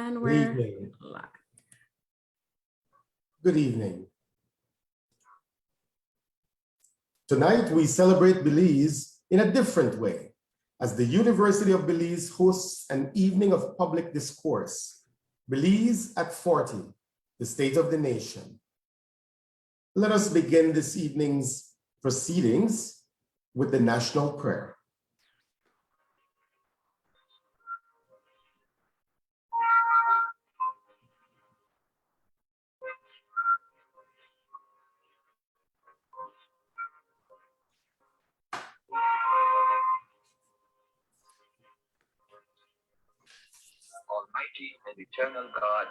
And Good we're evening. live. Good evening. Tonight, we celebrate Belize in a different way, as the University of Belize hosts an evening of public discourse, Belize at 40, the State of the Nation. Let us begin this evening's proceedings with the national prayer. Almighty and eternal God,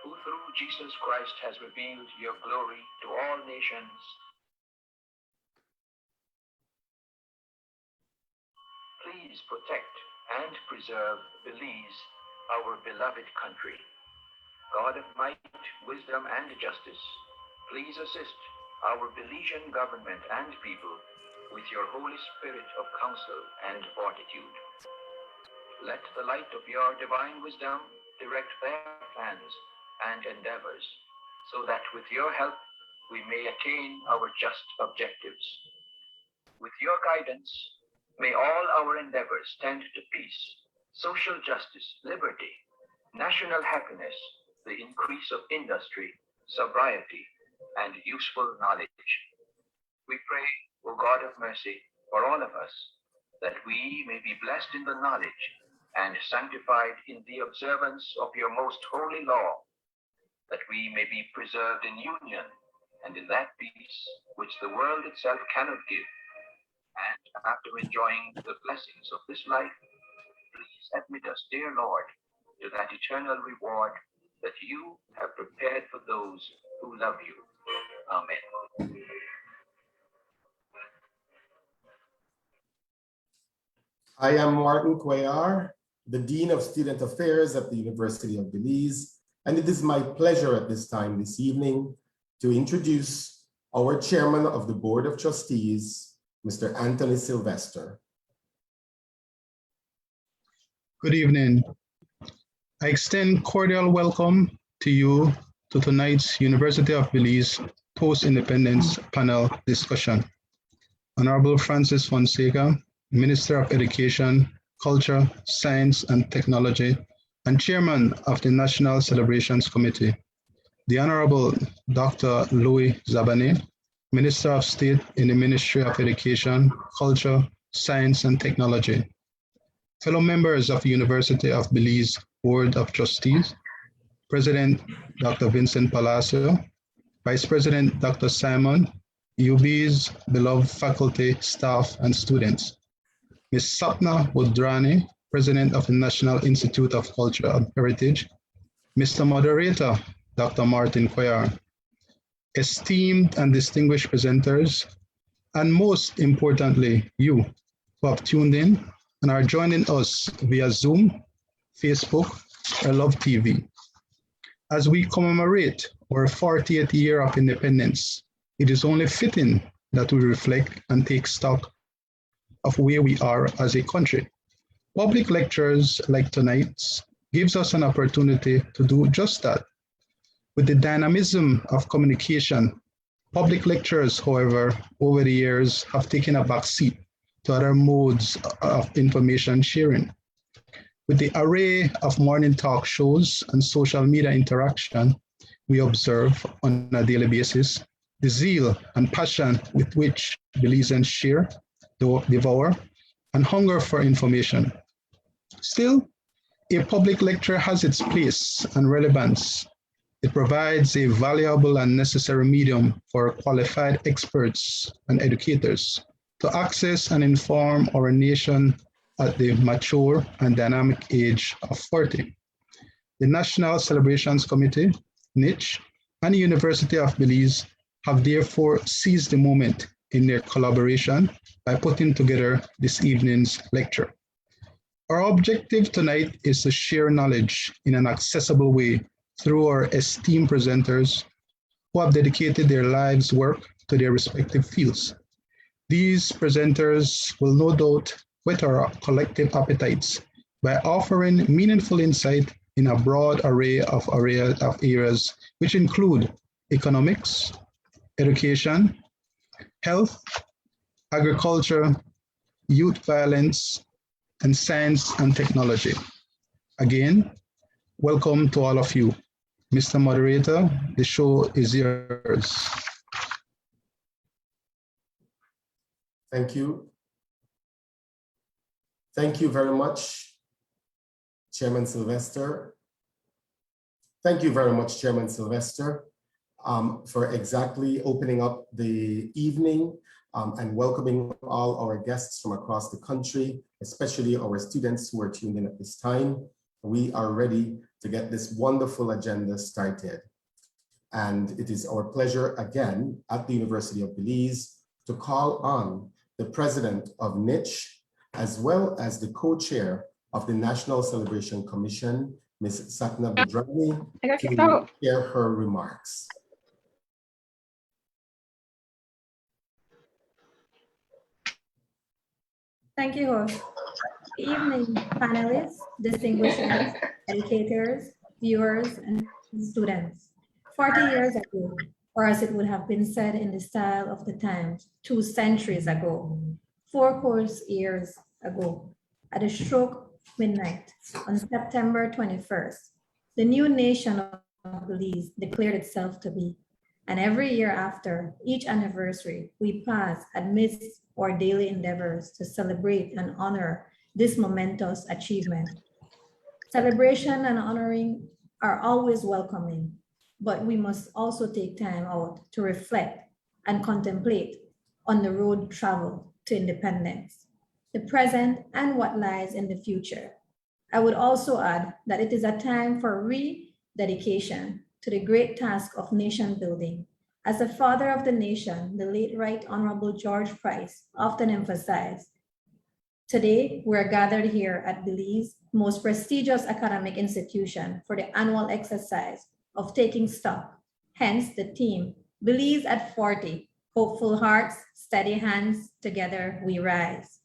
who through Jesus Christ has revealed your glory to all nations, please protect and preserve Belize, our beloved country. God of might, wisdom, and justice, please assist our Belizean government and people with your Holy Spirit of counsel and fortitude. Let the light of your divine wisdom direct their plans and endeavors, so that with your help we may attain our just objectives. With your guidance, may all our endeavors tend to peace, social justice, liberty, national happiness, the increase of industry, sobriety, and useful knowledge. We pray, O God of mercy, for all of us, that we may be blessed in the knowledge and sanctified in the observance of your most holy law, that we may be preserved in union and in that peace which the world itself cannot give. And after enjoying the blessings of this life, please admit us, dear Lord, to that eternal reward that you have prepared for those who love you. Amen. I am Martin Cuellar, the Dean of Student Affairs at the University of Belize, and it is my pleasure at this time this evening to introduce our Chairman of the Board of Trustees, Mr. Anthony Sylvester. Good evening. I extend cordial welcome to you to tonight's University of Belize Post-Independence Panel discussion. Honorable Francis Fonseca, Minister of Education, Culture, Science and Technology, and Chairman of the National Celebrations Committee. The Honorable Dr. Louis Zabane, Minister of State in the Ministry of Education, Culture, Science and Technology. Fellow members of the University of Belize Board of Trustees, President Dr. Vincent Palacio, Vice President Dr. Simon, UB's beloved faculty, staff, and students. Ms. Sapna Wodrani, President of the National Institute of Culture and Heritage, Mr. Moderator, Dr. Martin Cuellar, esteemed and distinguished presenters, and most importantly, you who have tuned in and are joining us via Zoom, Facebook, or Love TV. As we commemorate our 40th year of independence, it is only fitting that we reflect and take stock of where we are as a country. Public lectures like tonight's gives us an opportunity to do just that. With the dynamism of communication, public lectures, however, over the years have taken a back seat to other modes of information sharing. With the array of morning talk shows and social media interaction we observe on a daily basis, the zeal and passion with which Belizeans share, devour, and hunger for information. Still, a public lecture has its place and relevance. It provides a valuable and necessary medium for qualified experts and educators to access and inform our nation at the mature and dynamic age of 40. The National Celebrations Committee, NICH, and the University of Belize have therefore seized the moment in their collaboration by putting together this evening's lecture. Our objective tonight is to share knowledge in an accessible way through our esteemed presenters who have dedicated their lives' work to their respective fields. These presenters will no doubt whet our collective appetites by offering meaningful insight in a broad array of areas which include economics, education, health, agriculture, youth violence, and science and technology. Again, welcome to all of you. Mr. Moderator, the show is yours. Thank you. Thank you very much, Chairman Sylvester. Thank you very much, Chairman Sylvester, for exactly opening up the evening and welcoming all our guests from across the country, especially our students who are tuned in at this time. We are ready to get this wonderful agenda started. And it is our pleasure again at the University of Belize to call on the president of NICH, as well as the co-chair of the National Celebration Commission, Ms. Satna Budrani, to share her remarks. Thank you, host. Good evening, panelists, distinguished guests, educators, viewers, and students. 40 years ago, or as it would have been said in the style of the times, 2 centuries ago, 4 course years ago, at the stroke midnight on September 21st, the new nation of Belize declared itself to be. And every year after each anniversary, we pass amidst our daily endeavors to celebrate and honor this momentous achievement. Celebration and honoring are always welcoming, but we must also take time out to reflect and contemplate on the road traveled to independence, the present, and what lies in the future. I would also add that it is a time for rededication to the great task of nation building. As the father of the nation, the late Right Honorable George Price often emphasized, today we're gathered here at Belize, most prestigious academic institution, for the annual exercise of taking stock. Hence the theme, Belize at 40, hopeful hearts, steady hands, together we rise.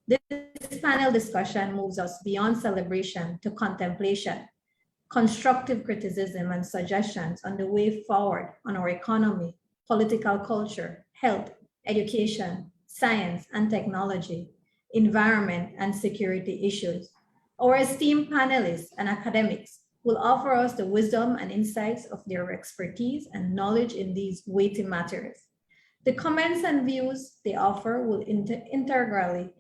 This panel discussion moves us beyond celebration to contemplation, constructive criticism and suggestions on the way forward on our economy, political culture, health, education, science and technology, environment and security issues. Our esteemed panelists and academics will offer us the wisdom and insights of their expertise and knowledge in these weighty matters. The comments and views they offer will integrally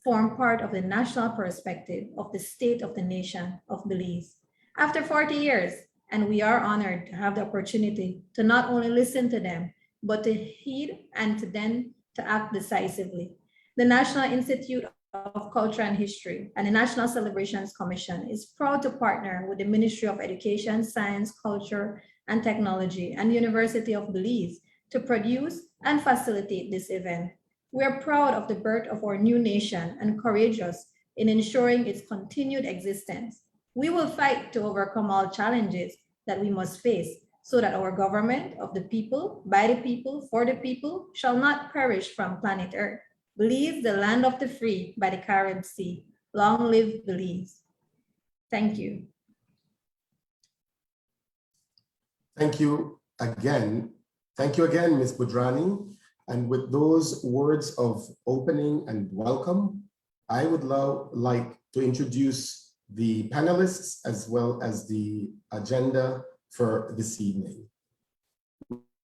form part of the national perspective of the state of the nation of Belize. After 40 years, and we are honored to have the opportunity to not only listen to them, but to heed and to then to act decisively. The National Institute of Culture and History and the National Celebrations Commission is proud to partner with the Ministry of Education, Science, Culture, and Technology and University of Belize to produce and facilitate this event. We are proud of the birth of our new nation and courageous in ensuring its continued existence. We will fight to overcome all challenges that we must face so that our government of the people, by the people, for the people, shall not perish from planet Earth. Belize, the land of the free by the Caribbean Sea. Long live Belize. Thank you. Thank you again. Thank you again, Ms. Budrani. And with those words of opening and welcome, I would like to introduce the panelists as well as the agenda for this evening.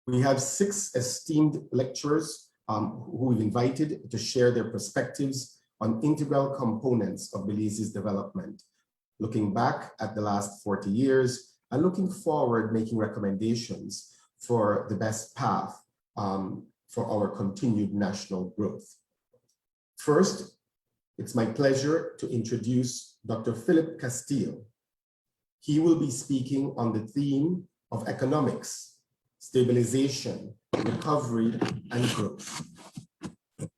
We have 6 esteemed lecturers who we've invited to share their perspectives on integral components of Belize's development, looking back at the last 40 years and looking forward, making recommendations for the best path for our continued national growth. First, it's my pleasure to introduce Dr. Philip Castillo. He will be speaking on the theme of economics, stabilization, recovery, and growth.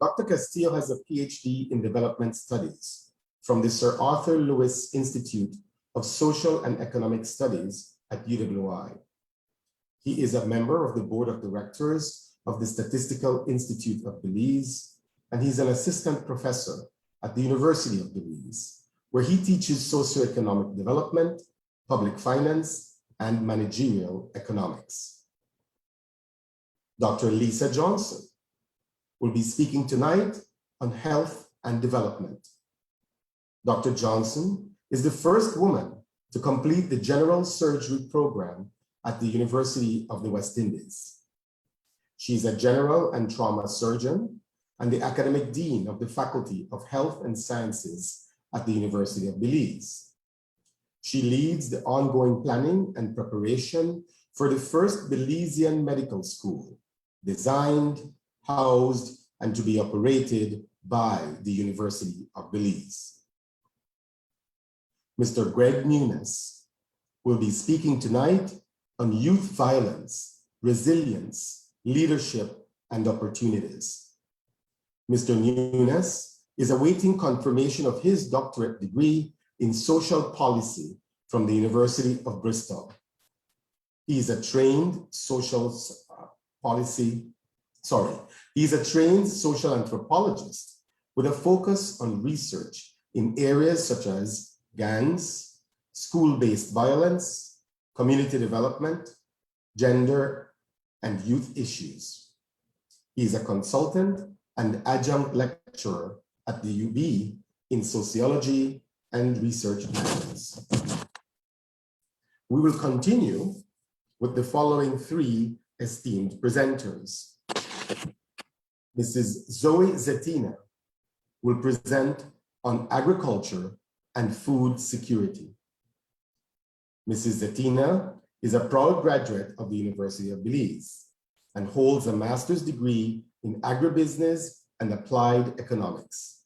Dr. Castillo has a PhD in development studies from the Sir Arthur Lewis Institute of Social and Economic Studies at UWI. He is a member of the board of directors of the Statistical Institute of Belize, and he's an assistant professor at the University of Belize, where he teaches socioeconomic development, public finance, and managerial economics. Dr. Lisa Johnson will be speaking tonight on health and development. Dr. Johnson is the first woman to complete the general surgery program at the University of the West Indies. She's a general and trauma surgeon and the academic dean of the Faculty of Health and Sciences at the University of Belize. She leads the ongoing planning and preparation for the first Belizean medical school, designed, housed, and to be operated by the University of Belize. Mr. Greg Nunes will be speaking tonight on youth violence, resilience, leadership, and opportunities. Mr. Nunes is awaiting confirmation of his doctorate degree in social policy from the University of Bristol. He is a trained social anthropologist with a focus on research in areas such as gangs, school-based violence, community development, gender, and youth issues. He is a consultant and adjunct lecturer at the UB in sociology and research matters. We will continue with the following three esteemed presenters. Mrs. Zoe Zetina will present on agriculture and food security. Mrs. Zetina is a proud graduate of the University of Belize and holds a master's degree in agribusiness and applied economics.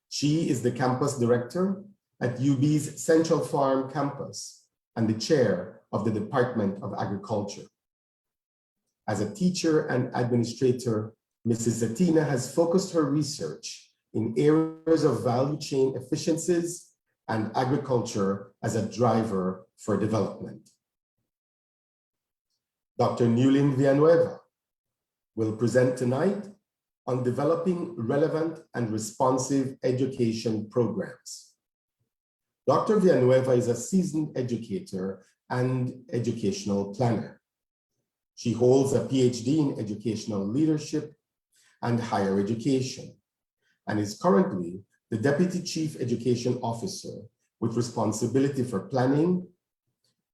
She is the campus director at UB's Central Farm campus and the chair of the Department of Agriculture. As a teacher and administrator, Mrs. Zetina has focused her research in areas of value chain efficiencies and agriculture as a driver for development. Dr. Newlin Villanueva will present tonight on developing relevant and responsive education programs. Dr. Villanueva is a seasoned educator and educational planner. She holds a PhD in educational leadership and higher education, and is currently the Deputy Chief Education Officer with responsibility for planning,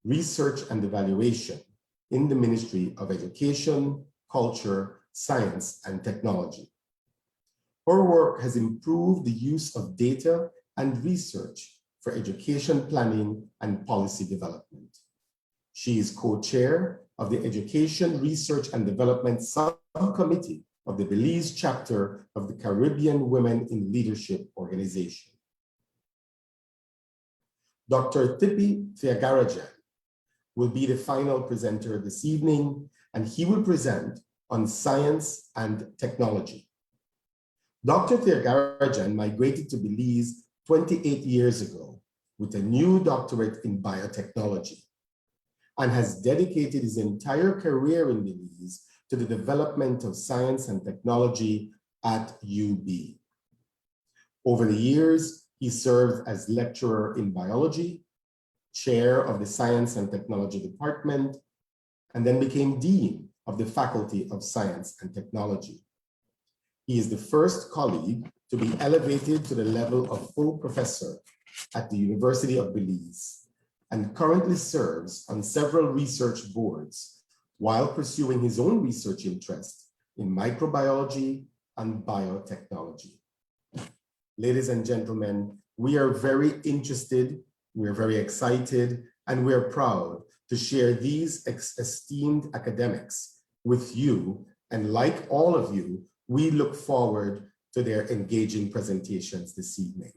research, and evaluation in the Ministry of Education, Culture, Science, and Technology. Her work has improved the use of data and research for education planning and policy development. She is co-chair of the Education, Research, and Development Subcommittee of the Belize chapter of the Caribbean Women in Leadership Organization. Dr. Tipi Thiagarajan will be the final presenter this evening, and he will present on science and technology. Dr. Thiagarajan migrated to Belize 28 years ago with a new doctorate in biotechnology and has dedicated his entire career in Belize to the development of science and technology at UB. Over the years, he served as lecturer in biology, chair of the Science and Technology Department, and then became dean of the Faculty of Science and Technology. He is the first colleague to be elevated to the level of full professor at the University of Belize and currently serves on several research boards while pursuing his own research interest in microbiology and biotechnology. Ladies and gentlemen, we are very interested, we are very excited, and we are proud to share these esteemed academics with you. And like all of you, we look forward to their engaging presentations this evening.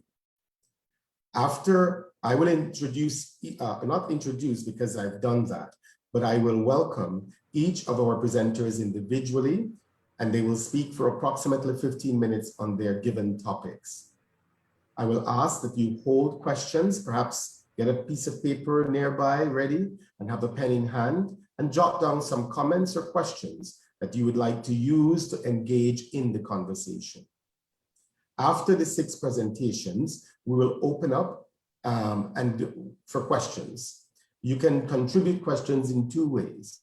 After, I will introduce, not introduce because I've done that, but I will welcome each of our presenters individually, and they will speak for approximately 15 minutes on their given topics. I will ask that you hold questions, perhaps get a piece of paper nearby ready and have a pen in hand and jot down some comments or questions that you would like to use to engage in the conversation. After the 6 presentations, we will open up for questions. You can contribute questions in two ways.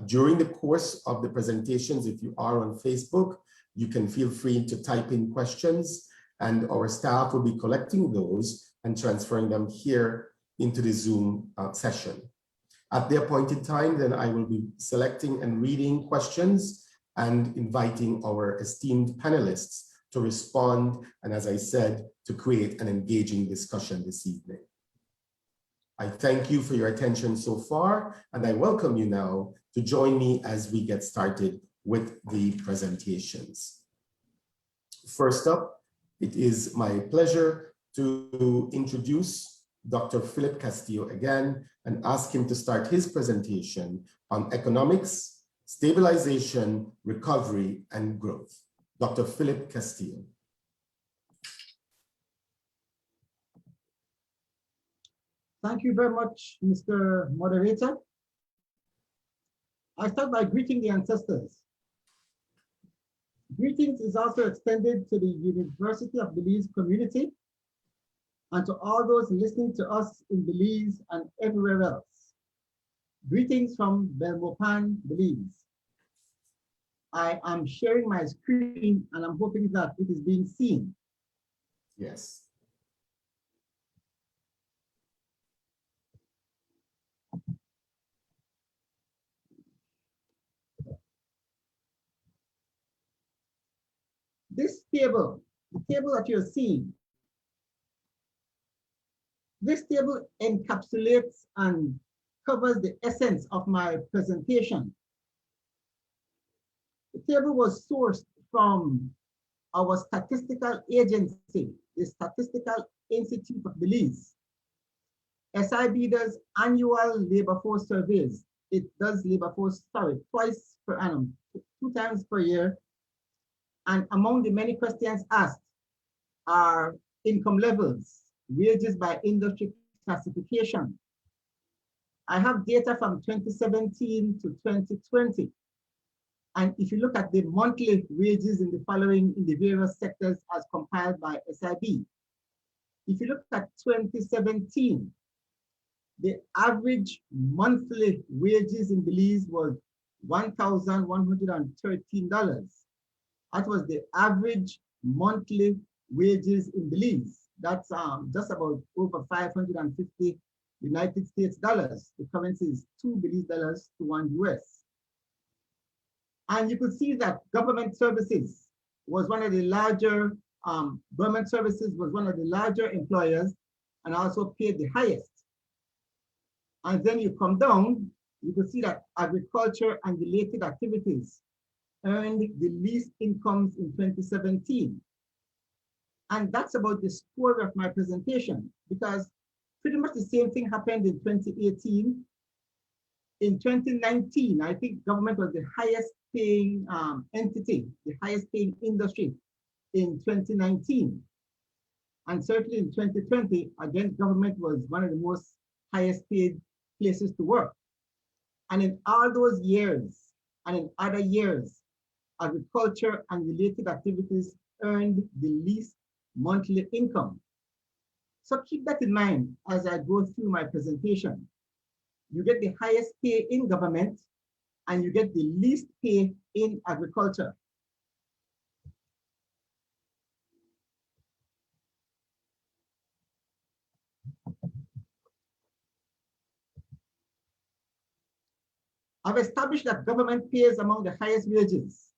During the course of the presentations, if you are on Facebook, you can feel free to type in questions, and our staff will be collecting those and transferring them here into the Zoom session. At the appointed time, then I will be selecting and reading questions and inviting our esteemed panelists to respond, and as I said, to create an engaging discussion this evening. I thank you for your attention so far, and I welcome you now to join me as we get started with the presentations. First up, it is my pleasure to introduce Dr. Philip Castillo again and ask him to start his presentation on economics, stabilization, recovery, and growth. Dr. Philip Castillo. Thank you very much, Mr. Moderator. I start by greeting the ancestors. Greetings is also extended to the University of Belize community and to all those listening to us in Belize and everywhere else. Greetings from Belmopan, Belize. I am sharing my screen and I'm hoping that it is being seen. Yes. This table, the table that you're seeing, this table encapsulates and covers the essence of my presentation. The table was sourced from our statistical agency, the Statistical Institute of Belize. SIB does annual labor force surveys. It does labor force, twice per annum, 2 times per year. And among the many questions asked are income levels, wages by industry classification. I have data from 2017 to 2020. And if you look at the monthly wages in the various sectors as compiled by SIB, if you look at 2017, the average monthly wages in Belize was $1,113. That was the average monthly wages in Belize. That's just about over 550 United States dollars. The currency is 2 Belize dollars to 1 US. And you could see that government services was one of the larger, employers and also paid the highest. And then you come down, you could see that agriculture and related activities earned the least incomes in 2017. And that's about the score of my presentation, because pretty much the same thing happened in 2018. In 2019, I think government was the highest paying entity, the highest paying industry in 2019. And certainly in 2020, again, government was one of the most highest paid places to work. And in all those years, and in other years, agriculture and related activities earned the least monthly income. So keep that in mind as I go through my presentation. You get the highest pay in government and you get the least pay in agriculture. I've established that government pays among the highest wages.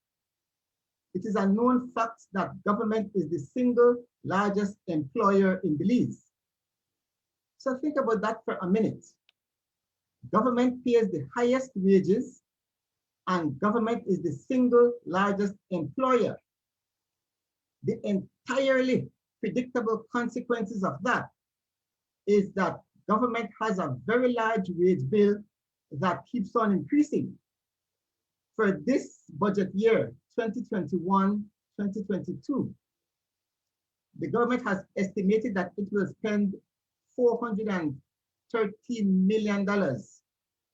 It is a known fact that government is the single largest employer in Belize. So think about that for a minute. Government pays the highest wages and government is the single largest employer. The entirely predictable consequences of that is that government has a very large wage bill that keeps on increasing. For this budget year, 2021-2022, the government has estimated that it will spend $413 million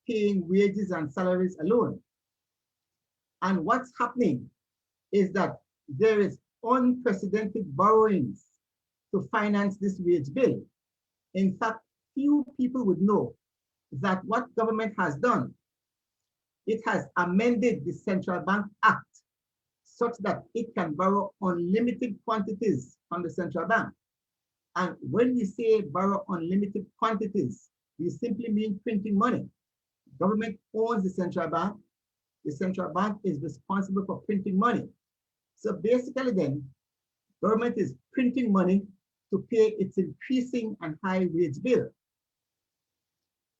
paying wages and salaries alone. And what's happening is that there is unprecedented borrowings to finance this wage bill. In fact, few people would know that what government has done, it has amended the Central Bank Act such that it can borrow unlimited quantities from the central bank. And when we say borrow unlimited quantities, we simply mean printing money. Government owns the central bank. The central bank is responsible for printing money. So basically then, government is printing money to pay its increasing and high wage bill.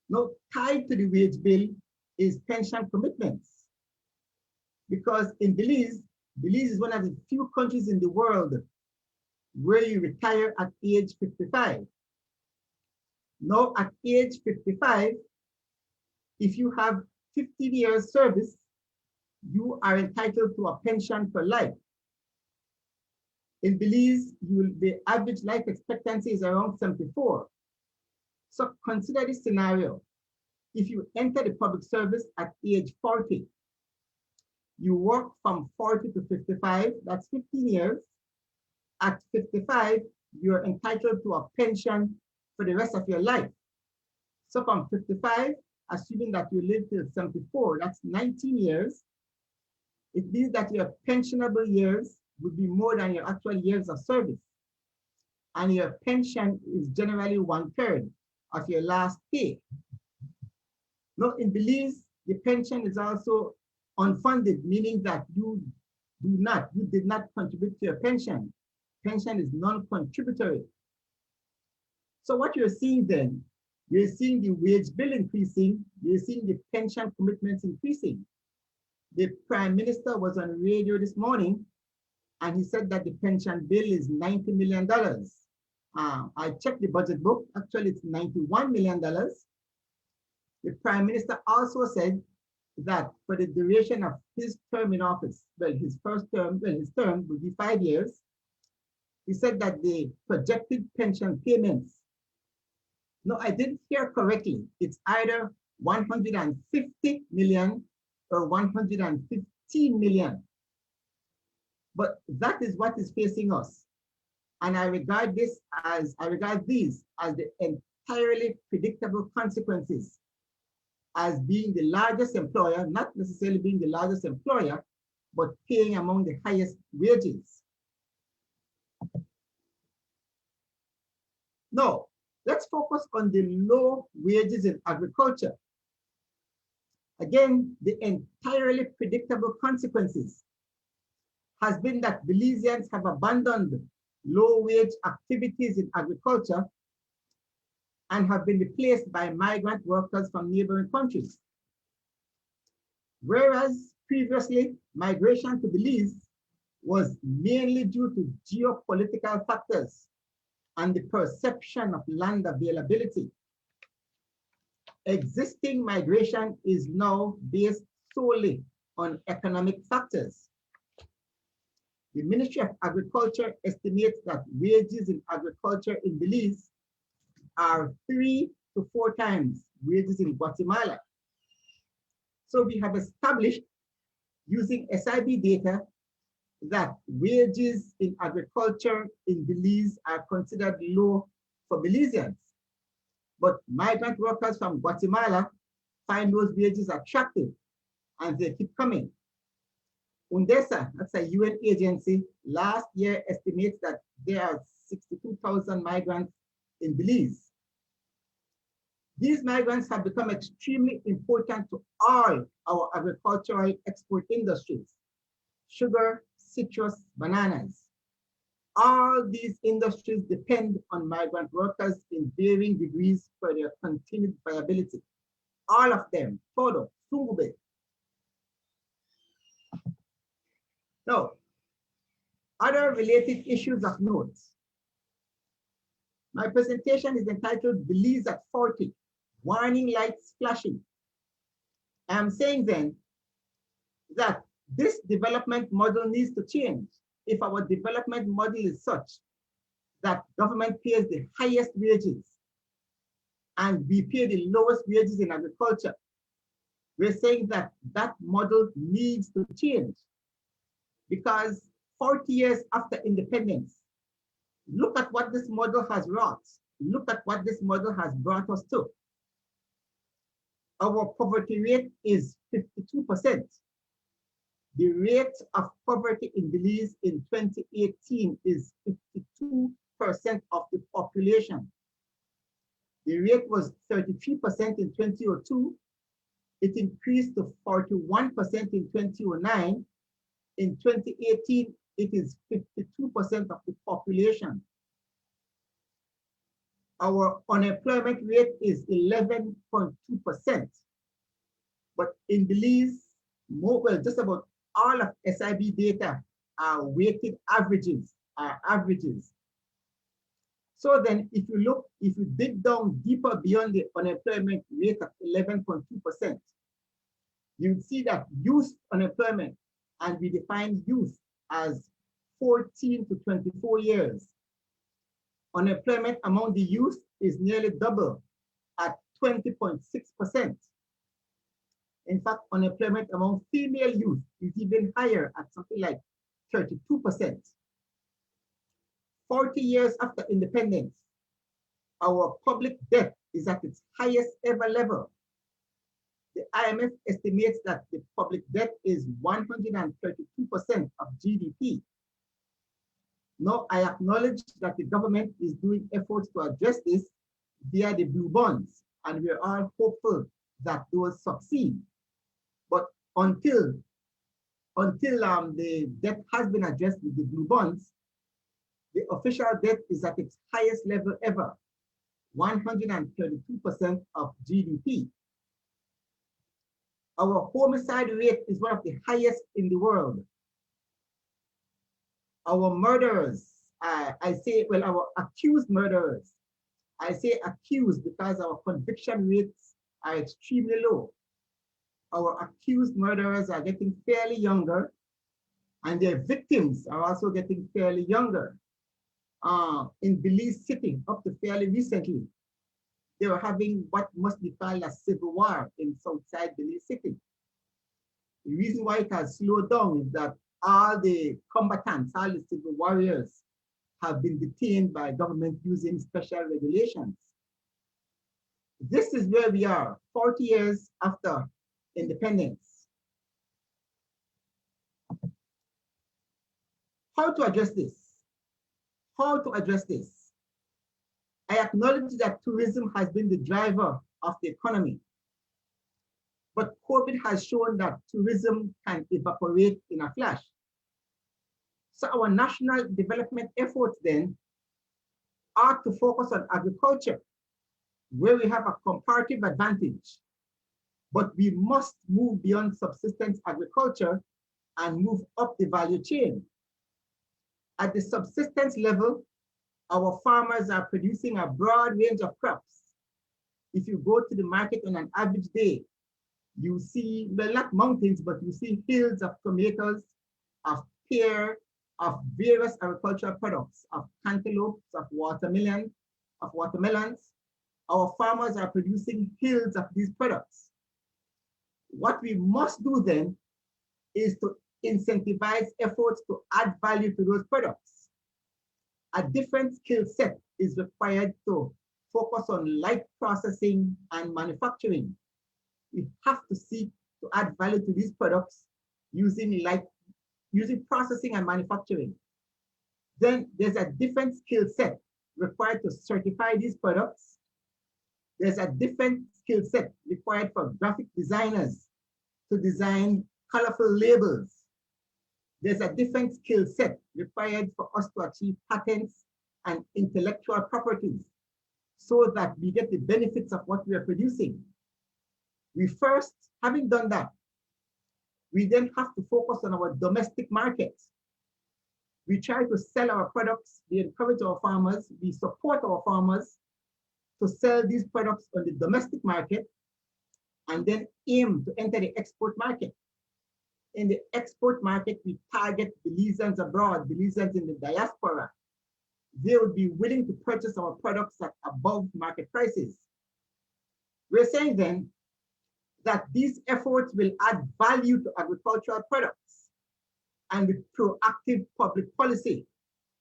Now, tied to the wage bill is pension commitments. Because in Belize, Belize is one of the few countries in the world where you retire at age 55. Now, at age 55, if you have 15 years service, you are entitled to a pension for life. In Belize, the average life expectancy is around 74. So consider this scenario. If you enter the public service at age 40, you work from 40 to 55, that's 15 years. At 55, you're entitled to a pension for the rest of your life. So from 55, assuming that you live till 74, that's 19 years. It means that your pensionable years would be more than your actual years of service. And your pension is generally 1/3 of your last pay. Now in Belize, the pension is also unfunded, meaning that you did not contribute to your pension. Pension is non-contributory. So what you're seeing then, you're seeing the wage bill increasing, you're seeing the pension commitments increasing. The Prime Minister was on radio this morning and he said that the pension bill is $90 million. I checked the budget book, actually it's $91 million. The Prime Minister also said that for the duration of his term in office, well, his term will be 5 years. He said that the projected pension payments, no, I didn't hear correctly. It's either 150 million or 115 million. But that is what is facing us. And I regard these as the entirely predictable consequences as being the largest employer, not necessarily being the largest employer, but paying among the highest wages. Now, let's focus on the low wages in agriculture. Again, the entirely predictable consequences has been that Belizeans have abandoned low-wage activities in agriculture and have been replaced by migrant workers from neighboring countries. Whereas previously, migration to Belize was mainly due to geopolitical factors and the perception of land availability. Existing migration is now based solely on economic factors. The Ministry of Agriculture estimates that wages in agriculture in Belize are 3 to 4 times wages in Guatemala. So we have established using SIB data that wages in agriculture in Belize are considered low for Belizeans. But migrant workers from Guatemala find those wages attractive and they keep coming. UNDESA, that's a UN agency, last year estimates that there are 62,000 migrants in Belize. These migrants have become extremely important to all our agricultural export industries: sugar, citrus, bananas. All these industries depend on migrant workers in varying degrees for their continued viability. All of them, todo, sungube. Now, other related issues of note. My presentation is entitled Belize at 40, Warning Lights Flashing. I'm saying then that this development model needs to change. If our development model is such that government pays the highest wages and we pay the lowest wages in agriculture, we're saying that that model needs to change. Because 40 years after independence, look at what this model has wrought. Look at what this model has brought us to. Our poverty rate is 52%. The rate of poverty in Belize in 2018 is 52% of the population. The rate was 33% in 2002. It increased to 41% in 2009. In 2018, it is 52% of the population. Our unemployment rate is 11.2%. But in Belize, just about all of SIB data are weighted averages, So then if you dig down deeper beyond the unemployment rate of 11.2%, you'd see that youth unemployment, and we define youth as 14 to 24 years. Unemployment among the youth is nearly double at 20.6%. In fact, unemployment among female youth is even higher at something like 32%. 40 years after independence, our public debt is at its highest ever level. The IMF estimates that the public debt is 132% of GDP. Now, I acknowledge that the government is doing efforts to address this via the blue bonds, and we're all hopeful that those succeed. But until the debt has been addressed with the blue bonds, the official debt is at its highest level ever, 132% of GDP. Our homicide rate is one of the highest in the world. Our murderers, our accused murderers, I say accused because our conviction rates are extremely low. Our accused murderers are getting fairly younger, and their victims are also getting fairly younger. In Belize City, up to fairly recently, they were having what must be called a civil war in Southside Belize City. The reason why it has slowed down is that all the combatants, all the civil warriors have been detained by government using special regulations. This is where we are 40 years after independence. How to address this? How to address this? I acknowledge that tourism has been the driver of the economy, but COVID has shown that tourism can evaporate in a flash. So our national development efforts then are to focus on agriculture, where we have a comparative advantage, but we must move beyond subsistence agriculture and move up the value chain. At the subsistence level, our farmers are producing a broad range of crops. If you go to the market on an average day, you see, well, not mountains, but you see fields of tomatoes, of pear, of various agricultural products, of cantaloupes, of watermelons. Our farmers are producing fields of these products. What we must do then is to incentivize efforts to add value to those products. A different skill set is required to focus on light processing and manufacturing. We have to seek to add value to these products using processing and manufacturing. Then there's a different skill set required to certify these products. There's a different skill set required for graphic designers to design colorful labels. There's a different skill set required for us to achieve patents and intellectual properties so that we get the benefits of what we are producing. We first, having done that, we then have to focus on our domestic market. We try to sell our products, we encourage our farmers, we support our farmers to sell these products on the domestic market and then aim to enter the export market. In the export market, we target Belizeans abroad, Belizeans in the diaspora. They would be willing to purchase our products at above market prices. We're saying then that these efforts will add value to agricultural products, and with proactive public policy,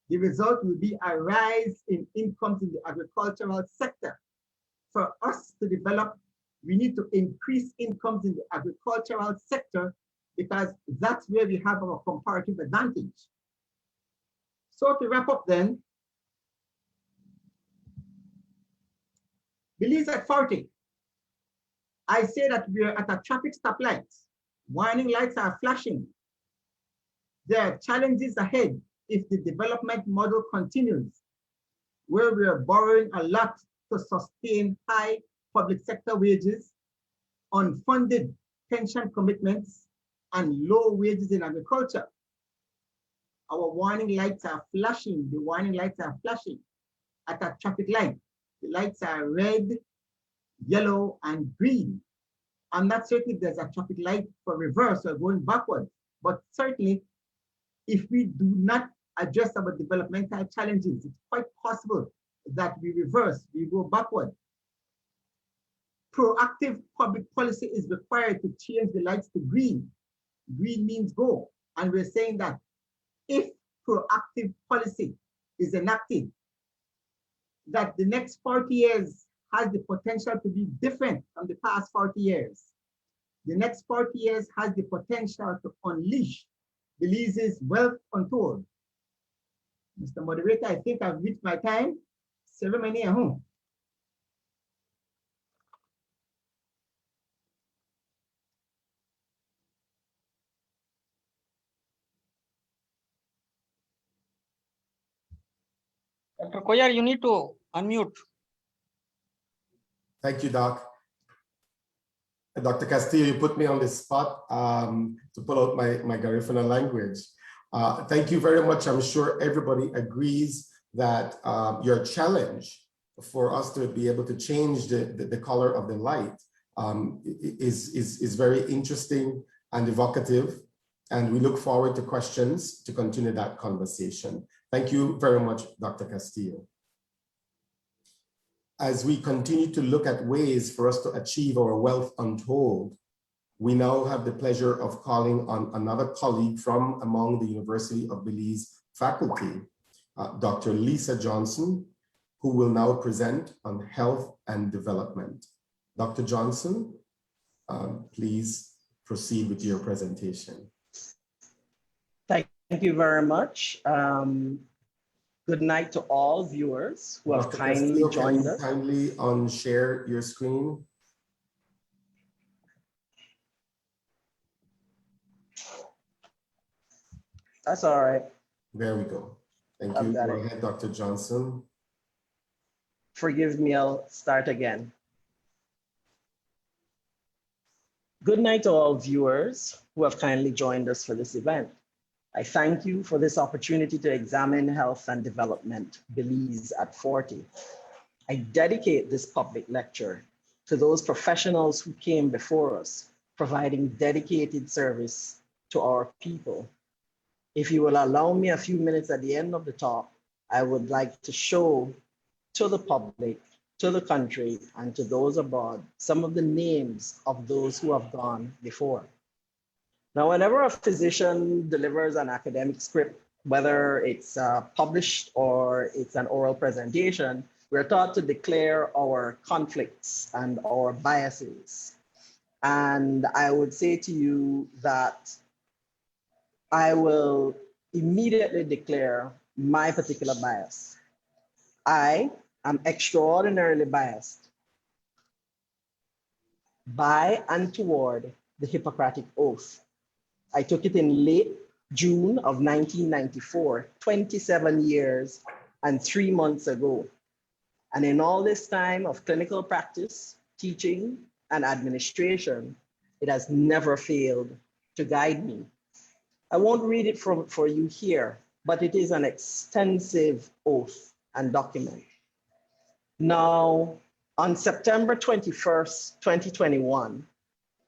the result will be a rise in incomes in the agricultural sector for us to develop We need to increase incomes in the agricultural sector because that's where we have our comparative advantage. So to wrap up then, Belize at 40. I say that we're at a traffic stoplight. Warning lights are flashing. There are challenges ahead if the development model continues, where we are borrowing a lot to sustain high public sector wages, unfunded pension commitments, and low wages in agriculture. Our warning lights are flashing. The warning lights are flashing at a traffic light. The lights are red, yellow, and green. I'm not certain if there's a traffic light for reverse or going backwards, but certainly if we do not address our developmental challenges, it's quite possible that we reverse, we go backward. Proactive public policy is required to change the lights to green. Green means go. And we're saying that if proactive policy is enacted, that the next 40 years has the potential to be different from the past 40 years. The next 40 years has the potential to unleash Belize's wealth untold. Mr. Moderator, I think I've reached my time. Ceremony at home. Dr. Koyar, you need to unmute. Thank you, Doc. Dr. Castillo, you put me on the spot to pull out my Garifuna language. Thank you very much. I'm sure everybody agrees that your challenge for us to be able to change the color of the light is very interesting and evocative. And we look forward to questions to continue that conversation. Thank you very much, Dr. Castillo. As we continue to look at ways for us to achieve our wealth untold, we now have the pleasure of calling on another colleague from among the University of Belize faculty, Dr. Lisa Johnson, who will now present on health and development. Dr. Johnson, please proceed with your presentation. Thank you very much. Good night to all viewers who have kindly joined us. Kindly unshare your screen. That's all right. There we go. Thank you. Go ahead, Dr. Johnson. Forgive me, I'll start again. Good night to all viewers who have kindly joined us for this event. I thank you for this opportunity to examine health and development, Belize at 40. I dedicate this public lecture to those professionals who came before us, providing dedicated service to our people. If you will allow me a few minutes at the end of the talk, I would like to show to the public, to the country, and to those abroad, some of the names of those who have gone before. Now, whenever a physician delivers an academic script, whether it's published or it's an oral presentation, we're taught to declare our conflicts and our biases. And I would say to you that I will immediately declare my particular bias. I am extraordinarily biased by and toward the Hippocratic Oath. I took it in late June of 1994, 27 years and 3 months ago. And in all this time of clinical practice, teaching, and administration, it has never failed to guide me. I won't read it for you here, but it is an extensive oath and document. Now, on September 21st, 2021,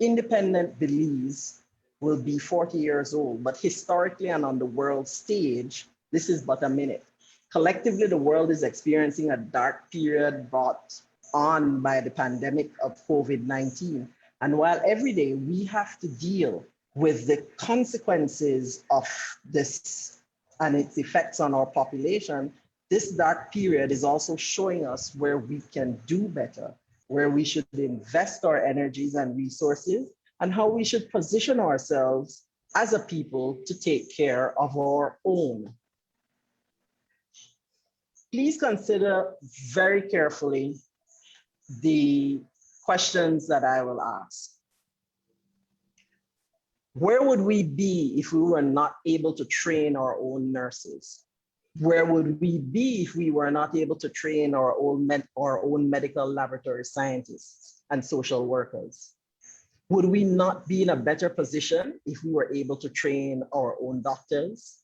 independent Belize will be 40 years old, but historically and on the world stage, this is but a minute. Collectively, the world is experiencing a dark period brought on by the pandemic of COVID-19. And while every day we have to deal with the consequences of this and its effects on our population, this dark period is also showing us where we can do better where we should invest our energies and resources, and how we should position ourselves as a people to take care of our own. Please consider very carefully the questions that I will ask. Where would we be if we were not able to train our own nurses? Where would we be if we were not able to train our own medical laboratory scientists and social workers? Would we not be in a better position if we were able to train our own doctors,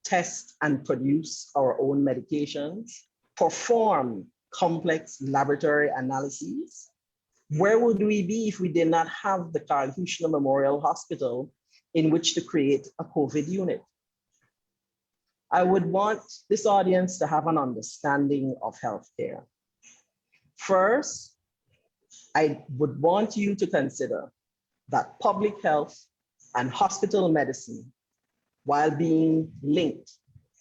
test and produce our own medications, perform complex laboratory analyses? Where would we be if we did not have the Carl Huchner Memorial Hospital in which to create a COVID unit? I would want this audience to have an understanding of healthcare. First, I would want you to consider that public health and hospital medicine, while being linked,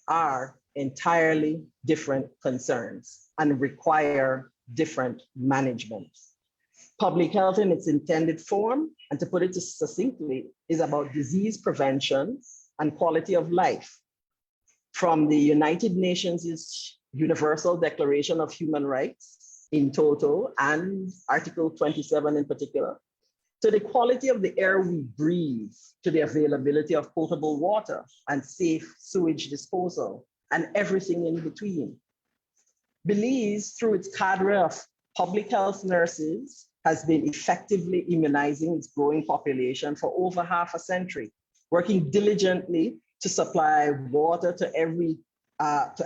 are entirely different concerns and require different management. Public health in its intended form, and to put it succinctly, is about disease prevention and quality of life. From the United Nations' Universal Declaration of Human Rights in total, and Article 27 in particular, to the quality of the air we breathe, to the availability of potable water and safe sewage disposal, and everything in between. Belize, through its cadre of public health nurses, has been effectively immunizing its growing population for over half a century, working diligently to supply water to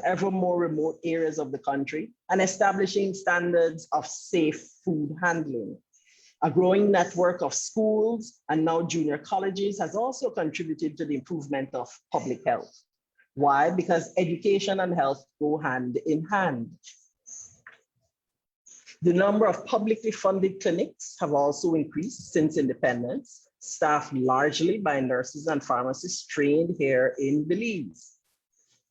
ever more remote areas of the country, and establishing standards of safe food handling. A growing network of schools and now junior colleges has also contributed to the improvement of public health. Why? Because education and health go hand in hand. The number of publicly funded clinics have also increased since independence, staffed largely by nurses and pharmacists trained here in Belize.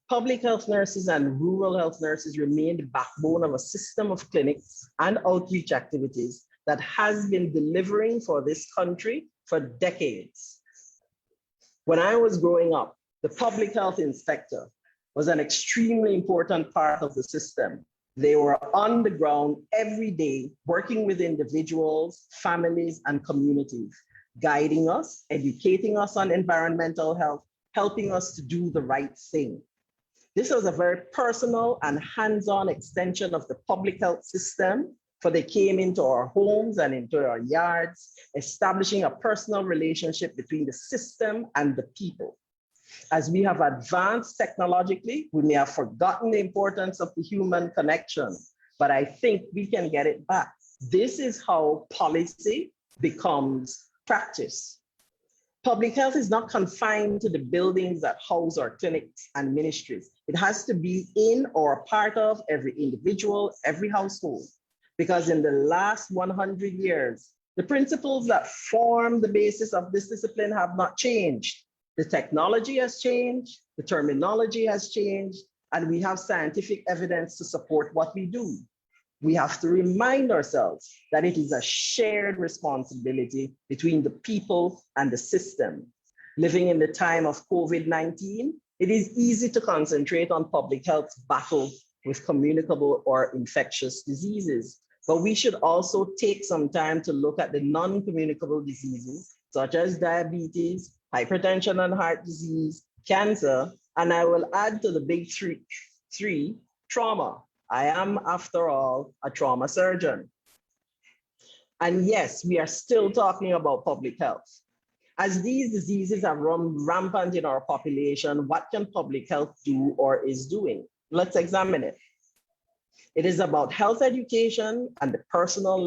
Public health nurses and rural health nurses remain the backbone of a system of clinics and outreach activities that has been delivering for this country for decades. When I was growing up, the public health inspector was an extremely important part of the system. They were on the ground every day, working with individuals, families, and communities, guiding us, educating us on environmental health, helping us to do the right thing. This was a very personal and hands-on extension of the public health system, for they came into our homes and into our yards, establishing a personal relationship between the system and the people. As we have advanced technologically, we may have forgotten the importance of the human connection, but I think we can get it back. This is how policy becomes practice. Public health is not confined to the buildings that house our clinics and ministries. It has to be in or a part of every individual, every household. Because in the last 100 years, the principles that form the basis of this discipline have not changed. The technology has changed, the terminology has changed, and we have scientific evidence to support what we do. We have to remind ourselves that it is a shared responsibility between the people and the system. Living in the time of COVID-19, it is easy to concentrate on public health's battle with communicable or infectious diseases, but we should also take some time to look at the non-communicable diseases, such as diabetes, hypertension and heart disease, cancer, and I will add to the big three, trauma. I am, after all, a trauma surgeon. And yes, we are still talking about public health. As these diseases have run rampant in our population, what can public health do or is doing? Let's examine it. It is about health education and the personal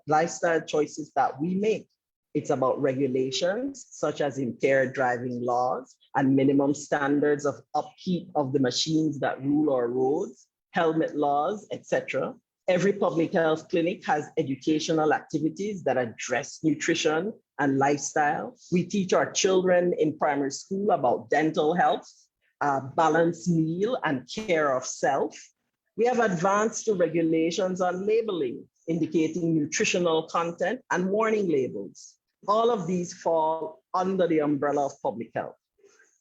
lifestyle choices that we make. It's about regulations such as impaired driving laws and minimum standards of upkeep of the machines that rule our roads, helmet laws, etc. Every public health clinic has educational activities that address nutrition and lifestyle. We teach our children in primary school about dental health, balanced meal, and care of self. We have advanced to regulations on labeling, indicating nutritional content, and warning labels. All of these fall under the umbrella of public health.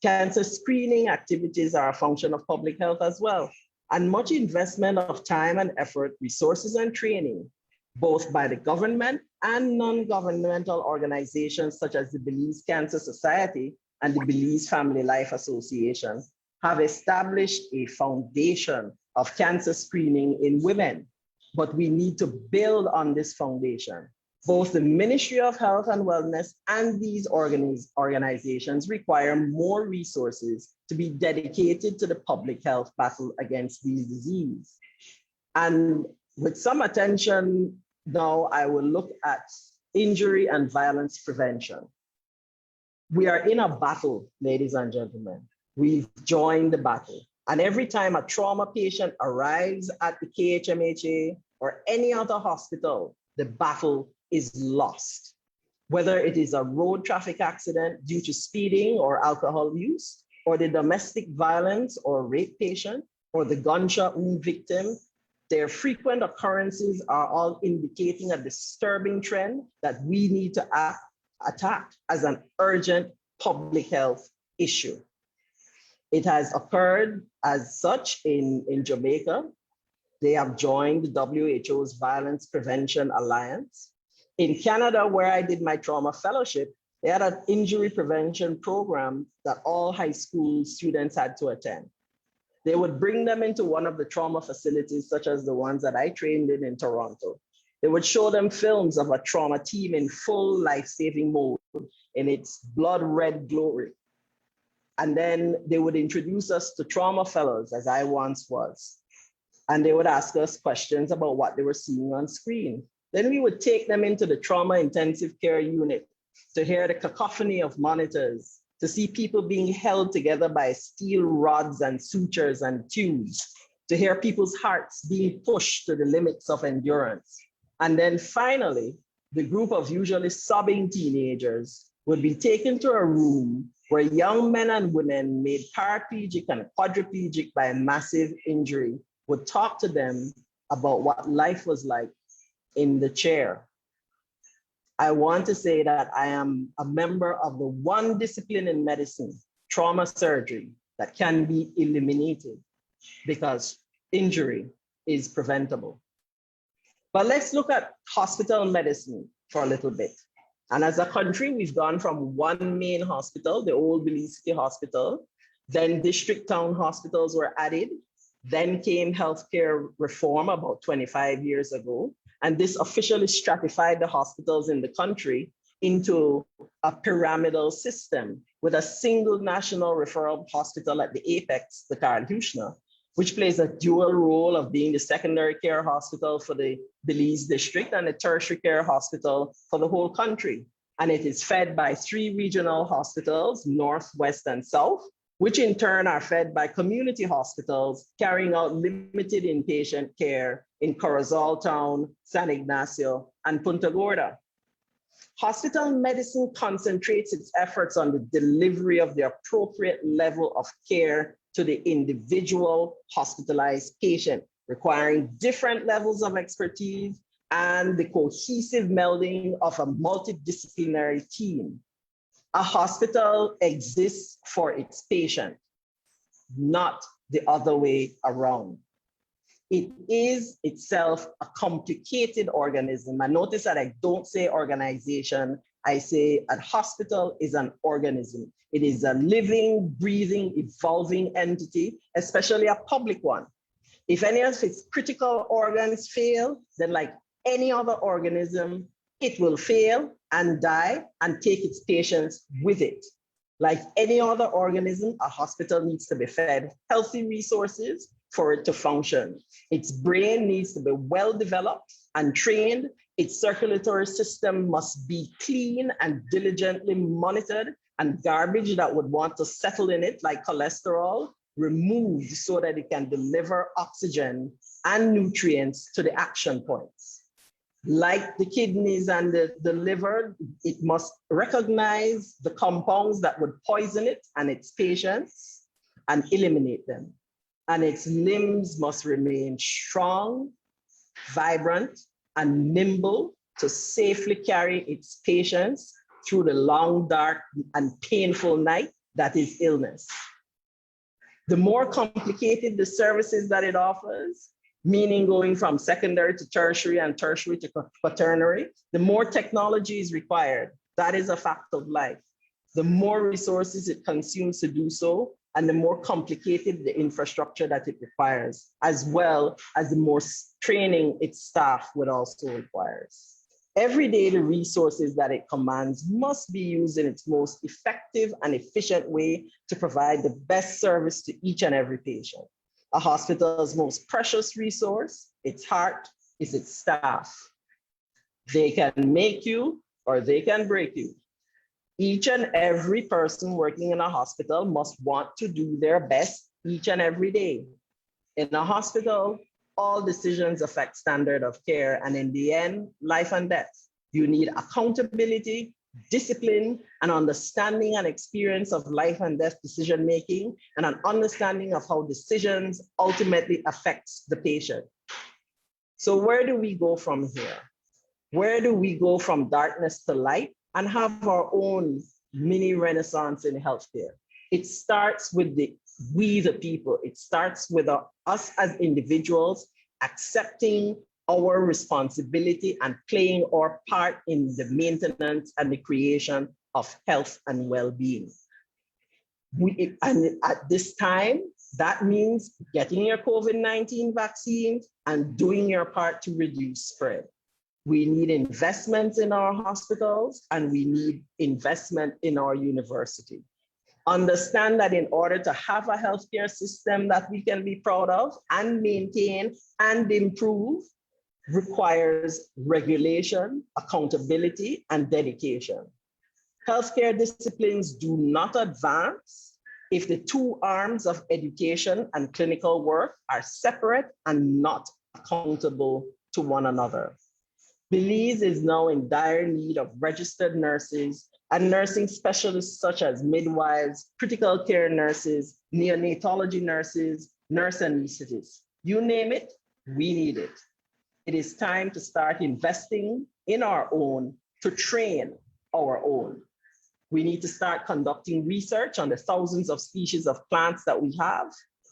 Cancer screening activities are a function of public health as well, and much investment of time and effort, resources, and training, both by the government and non-governmental organizations such as the Belize Cancer Society and the Belize Family Life Association, have established a foundation of cancer screening in women. But we need to build on this foundation. Both the Ministry of Health and Wellness and these organizations require more resources to be dedicated to the public health battle against these diseases. And with some attention now, I will look at injury and violence prevention. We are in a battle, ladies and gentlemen. We've joined the battle. And every time a trauma patient arrives at the KHMHA or any other hospital, the battle is lost. Whether it is a road traffic accident due to speeding or alcohol use, or the domestic violence or rape patient, or the gunshot wound victim, their frequent occurrences are all indicating a disturbing trend that we need to attack as an urgent public health issue. It has occurred as such in Jamaica. They have joined the WHO's Violence Prevention Alliance. In Canada, where I did my trauma fellowship, they had an injury prevention program that all high school students had to attend. They would bring them into one of the trauma facilities, such as the ones that I trained in Toronto. They would show them films of a trauma team in full life-saving mode in its blood red glory. And then they would introduce us to trauma fellows, as I once was. And they would ask us questions about what they were seeing on screen. Then we would take them into the trauma intensive care unit to hear the cacophony of monitors, to see people being held together by steel rods and sutures and tubes, to hear people's hearts being pushed to the limits of endurance. And then finally, the group of usually sobbing teenagers would be taken to a room where young men and women made paraplegic and quadriplegic by a massive injury would talk to them about what life was like in the chair. I want to say that I am a member of the one discipline in medicine, trauma surgery, that can be eliminated because injury is preventable. But let's look at hospital medicine for a little bit. And as a country, we've gone from one main hospital, the old Belize City Hospital, then district town hospitals were added, then came healthcare reform about 25 years ago. And this officially stratified the hospitals in the country into a pyramidal system with a single national referral hospital at the apex, the Karl Huschner, which plays a dual role of being the secondary care hospital for the Belize district and a tertiary care hospital for the whole country. And it is fed by 3 regional hospitals, North, West, and South, which in turn are fed by community hospitals carrying out limited inpatient care in Corozal Town, San Ignacio, and Punta Gorda. Hospital medicine concentrates its efforts on the delivery of the appropriate level of care to the individual hospitalized patient, requiring different levels of expertise and the cohesive melding of a multidisciplinary team. A hospital exists for its patient, not the other way around. It is itself a complicated organism. And notice that I don't say organization, I say a hospital is an organism. It is a living, breathing, evolving entity, especially a public one. If any of its critical organs fail, then like any other organism, it will fail and die and take its patients with it. Like any other organism, a hospital needs to be fed healthy resources for it to function. Its brain needs to be well developed and trained. Its circulatory system must be clean and diligently monitored, and garbage that would want to settle in it, like cholesterol, removed so that it can deliver oxygen and nutrients to the action points. Like the kidneys and the liver, it must recognize the compounds that would poison it and its patients and eliminate them. And its limbs must remain strong, vibrant, and nimble to safely carry its patients through the long, dark, and painful night that is illness. The more complicated the services that it offers, meaning going from secondary to tertiary and tertiary to quaternary, the more technology is required. That is a fact of life. The more resources it consumes to do so, and the more complicated the infrastructure that it requires, as well as the more training its staff would also requires. Every day, the resources that it commands must be used in its most effective and efficient way to provide the best service to each and every patient. A hospital's most precious resource, its heart, is its staff. They can make you or they can break you. Each and every person working in a hospital must want to do their best each and every day. In a hospital, all decisions affect standard of care, and in the end, life and death. You need accountability, discipline, an understanding and experience of life and death decision-making, and an understanding of how decisions ultimately affects the patient. So where do we go from here? Where do we go from darkness to light and have our own mini renaissance in healthcare? It starts with we the people. It starts with us as individuals accepting our responsibility and playing our part in the maintenance and the creation of health and well-being. And at this time, that means getting your COVID-19 vaccine and doing your part to reduce spread. We need investments in our hospitals and we need investment in our university. Understand that in order to have a healthcare system that we can be proud of and maintain and improve requires regulation, accountability, and dedication. Healthcare disciplines do not advance if the two arms of education and clinical work are separate and not accountable to one another. Belize is now in dire need of registered nurses and nursing specialists such as midwives, critical care nurses, neonatology nurses, nurse anesthetists. You name it, we need it. It is time to start investing in our own to train our own. We need to start conducting research on the thousands of species of plants that we have.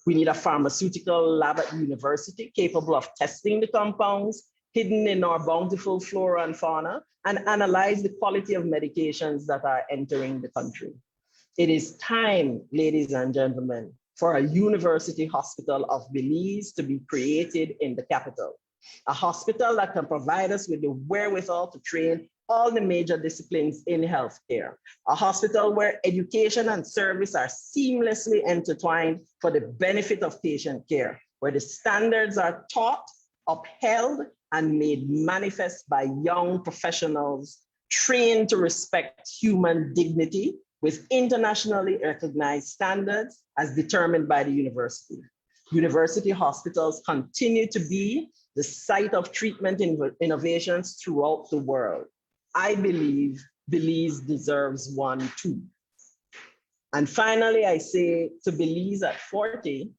We need a pharmaceutical lab at university capable of testing the compounds hidden in our bountiful flora and fauna and analyze the quality of medications that are entering the country. It is time, ladies and gentlemen, for a university hospital of Belize to be created in the capital. A hospital that can provide us with the wherewithal to train all the major disciplines in healthcare. A hospital where education and service are seamlessly intertwined for the benefit of patient care, where the standards are taught, upheld, and made manifest by young professionals trained to respect human dignity with internationally recognized standards as determined by the university. University hospitals continue to be the site of treatment innovations throughout the world. I believe Belize deserves one too. And finally, I say to Belize at 40,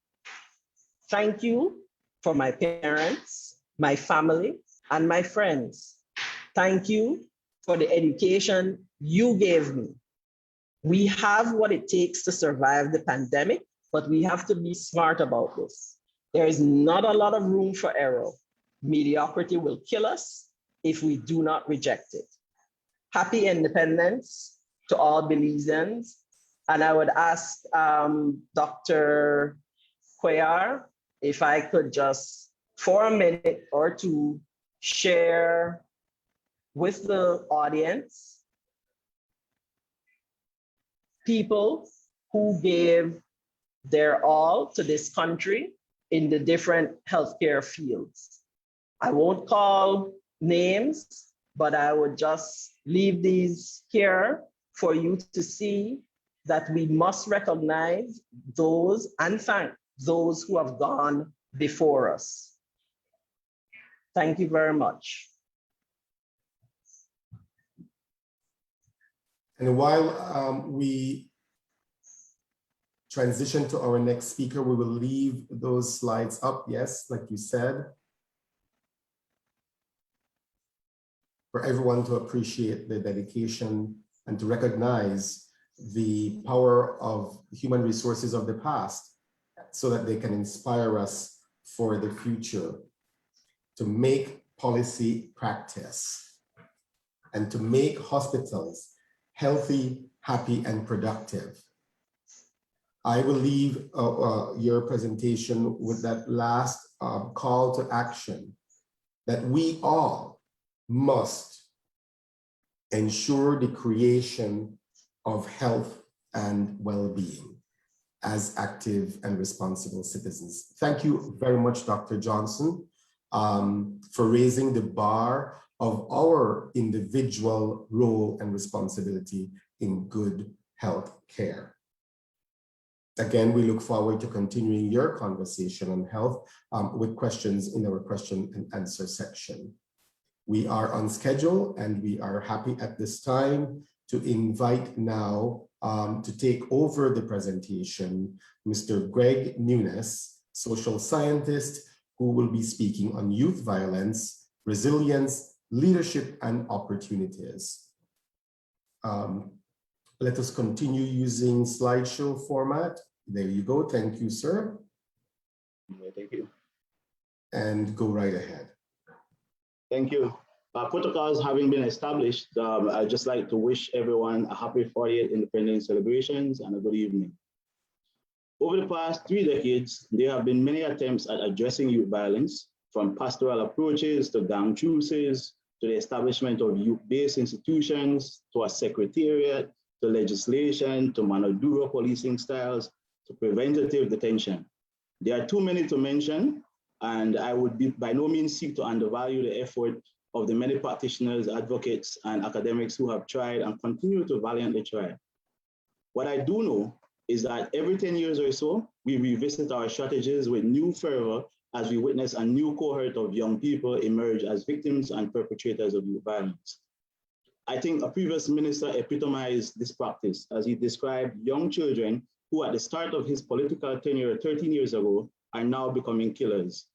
thank you for my parents, my family, and my friends. Thank you for the education you gave me. We have what it takes to survive the pandemic, but we have to be smart about this. There is not a lot of room for error. Mediocrity will kill us if we do not reject it. Happy independence to all Belizeans. And I would ask Dr. Cuellar if I could just, for a minute or two, share with the audience people who gave their all to this country in the different healthcare fields. I won't call names, but I would just leave these here for you to see that we must recognize those and thank those who have gone before us. Thank you very much. And while we transition to our next speaker, we will leave those slides up, yes, like you said. for everyone to appreciate the dedication and to recognize the power of human resources of the past so that they can inspire us for the future, to make policy practice and to make hospitals healthy, happy, and productive. I will leave your presentation with that last call to action that we all must ensure the creation of health and well-being as active and responsible citizens. Thank you very much, Dr. Johnson, for raising the bar of our individual role and responsibility in good health care. Again, we look forward to continuing your conversation on health with questions in our question and answer section. We are on schedule and we are happy at this time to invite now to take over the presentation, Mr. Greg Nunes, social scientist, who will be speaking on youth violence, resilience, leadership, and opportunities. Let us continue using slideshow format. There you go. Thank you, sir. Thank you. And go right ahead. Thank you. Protocols having been established, I'd just like to wish everyone a happy 40th independence celebrations and a good evening. Over the past 3 decades, there have been many attempts at addressing youth violence, from pastoral approaches to gang truces, to the establishment of youth-based institutions, to a secretariat, to legislation, to Manoduro policing styles, to preventative detention. There are too many to mention, and I would by no means seek to undervalue the effort of the many practitioners, advocates, and academics who have tried and continue to valiantly try. What I do know is that every 10 years or so, we revisit our strategies with new fervor as we witness a new cohort of young people emerge as victims and perpetrators of youth violence. I think a previous minister epitomized this practice as he described young children who at the start of his political tenure 13 years ago are now becoming killers.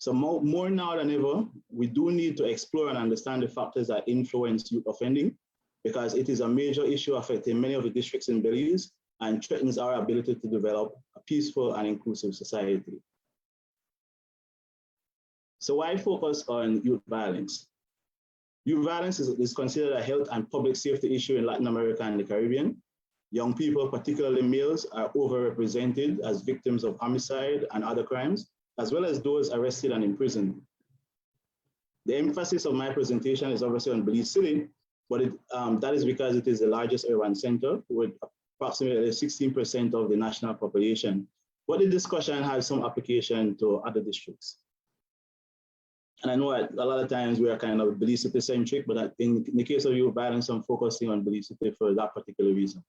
So more now than ever, we do need to explore and understand the factors that influence youth offending, because it is a major issue affecting many of the districts in Belize and threatens our ability to develop a peaceful and inclusive society. So why focus on youth violence? Youth violence is considered a health and public safety issue in Latin America and the Caribbean. Young people, particularly males, are overrepresented as victims of homicide and other crimes, as well as those arrested and imprisoned. The emphasis of my presentation is obviously on Belize City, but that is because it is the largest urban center with approximately 16% of the national population. But the discussion has some application to other districts. And I know a lot of times we are kind of Belize City centric, but in the case of youth violence, I'm focusing on Belize City for that particular reason.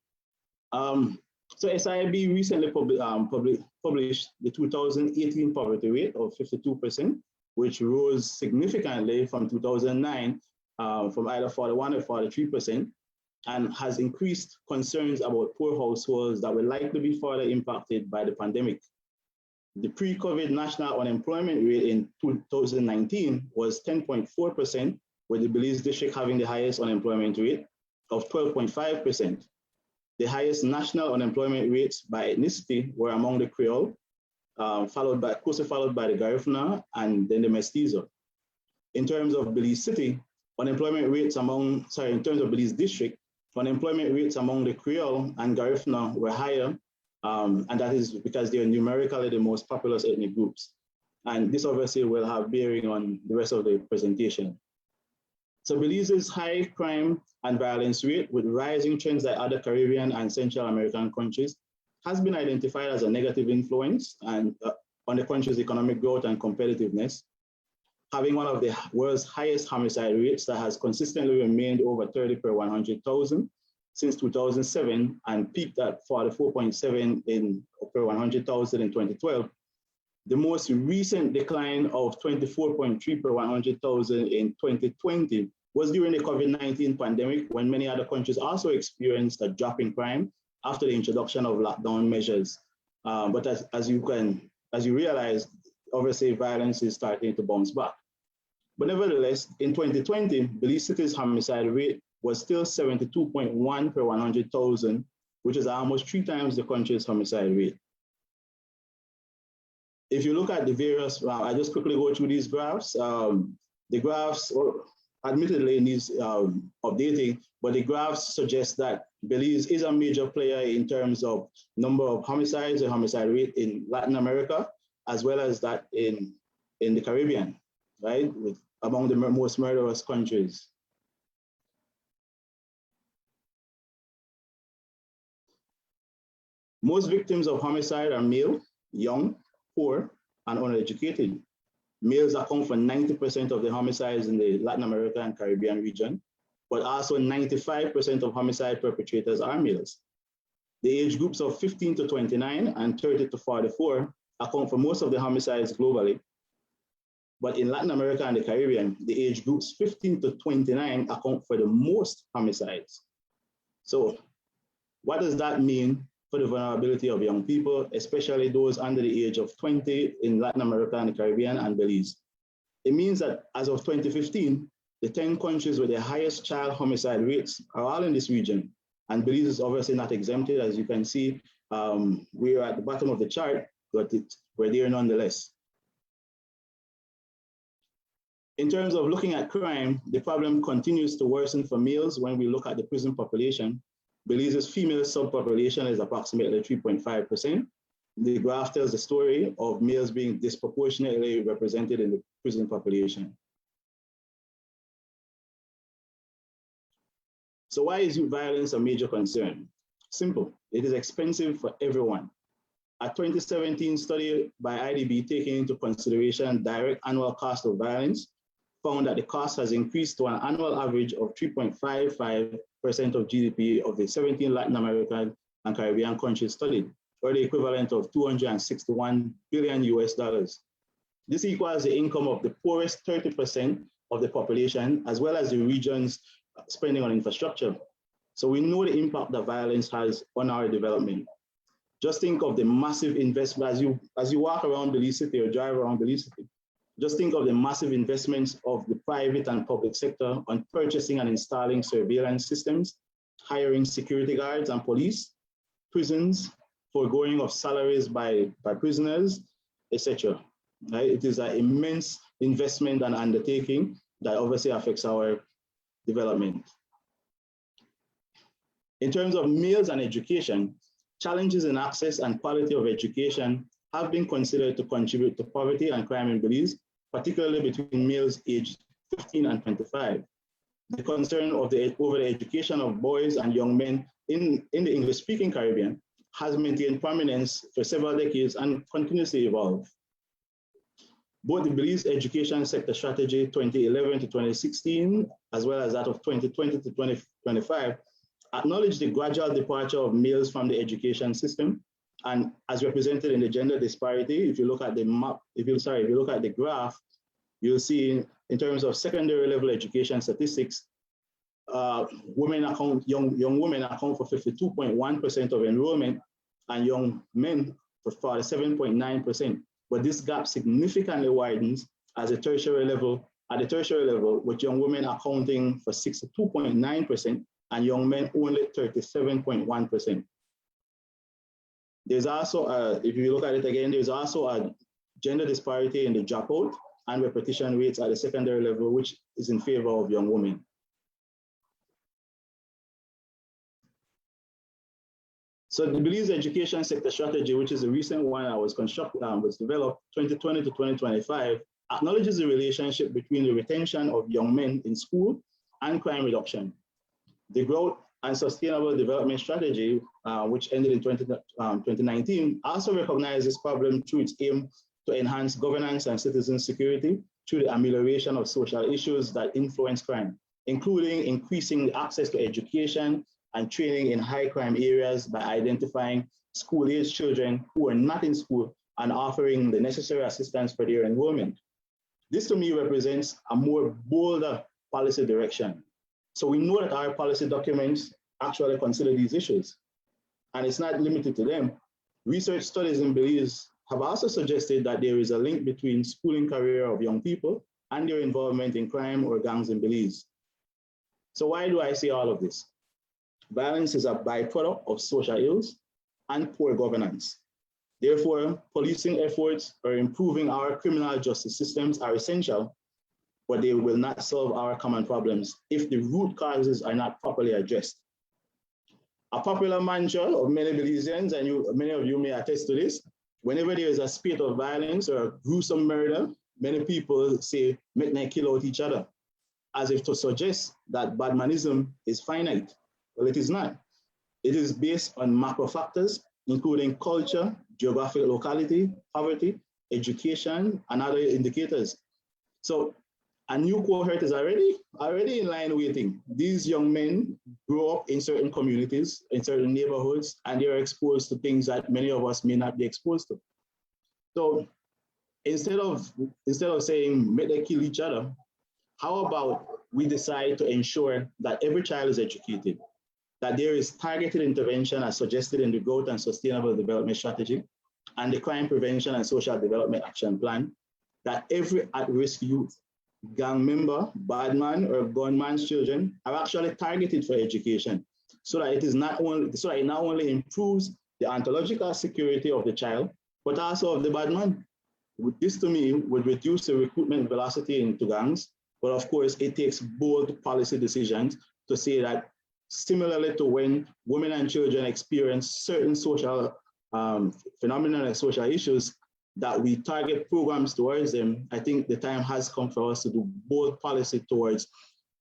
So SIB recently published the 2018 poverty rate of 52%, which rose significantly from 2009, from either 41 or 43%, and has increased concerns about poor households that will likely be further impacted by the pandemic. The pre-COVID national unemployment rate in 2019 was 10.4%, with the Belize district having the highest unemployment rate of 12.5%. The highest national unemployment rates by ethnicity were among the Creole, closely followed by the Garifuna and then the Mestizo. In terms of Belize City, in terms of Belize district, unemployment rates among the Creole and Garifuna were higher, and that is because they are numerically the most populous ethnic groups. And this obviously will have bearing on the rest of the presentation. So Belize's high crime and violence rate, with rising trends like other Caribbean and Central American countries, has been identified as a negative influence on the country's economic growth and competitiveness, having one of the world's highest homicide rates that has consistently remained over 30 per 100,000 since 2007 and peaked at 44.7 per 100,000 in 2012. The most recent decline of 24.3 per 100,000 in 2020 was during the COVID-19 pandemic, when many other countries also experienced a drop in crime after the introduction of lockdown measures. But as you realize, obviously violence is starting to bounce back. But nevertheless, in 2020, Belize City's homicide rate was still 72.1 per 100,000, which is almost 3 times the country's homicide rate. If you look at the various, I just quickly go through these graphs. The graphs, admittedly, needs updating, but the graphs suggest that Belize is a major player in terms of number of homicides and homicide rate in Latin America, as well as that in the Caribbean, right? Among the most murderous countries. Most victims of homicide are male, young, poor, and uneducated. Males account for 90% of the homicides in the Latin America and Caribbean region, but also 95% of homicide perpetrators are males. The age groups of 15 to 29 and 30 to 44 account for most of the homicides globally. But in Latin America and the Caribbean, the age groups 15 to 29 account for the most homicides. So what does that mean for the vulnerability of young people, especially those under the age of 20 in Latin America and the Caribbean and Belize? It means that as of 2015, the 10 countries with the highest child homicide rates are all in this region. And Belize is obviously not exempted. As you can see, we're at the bottom of the chart, but we're there nonetheless. In terms of looking at crime, the problem continues to worsen for males when we look at the prison population. Belize's female subpopulation is approximately 3.5%. The graph tells the story of males being disproportionately represented in the prison population. So why is youth violence a major concern? Simple, it is expensive for everyone. A 2017 study by IDB taking into consideration direct annual cost of violence found that the cost has increased to an annual average of 3.55% of GDP of the 17 Latin American and Caribbean countries studied, or the equivalent of $261 billion US. This equals the income of the poorest 30% of the population, as well as the region's spending on infrastructure. So we know the impact that violence has on our development. Just think of the massive investment as you walk around Belize City or drive around Belize City. Just think of the massive investments of the private and public sector on purchasing and installing surveillance systems, hiring security guards and police, prisons, foregoing of salaries by prisoners, etc. Right? It is an immense investment and undertaking that obviously affects our development. In terms of males and education, challenges in access and quality of education have been considered to contribute to poverty and crime in Belize, particularly between males aged 15 and 25. The concern of over the education of boys and young men in the English-speaking Caribbean has maintained prominence for several decades and continues to evolve. Both the Belize Education Sector Strategy 2011 to 2016, as well as that of 2020 to 2025, acknowledge the gradual departure of males from the education system. And as represented in the gender disparity, if you look at the map, if you look at the graph, you'll see in terms of secondary level education statistics, young women account for 52.1% of enrollment and young men for 47.9%. But this gap significantly widens at the tertiary level, with young women accounting for 62.9% and young men only 37.1%. There's also, if you look at it again, there's also a gender disparity in the dropout and repetition rates at the secondary level, which is in favor of young women. So the Belize Education Sector Strategy, which is a recent one that was developed 2020 to 2025, acknowledges the relationship between the retention of young men in school and crime reduction. The Growth and Sustainable Development Strategy, which ended in 2019, also recognizes this problem through its aim to enhance governance and citizen security through the amelioration of social issues that influence crime, including increasing access to education and training in high crime areas by identifying school-age children who are not in school and offering the necessary assistance for their enrollment. This to me represents a more bolder policy direction. So we know that our policy documents actually consider these issues, and it's not limited to them. Research studies in Belize have also suggested that there is a link between schooling career of young people and their involvement in crime or gangs in Belize. So why do I say all of this? Violence is a byproduct of social ills and poor governance. Therefore, policing efforts or improving our criminal justice systems are essential, but they will not solve our common problems if the root causes are not properly addressed. A popular mantra of many Belizeans, and many of you may attest to this, whenever there is a spate of violence or a gruesome murder, many people say, make them kill out each other, as if to suggest that badmanism is finite. Well, it is not. It is based on macro factors, including culture, geographic locality, poverty, education, and other indicators. So a new cohort is already in line waiting. These young men grow up in certain communities, in certain neighborhoods, and they are exposed to things that many of us may not be exposed to. So instead of saying, make them kill each other, how about we decide to ensure that every child is educated, that there is targeted intervention as suggested in the Growth and Sustainable Development Strategy and the Crime Prevention and Social Development Action Plan, that every at-risk youth, gang member, badman, or gunman's children are actually targeted for education, so that it not only improves the ontological security of the child, but also of the badman. This to me would reduce the recruitment velocity into gangs, but of course it takes bold policy decisions to say that similarly to when women and children experience certain social phenomena and social issues, that we target programs towards them. I think the time has come for us to do bold policy towards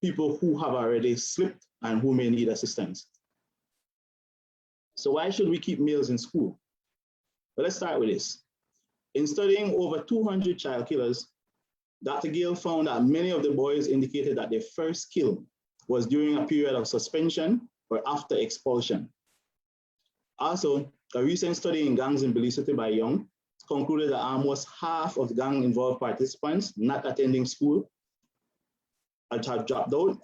people who have already slipped and who may need assistance. So why should we keep males in school? Well, let's start with this. In studying over 200 child killers, Dr. Gale found that many of the boys indicated that their first kill was during a period of suspension or after expulsion. Also, a recent study in gangs in Belize City by Young concluded that almost half of gang-involved participants not attending school have dropped out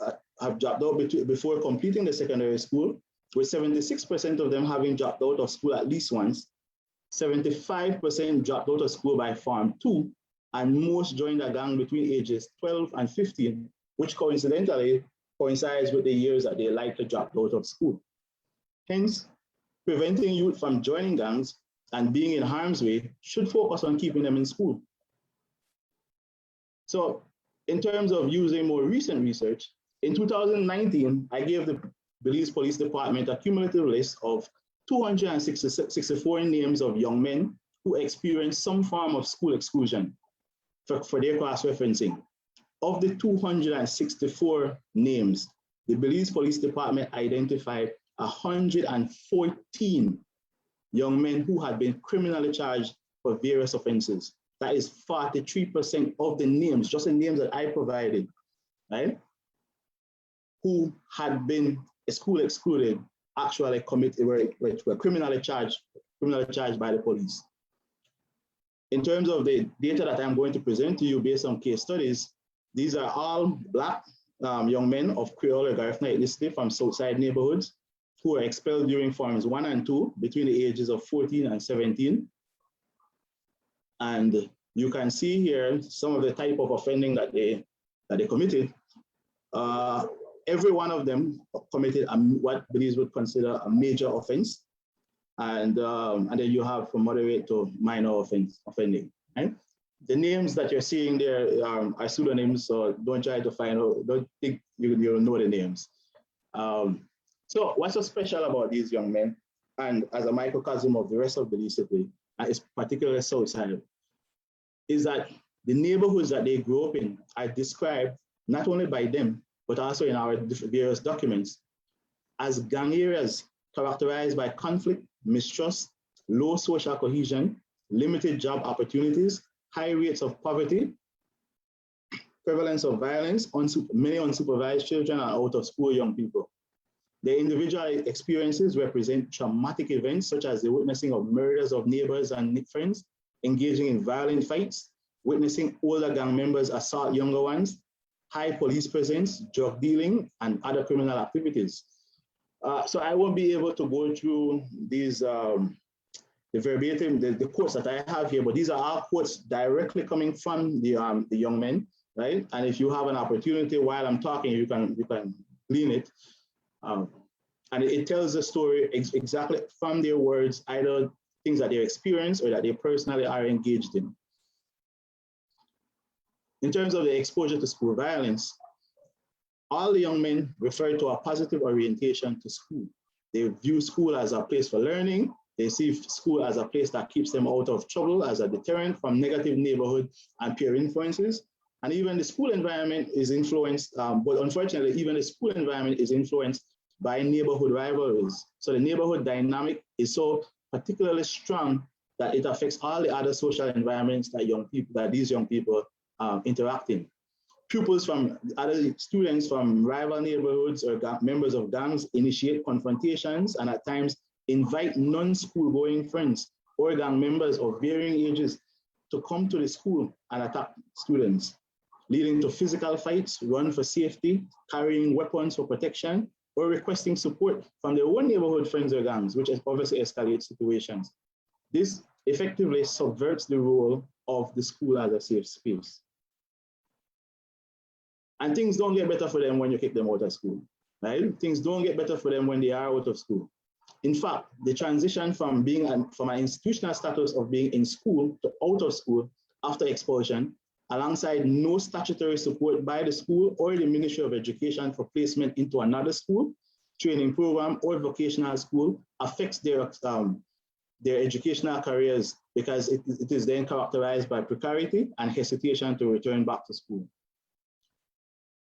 before completing the secondary school, with 76% of them having dropped out of school at least once, 75% dropped out of school by Form 2, and most joined a gang between ages 12 and 15, which coincidentally coincides with the years that they likely dropped out of school. Hence, preventing youth from joining gangs and being in harm's way should focus on keeping them in school. So in terms of using more recent research, in 2019, I gave the Belize Police Department a cumulative list of 264 names of young men who experienced some form of school exclusion for their class referencing. Of the 264 names, the Belize Police Department identified 114 young men who had been criminally charged for various offenses. That is 43% of the names, just the names that I provided, right? Who had been school excluded, actually were criminally charged by the police. In terms of the data that I'm going to present to you based on case studies, these are all Black young men of Creole or Garifuna ethnicity from Southside neighborhoods who were expelled during Forms 1 and 2 between the ages of 14 and 17. And you can see here some of the type of offending that they committed. Every one of them committed what Belize would consider a major offense. And then you have from moderate to minor offending. Right? The names that you're seeing there are pseudonyms, so don't try to find out, don't think you know the names. So what's so special about these young men, and as a microcosm of the rest of Belize City, and it's particularly Southside, is that the neighborhoods that they grew up in are described not only by them, but also in our various documents as gang areas characterized by conflict, mistrust, low social cohesion, limited job opportunities, high rates of poverty, prevalence of violence, many unsupervised children and out of school young people. The individual experiences represent traumatic events such as the witnessing of murders of neighbors and friends, engaging in violent fights, witnessing older gang members assault younger ones, high police presence, drug dealing, and other criminal activities. So I won't be able to go through these, the verbatim, the quotes that I have here, but these are all quotes directly coming from the young men right? And if you have an opportunity while I'm talking, you can glean it. And it tells the story exactly from their words, either things that they experience or that they personally are engaged in. In terms of the exposure to school violence, all the young men refer to a positive orientation to school. They view school as a place for learning. They see school as a place that keeps them out of trouble, as a deterrent from negative neighborhood and peer influences. And even the school environment is influenced, but unfortunately, even the school environment is influenced by neighborhood rivalries. So the neighborhood dynamic is so particularly strong that it affects all the other social environments that these young people interact in. Pupils from other students from rival neighborhoods or members of gangs initiate confrontations and at times invite non-school going friends or gang members of varying ages to come to the school and attack students, leading to physical fights, run for safety, carrying weapons for protection, or requesting support from their own neighborhood friends or gangs, which obviously escalates situations. This effectively subverts the role of the school as a safe space. And things don't get better for them when you kick them out of school, right? Things don't get better for them when they are out of school. In fact, the transition from from an institutional status of being in school to out of school after expulsion, alongside no statutory support by the school or the Ministry of Education for placement into another school, training program, or vocational school, affects their educational careers because it is then characterized by precarity and hesitation to return back to school.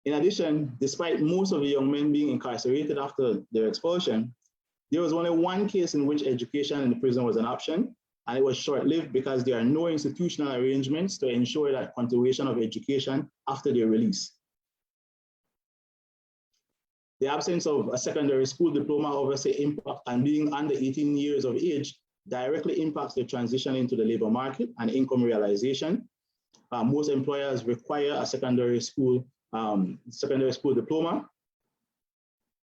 In addition, despite most of the young men being incarcerated after their expulsion, there was only one case in which education in the prison was an option, and it was short-lived because there are no institutional arrangements to ensure that continuation of education after their release. The absence of a secondary school diploma obviously impact, and being under 18 years of age directly impacts the transition into the labor market and income realization. Most employers require a secondary school diploma.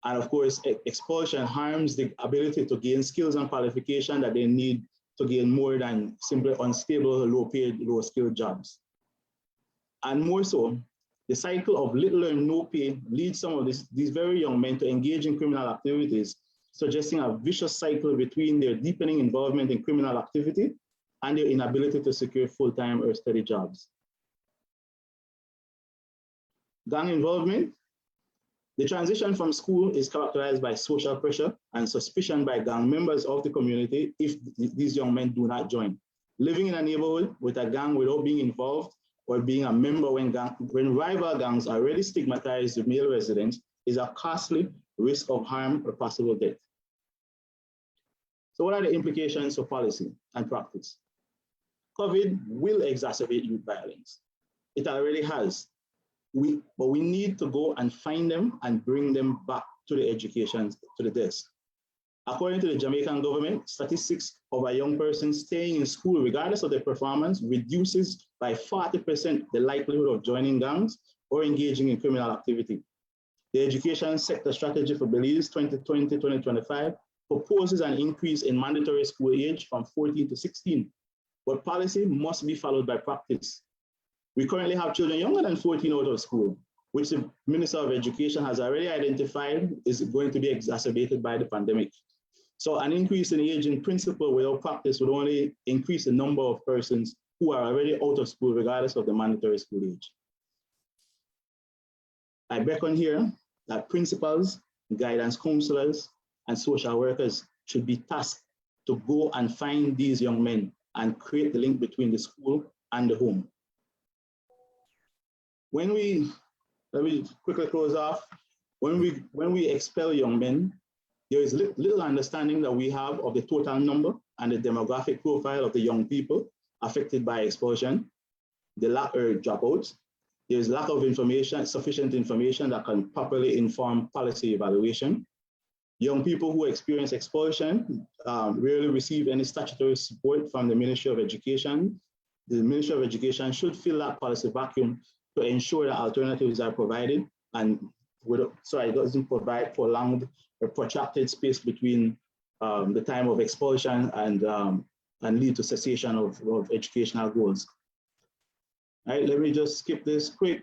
And of course, expulsion harms the ability to gain skills and qualification that they need to gain more than simply unstable, low-paid, low-skilled jobs. And more so, the cycle of little or no pay leads some of these very young men to engage in criminal activities, suggesting a vicious cycle between their deepening involvement in criminal activity and their inability to secure full-time or steady jobs. Gang involvement. The transition from school is characterized by social pressure and suspicion by gang members of the community if these young men do not join. Living in a neighborhood with a gang without being involved or being a member when rival gangs already stigmatize the male residents is a costly risk of harm or possible death. So what are the implications for policy and practice? COVID will exacerbate youth violence. It already has. But we need to go and find them and bring them back to the education, to the desk. According to the Jamaican government, statistics of a young person staying in school, regardless of their performance, reduces by 40% the likelihood of joining gangs or engaging in criminal activity. The education sector strategy for Belize 2020-2025 proposes an increase in mandatory school age from 14 to 16, but policy must be followed by practice. We currently have children younger than 14 out of school, which the Minister of Education has already identified is going to be exacerbated by the pandemic. So an increase in age in principle without practice would only increase the number of persons who are already out of school, regardless of the mandatory school age. I beckon here that principals, guidance counselors, and social workers should be tasked to go and find these young men and create the link between the school and the home. Let me quickly close off. When we expel young men, there is little understanding that we have of the total number and the demographic profile of the young people affected by expulsion, the lack of dropouts. There is lack of information, sufficient information that can properly inform policy evaluation. Young people who experience expulsion rarely receive any statutory support from the Ministry of Education. The Ministry of Education should fill that policy vacuum to ensure that alternatives are provided and so it doesn't provide prolonged or protracted space between the time of expulsion and lead to cessation of educational goals. All right, let me just skip this quick.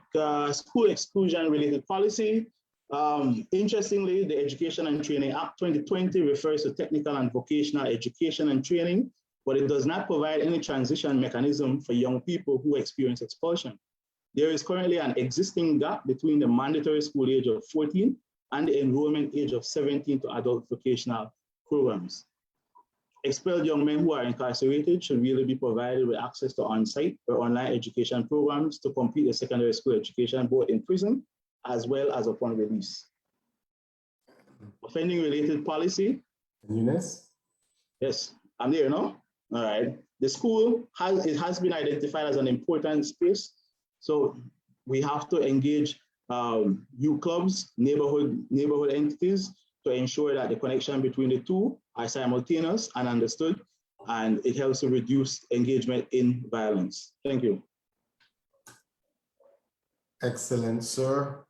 School exclusion related policy. Interestingly, the Education and Training Act 2020 refers to technical and vocational education and training, but it does not provide any transition mechanism for young people who experience expulsion. There is currently an existing gap between the mandatory school age of 14 and the enrollment age of 17 to adult vocational programs. Expelled young men who are incarcerated should really be provided with access to on-site or online education programs to complete their secondary school education, both in prison as well as upon release. Offending-related policy. Eunice? Yes, I'm there, no? All right. The school has been identified as an important space, so we have to engage youth clubs, neighborhood entities to ensure that the connection between the two are simultaneous and understood, and it helps to reduce engagement in violence. Thank you. Excellent, sir.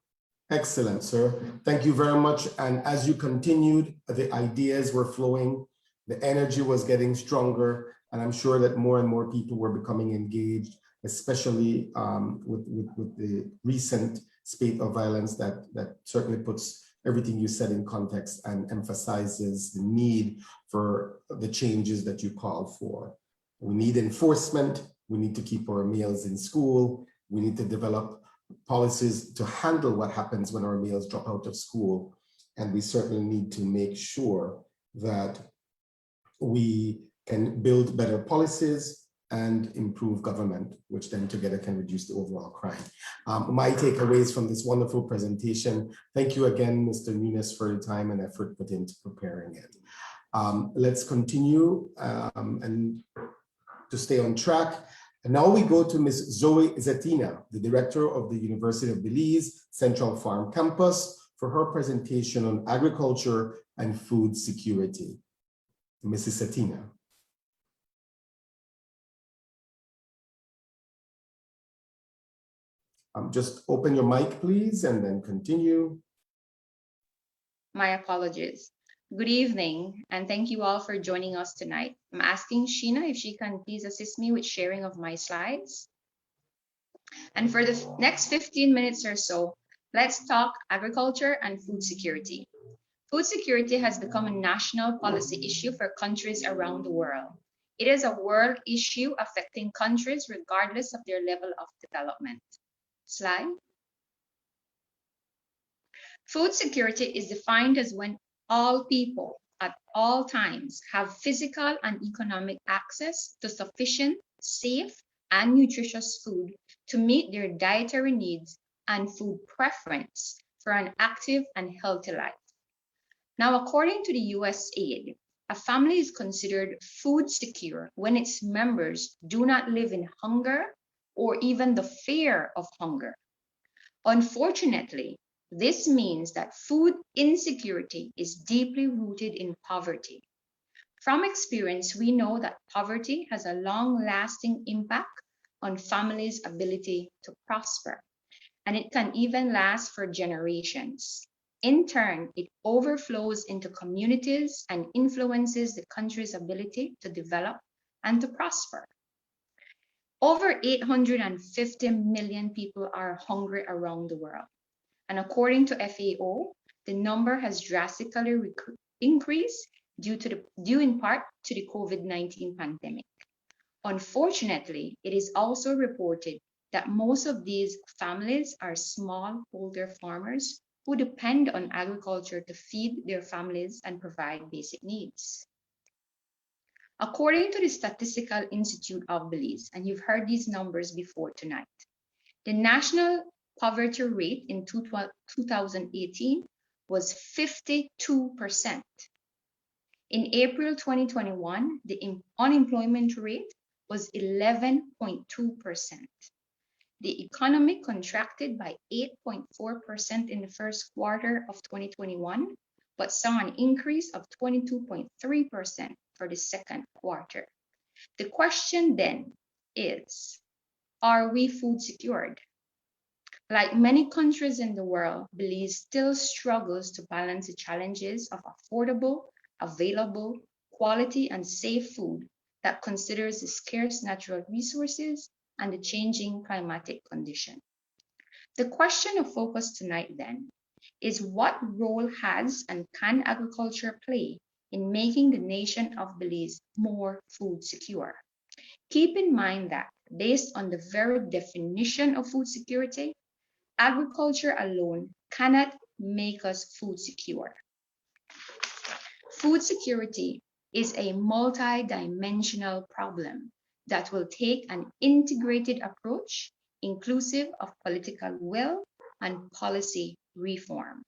Excellent, sir. Thank you very much. And as you continued, the ideas were flowing, the energy was getting stronger, and I'm sure that more and more people were becoming engaged, especially with the recent spate of violence that certainly puts everything you said in context and emphasizes the need for the changes that you called for. We need enforcement. We need to keep our males in school. We need to develop policies to handle what happens when our males drop out of school. And we certainly need to make sure that we can build better policies and improve government, which then together can reduce the overall crime. My takeaways from this wonderful presentation, thank you again, Mr. Nunes, for your time and effort put into preparing it. Let's continue and to stay on track. And now we go to Ms. Zoe Zetina, the director of the University of Belize Central Farm Campus, for her presentation on agriculture and food security. Mrs. Zetina. Just open your mic, please, and then continue. My apologies. Good evening, and thank you all for joining us tonight. I'm asking Sheena if she can please assist me with sharing of my slides. And for the next 15 minutes or so, let's talk agriculture and food security. Food security has become a national policy issue for countries around the world. It is a world issue affecting countries regardless of their level of development. Slide. Food security is defined as when all people at all times have physical and economic access to sufficient, safe, and nutritious food to meet their dietary needs and food preference for an active and healthy life. Now, according to the USAID, a family is considered food secure when its members do not live in hunger or even the fear of hunger. Unfortunately, this means that food insecurity is deeply rooted in poverty. From experience, we know that poverty has a long-lasting impact on families' ability to prosper, and it can even last for generations. In turn, it overflows into communities and influences the country's ability to develop and to prosper. Over 850 million people are hungry around the world. And according to FAO, the number has drastically increased due in part to the COVID-19 pandemic. Unfortunately, it is also reported that most of these families are smallholder farmers who depend on agriculture to feed their families and provide basic needs. According to the Statistical Institute of Belize, and you've heard these numbers before tonight, the national poverty rate in 2018 was 52%. In April 2021, the unemployment rate was 11.2%. The economy contracted by 8.4% in the first quarter of 2021, but saw an increase of 22.3% for the second quarter. The question then is, are we food secured? Like many countries in the world, Belize still struggles to balance the challenges of affordable, available, quality, and safe food that considers the scarce natural resources and the changing climatic condition. The question of focus tonight then is what role has and can agriculture play in making the nation of Belize more food secure? Keep in mind that based on the very definition of food security, agriculture alone cannot make us food secure. Food security is a multi-dimensional problem that will take an integrated approach inclusive of political will and policy reform.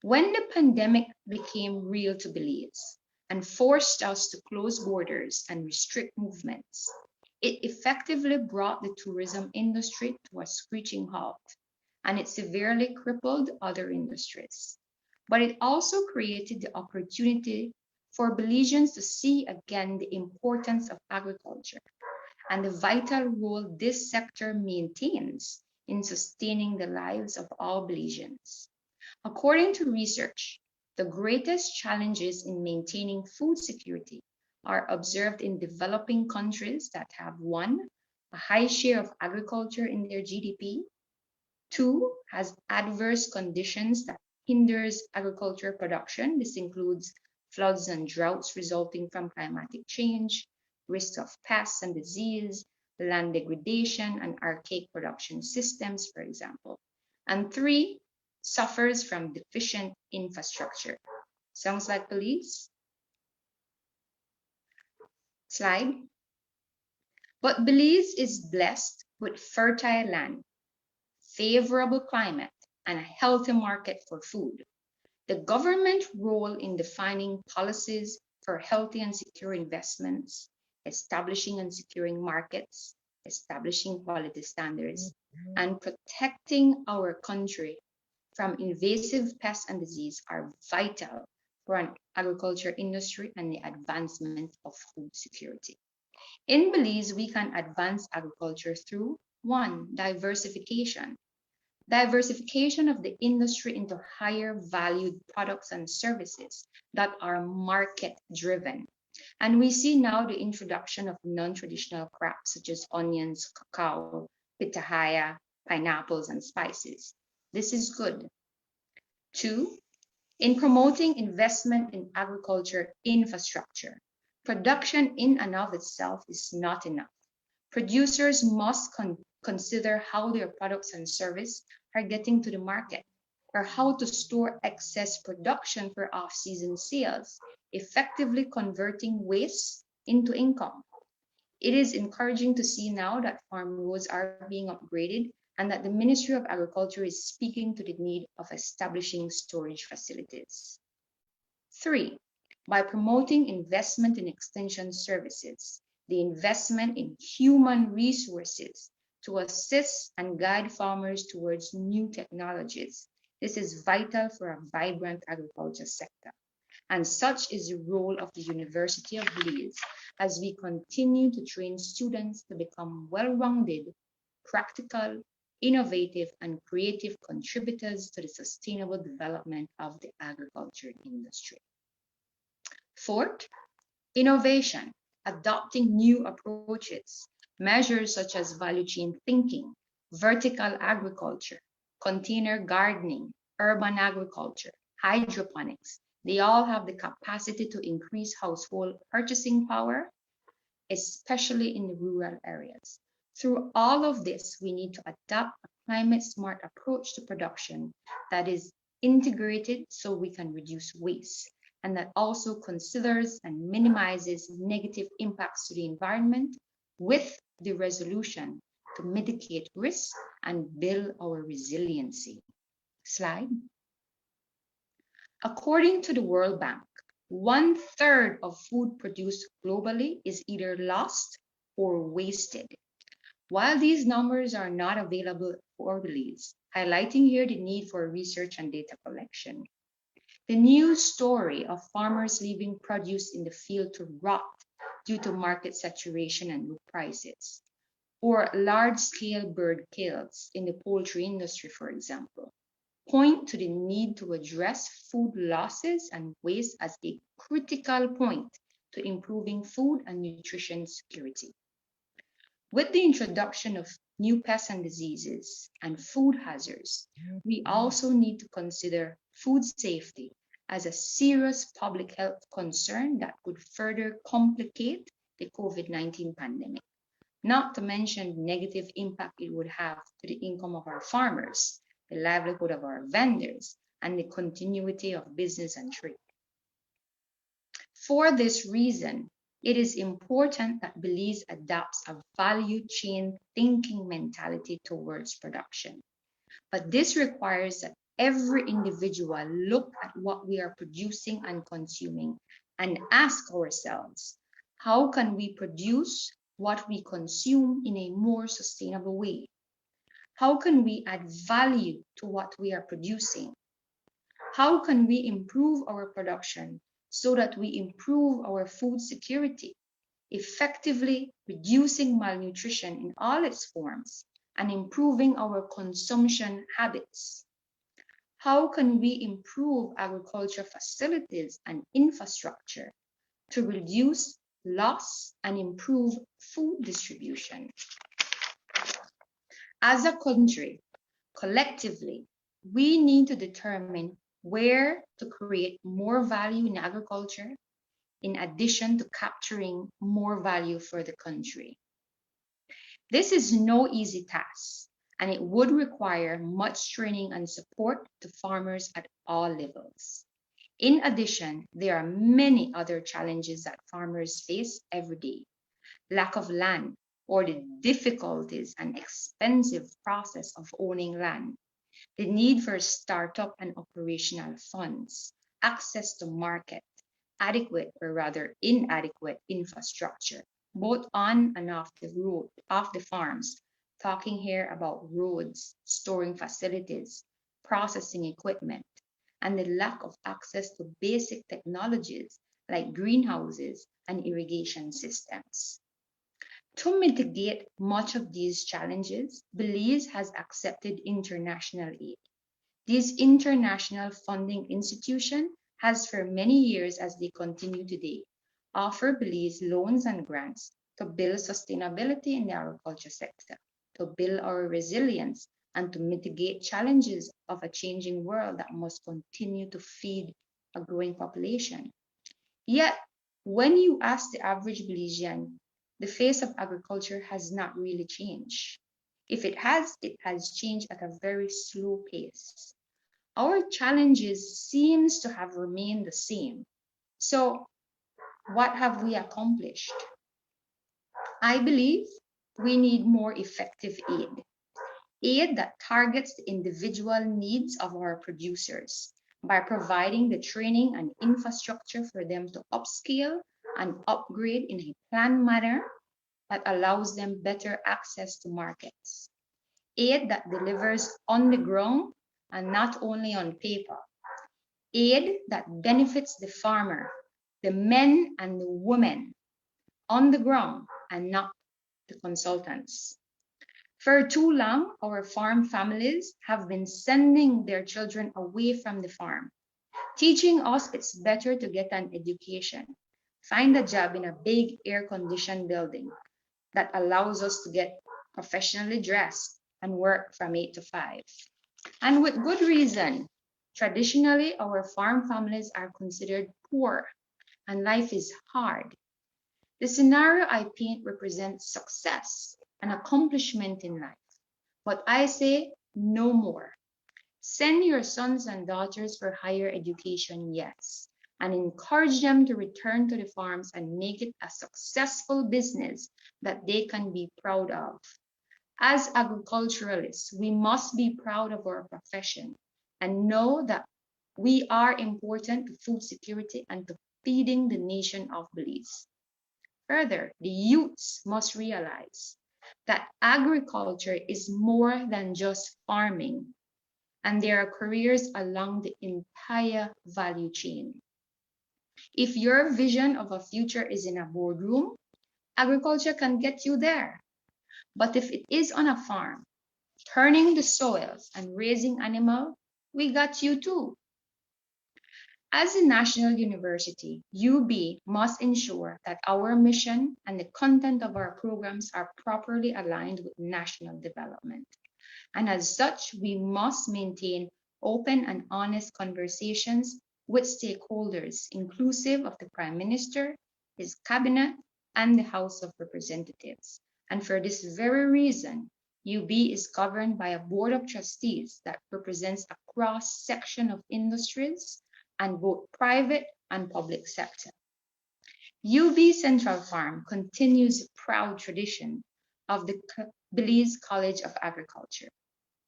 When the pandemic became real to Belize and forced us to close borders and restrict movements, it effectively brought the tourism industry to a screeching halt, and it severely crippled other industries. But it also created the opportunity for Belizeans to see again the importance of agriculture and the vital role this sector maintains in sustaining the lives of all Belizeans. According to research, the greatest challenges in maintaining food security are observed in developing countries that have 1, a high share of agriculture in their GDP, 2, has adverse conditions that hinders agriculture production. This includes floods and droughts resulting from climatic change, risks of pests and disease, land degradation, and archaic production systems, for example. And 3, suffers from deficient infrastructure. Sounds like Belize? Slide. But Belize is blessed with fertile land, favorable climate, and a healthy market for food. The government role in defining policies for healthy and secure investments, establishing and securing markets, establishing quality standards, and protecting our country from invasive pests and disease are vital for an agriculture industry and the advancement of food security. In Belize, we can advance agriculture through 1, diversification. Diversification of the industry into higher valued products and services that are market driven. And we see now the introduction of non-traditional crops such as onions, cacao, pitahaya, pineapples, and spices. This is good. 2, in promoting investment in agriculture infrastructure. Production in and of itself is not enough. Producers must consider how their products and service are getting to the market, or how to store excess production for off-season sales, effectively converting waste into income. It is encouraging to see now that farm roads are being upgraded and that the Ministry of Agriculture is speaking to the need of establishing storage facilities. 3, by promoting investment in extension services, the investment in human resources to assist and guide farmers towards new technologies. This is vital for a vibrant agriculture sector. And such is the role of the University of Belize as we continue to train students to become well-rounded, practical, innovative, and creative contributors to the sustainable development of the agriculture industry. 4th, innovation, adopting new approaches, measures such as value chain thinking, vertical agriculture, container gardening, urban agriculture, hydroponics. They all have the capacity to increase household purchasing power, especially in the rural areas. Through all of this, we need to adopt a climate-smart approach to production that is integrated so we can reduce waste, and that also considers and minimizes negative impacts to the environment with the resolution to mitigate risk and build our resiliency. Slide. According to the World Bank, 1/3 of food produced globally is either lost or wasted. While these numbers are not available for Belize, highlighting here the need for research and data collection. The news story of farmers leaving produce in the field to rot due to market saturation and low prices, or large-scale bird kills in the poultry industry, for example, point to the need to address food losses and waste as a critical point to improving food and nutrition security. With the introduction of new pests and diseases and food hazards, we also need to consider food safety as a serious public health concern that could further complicate the COVID-19 pandemic, not to mention the negative impact it would have to the income of our farmers, the livelihood of our vendors, and the continuity of business and trade. For this reason, it is important that Belize adopts a value chain thinking mentality towards production. But this requires that every individual look at what we are producing and consuming and ask ourselves, how can we produce what we consume in a more sustainable way? How can we add value to what we are producing? How can we improve our production so that we improve our food security, effectively reducing malnutrition in all its forms and improving our consumption habits? How can we improve agriculture facilities and infrastructure to reduce loss and improve food distribution? As a country, collectively, we need to determine where to create more value in agriculture, in addition to capturing more value for the country. This is no easy task, and it would require much training and support to farmers at all levels. In addition, there are many other challenges that farmers face every day. Lack of land, or the difficulties and expensive process of owning land, the need for startup and operational funds, access to market, adequate or rather inadequate infrastructure, both on and off the farms, talking here about roads, storing facilities, processing equipment, and the lack of access to basic technologies like greenhouses and irrigation systems. To mitigate much of these challenges, Belize has accepted international aid. This international funding institution has for many years, as they continue today, offer Belize loans and grants to build sustainability in the agriculture sector, to build our resilience, and to mitigate challenges of a changing world that must continue to feed a growing population. Yet, when you ask the average Belizean, the face of agriculture has not really changed. If it has changed at a very slow pace. Our challenges seems to have remained the same. So what have we accomplished? I believe we need more effective aid that targets the individual needs of our producers by providing the training and infrastructure for them to upscale and upgrade in a planned manner that allows them better access to markets. Aid that delivers on the ground and not only on paper. Aid that benefits the farmer, the men and the women on the ground and not the consultants. For too long, our farm families have been sending their children away from the farm, teaching us it's better to get an education, find a job in a big air-conditioned building that allows us to get professionally dressed and work from 8 to 5. And with good reason. Traditionally, our farm families are considered poor and life is hard. The scenario I paint represents success and accomplishment in life. But I say no more. Send your sons and daughters for higher education, yes, and encourage them to return to the farms and make it a successful business that they can be proud of. As agriculturalists, we must be proud of our profession and know that we are important to food security and to feeding the nation of Belize. Further, the youths must realize that agriculture is more than just farming, and there are careers along the entire value chain. If your vision of a future is in a boardroom, agriculture can get you there. But if it is on a farm, turning the soils and raising animals, we got you too. As a national university, UB must ensure that our mission and the content of our programs are properly aligned with national development. And as such, we must maintain open and honest conversations with stakeholders, inclusive of the Prime Minister, his cabinet, and the House of Representatives. And for this very reason, UB is governed by a board of trustees that represents a cross-section of industries and both private and public sector. UB Central Farm continues a proud tradition of the Belize College of Agriculture.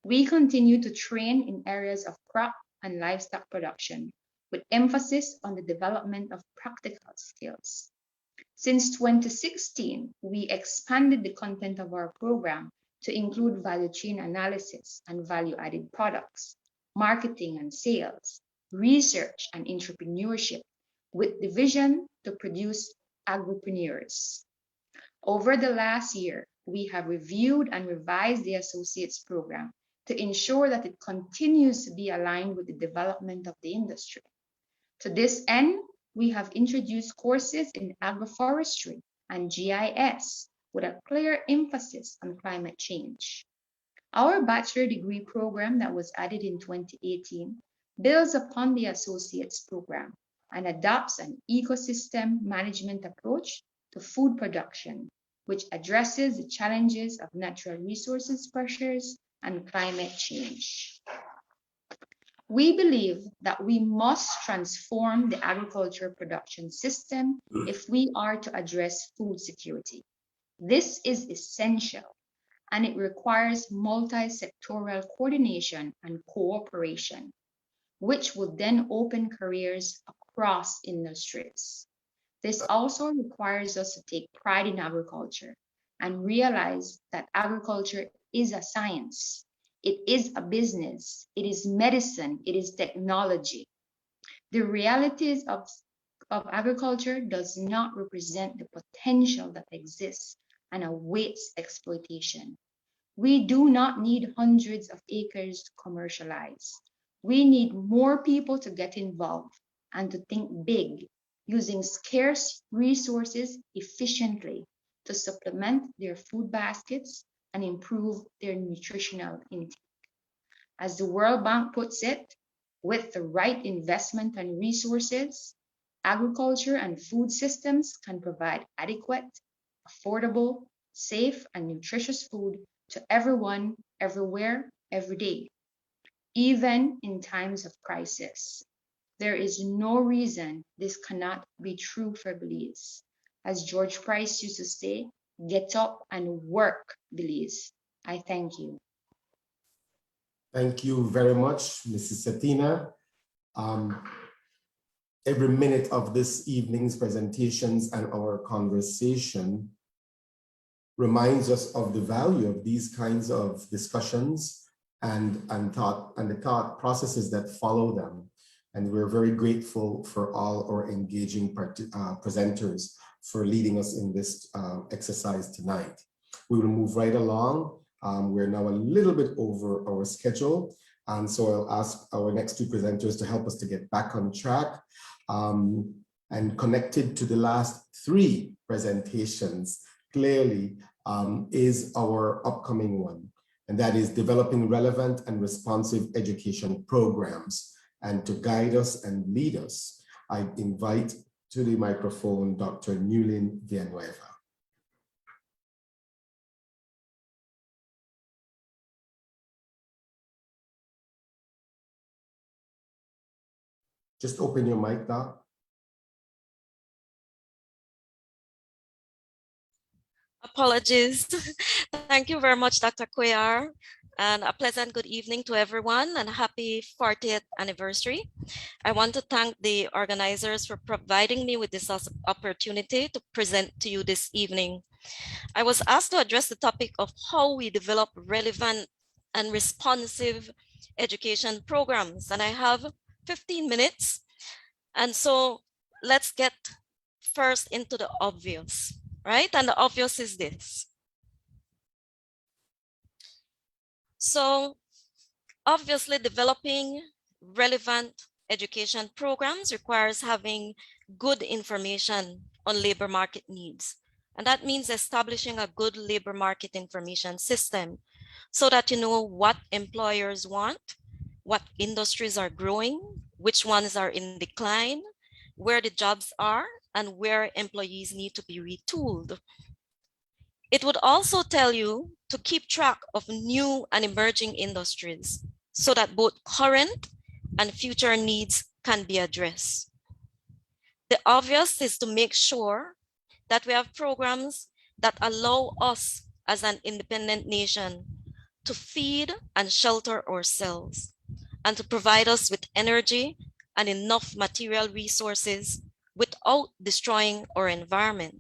We continue to train in areas of crop and livestock production with emphasis on the development of practical skills. Since 2016, we expanded the content of our program to include value chain analysis and value-added products, marketing and sales, research and entrepreneurship, with the vision to produce agripreneurs. Over the last year, we have reviewed and revised the Associates program to ensure that it continues to be aligned with the development of the industry. To this end, we have introduced courses in agroforestry and GIS with a clear emphasis on climate change. Our bachelor degree program that was added in 2018 builds upon the Associates program and adopts an ecosystem management approach to food production, which addresses the challenges of natural resources pressures and climate change. We believe that we must transform the agriculture production system if we are to address food security. This is essential, and it requires multi-sectoral coordination and cooperation, which will then open careers across industries. This also requires us to take pride in agriculture and realize that agriculture is a science. It is a business. It is medicine. It is technology. The realities of agriculture does not represent the potential that exists and awaits exploitation. We do not need hundreds of acres to commercialize. We need more people to get involved and to think big, using scarce resources efficiently to supplement their food baskets and improve their nutritional intake. As the World Bank puts it, with the right investment and resources, agriculture and food systems can provide adequate, affordable, safe, and nutritious food to everyone, everywhere, every day, even in times of crisis. There is no reason this cannot be true for Belize. As George Price used to say, get up and work, Belize. I thank you. Thank you very much, Mrs. Satina. Every minute of this evening's presentations and our conversation reminds us of the value of these kinds of discussions and the thought processes that follow them. And we're very grateful for all our engaging presenters for leading us in this exercise tonight. We will move right along. We're now a little bit over our schedule. And so I'll ask our next two presenters to help us to get back on track. And connected to the last three presentations, clearly is our upcoming one. And that is developing relevant and responsive education programs. And to guide us and lead us, I invite to the microphone Dr. Newlin Villanueva. Just open your mic, Doc. Apologies. Thank you very much, Dr. Cuellar, and a pleasant good evening to everyone and happy 40th anniversary. I want to thank the organizers for providing me with this opportunity to present to you this evening. I was asked to address the topic of how we develop relevant and responsive education programs, and I have 15 minutes. And so let's get first into the obvious, right? And the obvious is this. So obviously developing relevant education programs requires having good information on labor market needs. And that means establishing a good labor market information system so that you know what employers want, what industries are growing, which ones are in decline, where the jobs are, and where employees need to be retooled. It would also tell you to keep track of new and emerging industries so that both current and future needs can be addressed. The obvious is to make sure that we have programs that allow us as an independent nation to feed and shelter ourselves and to provide us with energy and enough material resources without destroying our environment.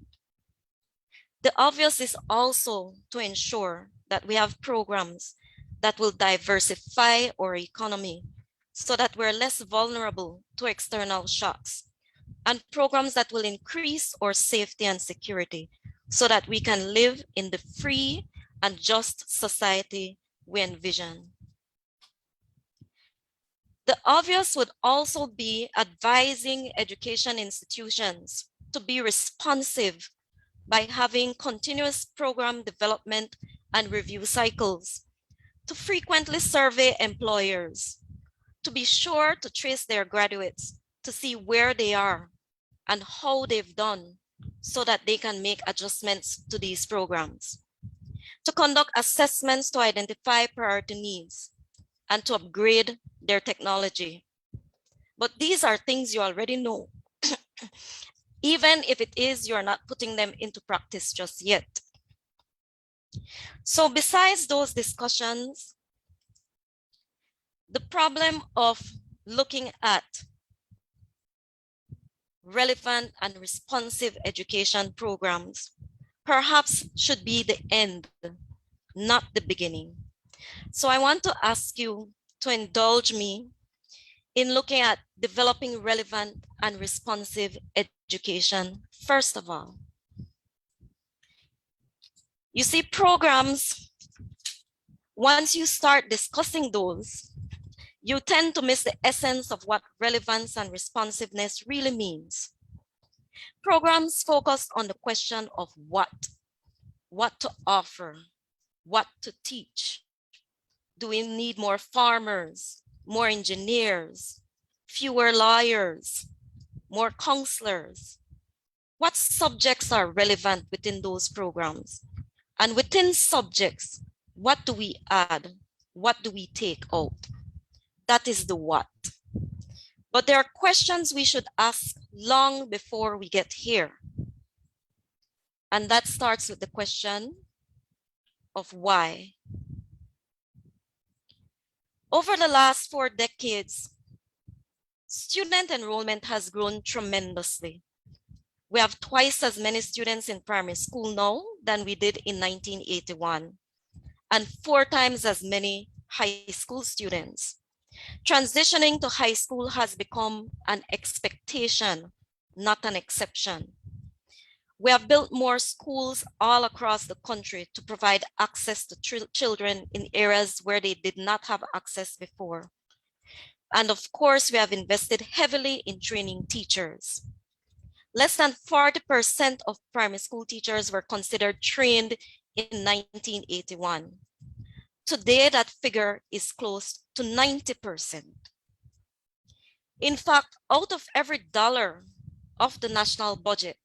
The obvious is also to ensure that we have programs that will diversify our economy so that we're less vulnerable to external shocks, and programs that will increase our safety and security so that we can live in the free and just society we envision. The obvious would also be advising education institutions to be responsive by having continuous program development and review cycles, to frequently survey employers, to be sure to trace their graduates to see where they are and how they've done so that they can make adjustments to these programs, to conduct assessments to identify priority needs and to upgrade their technology. But these are things you already know, even if it is you're not putting them into practice just yet. So besides those discussions, the problem of looking at relevant and responsive education programs perhaps should be the end, not the beginning. So I want to ask you to indulge me in looking at developing relevant and responsive education, first of all. You see, programs, once you start discussing those, you tend to miss the essence of what relevance and responsiveness really means. Programs focus on the question of what to offer, what to teach. Do we need more farmers, more engineers, fewer lawyers, more counselors? What subjects are relevant within those programs? And within subjects, what do we add? What do we take out? That is the what. But there are questions we should ask long before we get here. And that starts with the question of why. Over the last 4 decades, student enrollment has grown tremendously. We have twice as many students in primary school now than we did in 1981, and 4 times as many high school students. Transitioning to high school has become an expectation, not an exception. We have built more schools all across the country to provide access to children in areas where they did not have access before. And of course, we have invested heavily in training teachers. Less than 40% of primary school teachers were considered trained in 1981. Today, that figure is close to 90%. In fact, out of every dollar of the national budget,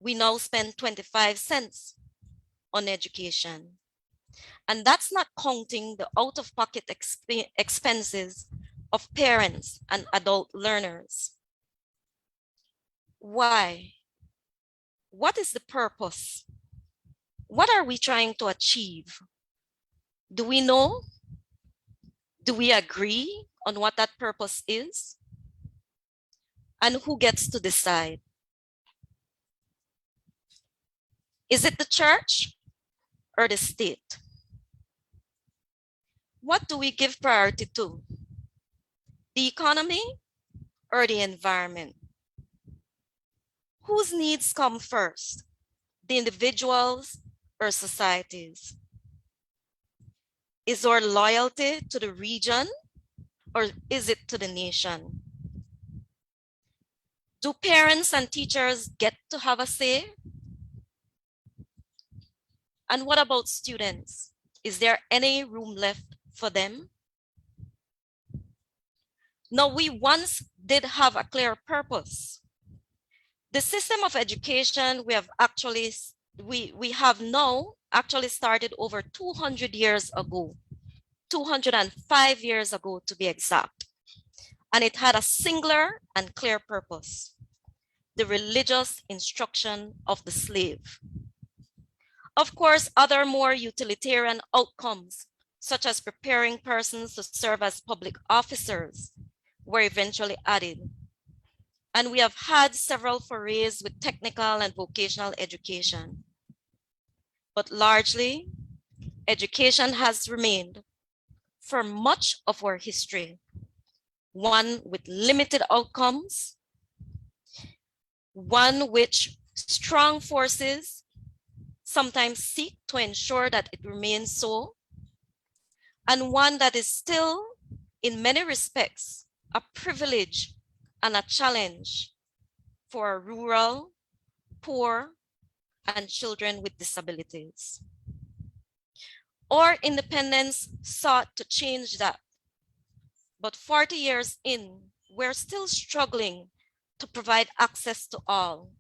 we now spend 25 cents on education. And that's not counting the out-of-pocket expenses of parents and adult learners. Why? What is the purpose? What are we trying to achieve? Do we know? Do we agree on what that purpose is? And who gets to decide? Is it the church or the state? What do we give priority to? The economy or the environment? Whose needs come first? The individuals or societies? Is our loyalty to the region or is it to the nation? Do parents and teachers get to have a say? And what about students? Is there any room left for them? Now, we once did have a clear purpose. The system of education we have now actually started over 200 years ago, 205 years ago to be exact. And it had a singular and clear purpose: the religious instruction of the slave. Of course, other more utilitarian outcomes, such as preparing persons to serve as public officers, were eventually added. And we have had several forays with technical and vocational education. But largely, education has remained, for much of our history, one with limited outcomes, one which strong forces sometimes seek to ensure that it remains so, and one that is still, in many respects, a privilege and a challenge for rural, poor, and children with disabilities. Our independence sought to change that, but 40 years in, we're still struggling to provide access to all,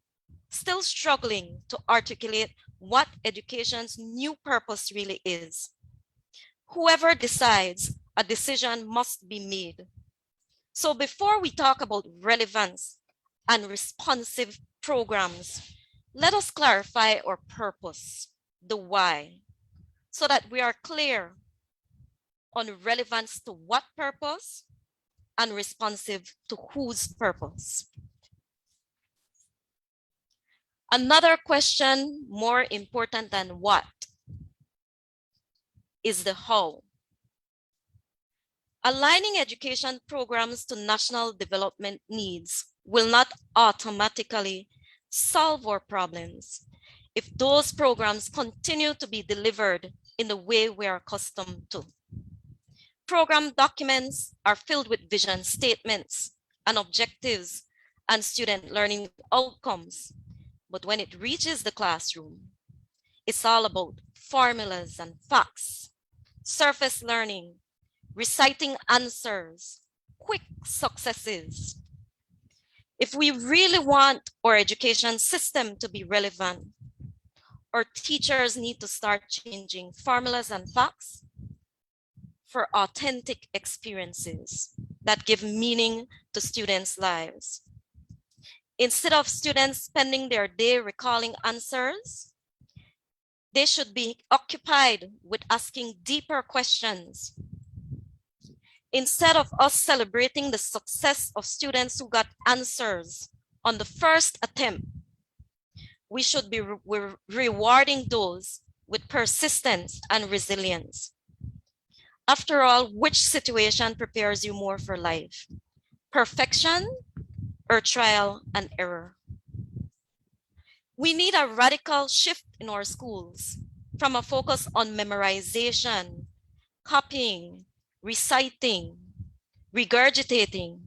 still struggling to articulate what education's new purpose really is. Whoever decides, a decision must be made. So before we talk about relevance and responsive programs, let us clarify our purpose, the why, so that we are clear on relevance to what purpose and responsive to whose purpose. Another question more important than what is the how. Aligning education programs to national development needs will not automatically solve our problems if those programs continue to be delivered in the way we are accustomed to. Program documents are filled with vision statements and objectives and student learning outcomes. But when it reaches the classroom, it's all about formulas and facts, surface learning, reciting answers, quick successes. If we really want our education system to be relevant, our teachers need to start changing formulas and facts for authentic experiences that give meaning to students' lives. Instead of students spending their day recalling answers, they should be occupied with asking deeper questions. Instead of us celebrating the success of students who got answers on the first attempt, we should be rewarding those with persistence and resilience. After all, which situation prepares you more for life? Perfection or trial and error? We need a radical shift in our schools from a focus on memorization, copying, reciting, regurgitating,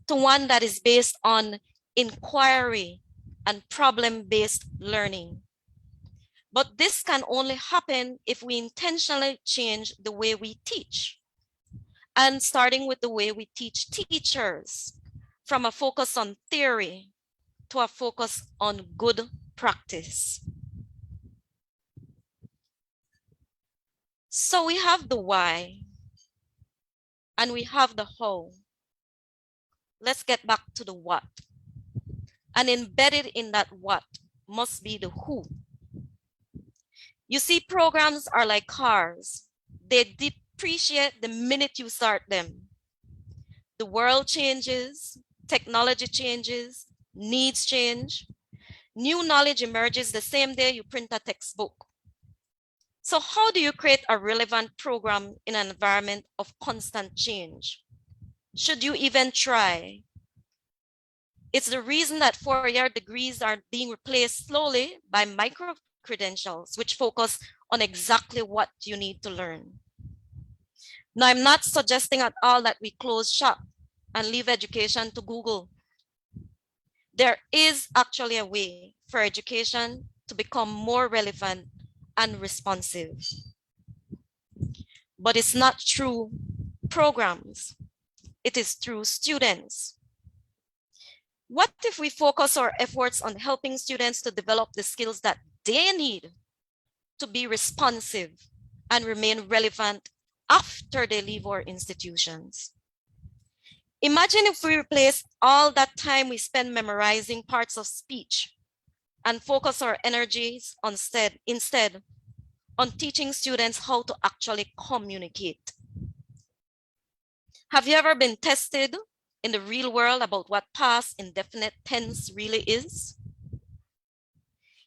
to one that is based on inquiry and problem-based learning. But this can only happen if we intentionally change the way we teach. And starting with the way we teach teachers, from a focus on theory to a focus on good practice. So we have the why and we have the how. Let's get back to the what. And embedded in that what must be the who. You see, programs are like cars. They depreciate the minute you start them. The world changes, technology changes, needs change. New knowledge emerges the same day you print a textbook. So how do you create a relevant program in an environment of constant change? Should you even try? It's the reason that four-year degrees are being replaced slowly by micro-credentials, which focus on exactly what you need to learn. Now, I'm not suggesting at all that we close shop and leave education to Google. There is actually a way for education to become more relevant and responsive. But it's not through programs, it is through students. What if we focus our efforts on helping students to develop the skills that they need to be responsive and remain relevant after they leave our institutions? Imagine if we replace all that time we spend memorizing parts of speech and focus our energies instead on teaching students how to actually communicate. Have you ever been tested in the real world about what past indefinite tense really is?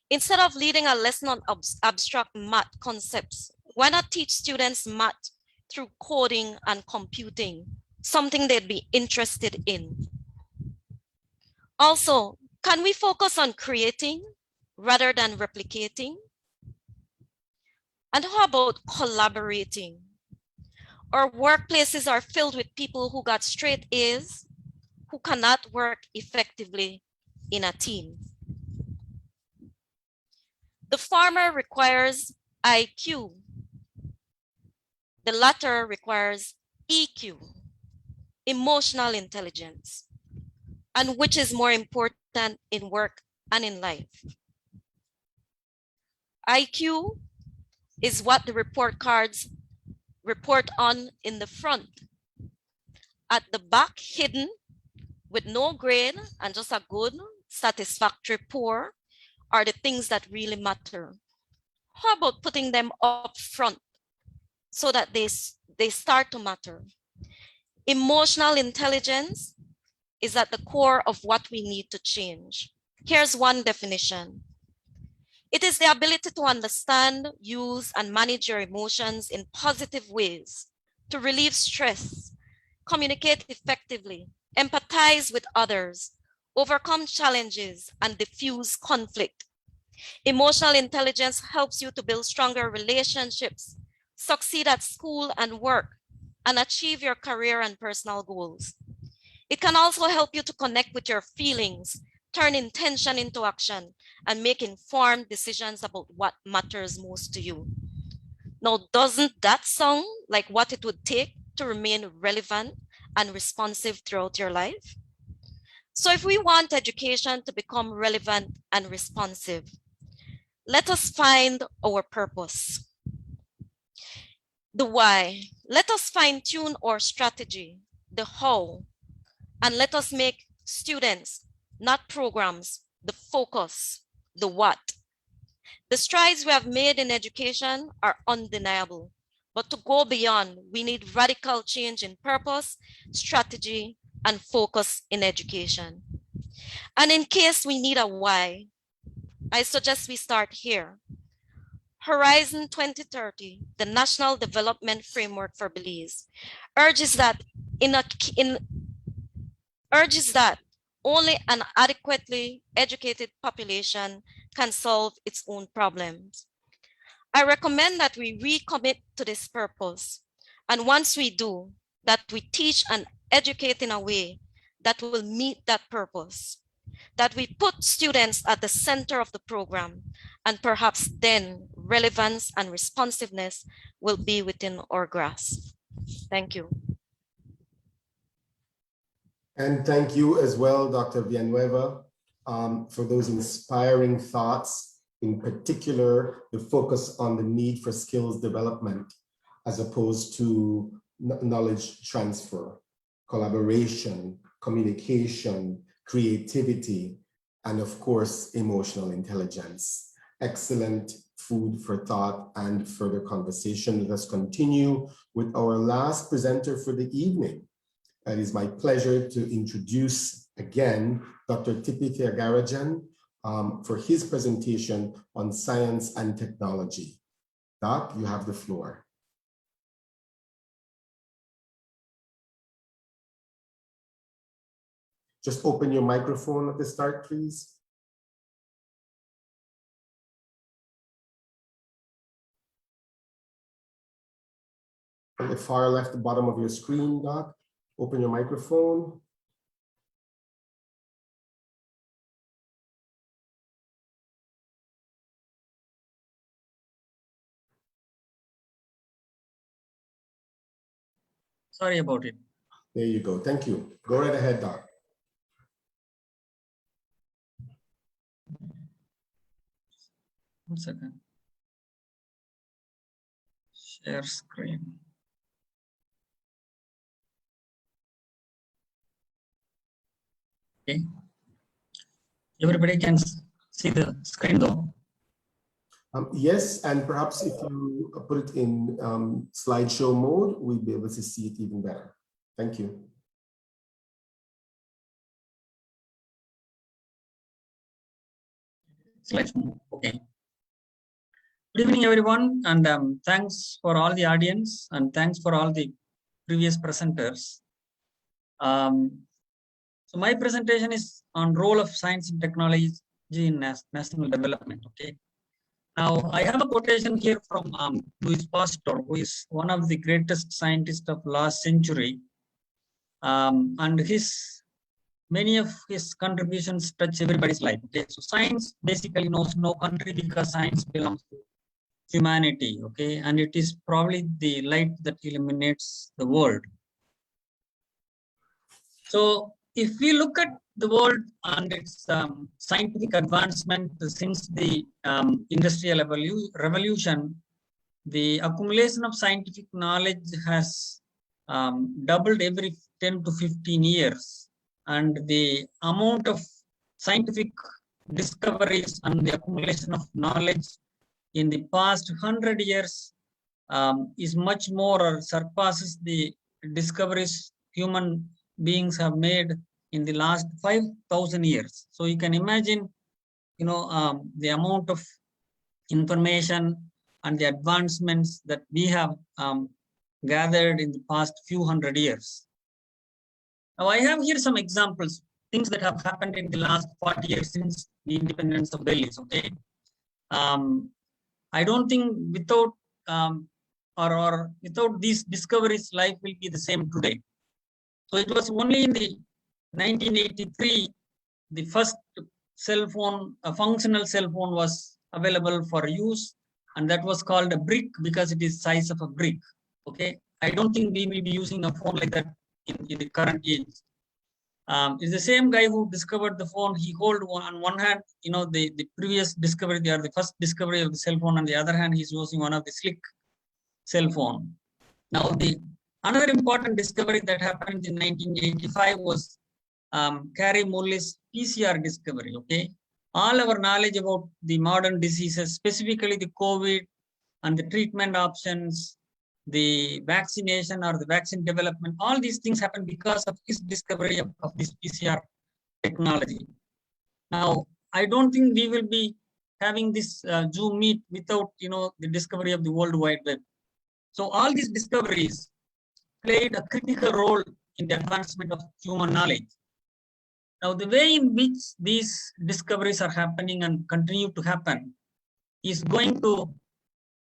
Instead of leading a lesson on abstract math concepts, why not teach students math through coding and computing, something they'd be interested in? Also, can we focus on creating rather than replicating? And how about collaborating? Our workplaces are filled with people who got straight A's, who cannot work effectively in a team. The former requires IQ. The latter requires EQ, emotional intelligence. And which is more important in work and in life? IQ is what the report cards report on in the front. At the back, hidden with no grade and just a good, satisfactory pour, are the things that really matter. How about putting them up front so that they start to matter? Emotional intelligence is at the core of what we need to change. Here's one definition. It is the ability to understand, use, and manage your emotions in positive ways, to relieve stress, communicate effectively, empathize with others, overcome challenges, and diffuse conflict. Emotional intelligence helps you to build stronger relationships, succeed at school and work, and achieve your career and personal goals. It can also help you to connect with your feelings, turn intention into action, and make informed decisions about what matters most to you. Now, doesn't that sound like what it would take to remain relevant and responsive throughout your life? So if we want education to become relevant and responsive, let us find our purpose. The why. Let us fine-tune our strategy, the how, and let us make students, not programs, the focus, the what. The strides we have made in education are undeniable, but to go beyond, we need radical change in purpose, strategy, and focus in education. And in case we need a why, I suggest we start here. Horizon 2030, the National Development Framework for Belize, urges that only an adequately educated population can solve its own problems. I recommend that we recommit to this purpose. And once we do, that we teach and educate in a way that will meet that purpose, that we put students at the center of the program, and perhaps then relevance and responsiveness will be within our grasp. Thank you. And thank you as well, Dr. Villanueva, for those inspiring thoughts, in particular, the focus on the need for skills development as opposed to knowledge transfer, collaboration, communication, creativity, and of course, emotional intelligence. Excellent food for thought and further conversation. Let us continue with our last presenter for the evening. It is my pleasure to introduce again Dr. Tipi Thiagarajan for his presentation on science and technology. Doc, you have the floor. Just open your microphone at the start, please. on the far left bottom of your screen, Doc. Open your microphone. Sorry about it. There you go. Thank you. Go right ahead, Doc. One second. Share screen. Okay. Everybody can see the screen though. Yes, and perhaps if you put it in slideshow mode, we'll be able to see it even better. Thank you. Slideshow. Okay. Good evening, everyone, and thanks for all the audience, and thanks for all the previous presenters. So my presentation is on role of science and technology in national development. Okay. Now I have a quotation here from Louis Pasteur, who is one of the greatest scientists of last century, and many of his contributions touch everybody's life. Okay. So science basically knows no country because science belongs to humanity. Okay, and it is probably the light that illuminates the world. So if we look at the world and its scientific advancement since the industrial revolution, the accumulation of scientific knowledge has doubled every 10 to 15 years. And the amount of scientific discoveries and the accumulation of knowledge in the past 100 years is much more or surpasses the discoveries human beings have made in the last 5,000 years. So you can imagine, the amount of information and the advancements that we have gathered in the past few hundred years. Now I have here some examples, things that have happened in the last 40 years since the independence of Belize. Okay. I don't think without or without these discoveries, life will be the same today. So it was only in the 1983, the first cell phone, a functional cell phone was available for use, and that was called a brick because it is size of a brick. Okay, I don't think we will be using a phone like that in the current age. It's the same guy who discovered the phone. He hold on one hand, the previous discovery, the first discovery of the cell phone. On the other hand, he's using one of the slick cell phone. Now, another important discovery that happened in 1985 was Carey Mullis PCR discovery. Okay, all our knowledge about the modern diseases, specifically the COVID and the treatment options, the vaccination or the vaccine development, all these things happen because of his discovery of this PCR technology. Now, I don't think we will be having this Zoom meet without, the discovery of the World Wide Web. So all these discoveries played a critical role in the advancement of human knowledge. Now, the way in which these discoveries are happening and continue to happen is going to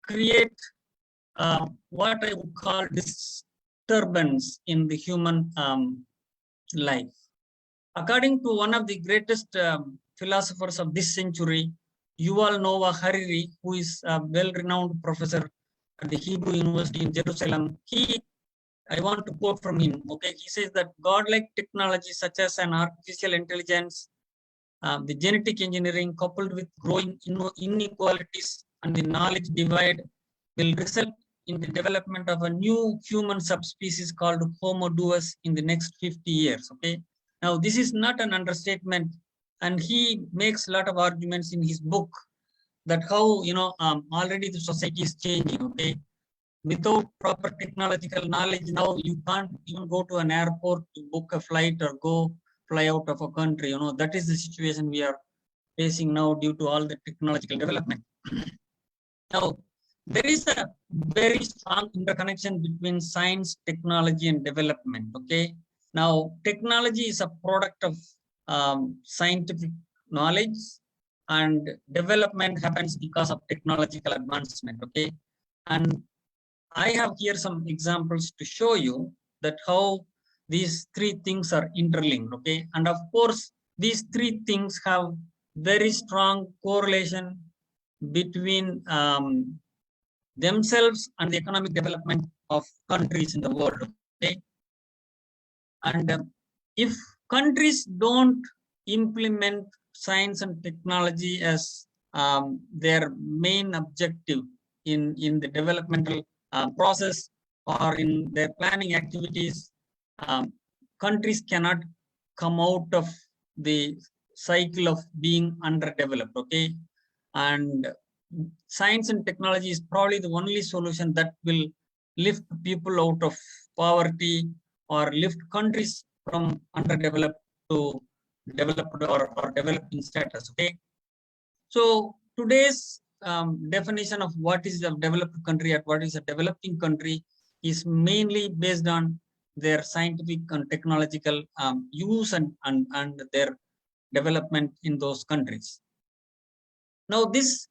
create what I would call disturbance in the human life. According to one of the greatest philosophers of this century, Yuval Noah Harari, who is a well-renowned professor at the Hebrew University in Jerusalem, I want to quote from him. Okay, he says that godlike technology such as an artificial intelligence, the genetic engineering coupled with growing inequalities and the knowledge divide will result in the development of a new human subspecies called Homo deus in the next 50 years. Okay, now this is not an understatement, and he makes a lot of arguments in his book that how already the society is changing. Okay, without proper technological knowledge, now you can't even go to an airport to book a flight or go fly out of a country. That is the situation we are facing now due to all the technological development. Now, there is a very strong interconnection between science, technology, and development. Okay. Now, technology is a product of scientific knowledge, and development happens because of technological advancement. Okay. And I have here some examples to show you that how these three things are interlinked, okay? And of course, these three things have very strong correlation between themselves and the economic development of countries in the world, okay? And if countries don't implement science and technology as their main objective in the developmental process or in their planning activities, countries cannot come out of the cycle of being underdeveloped, okay? And science and technology is probably the only solution that will lift people out of poverty or lift countries from underdeveloped to developed or developing status, okay? So today's definition of what is a developed country and what is a developing country is mainly based on their scientific and technological use and their development in those countries. Now this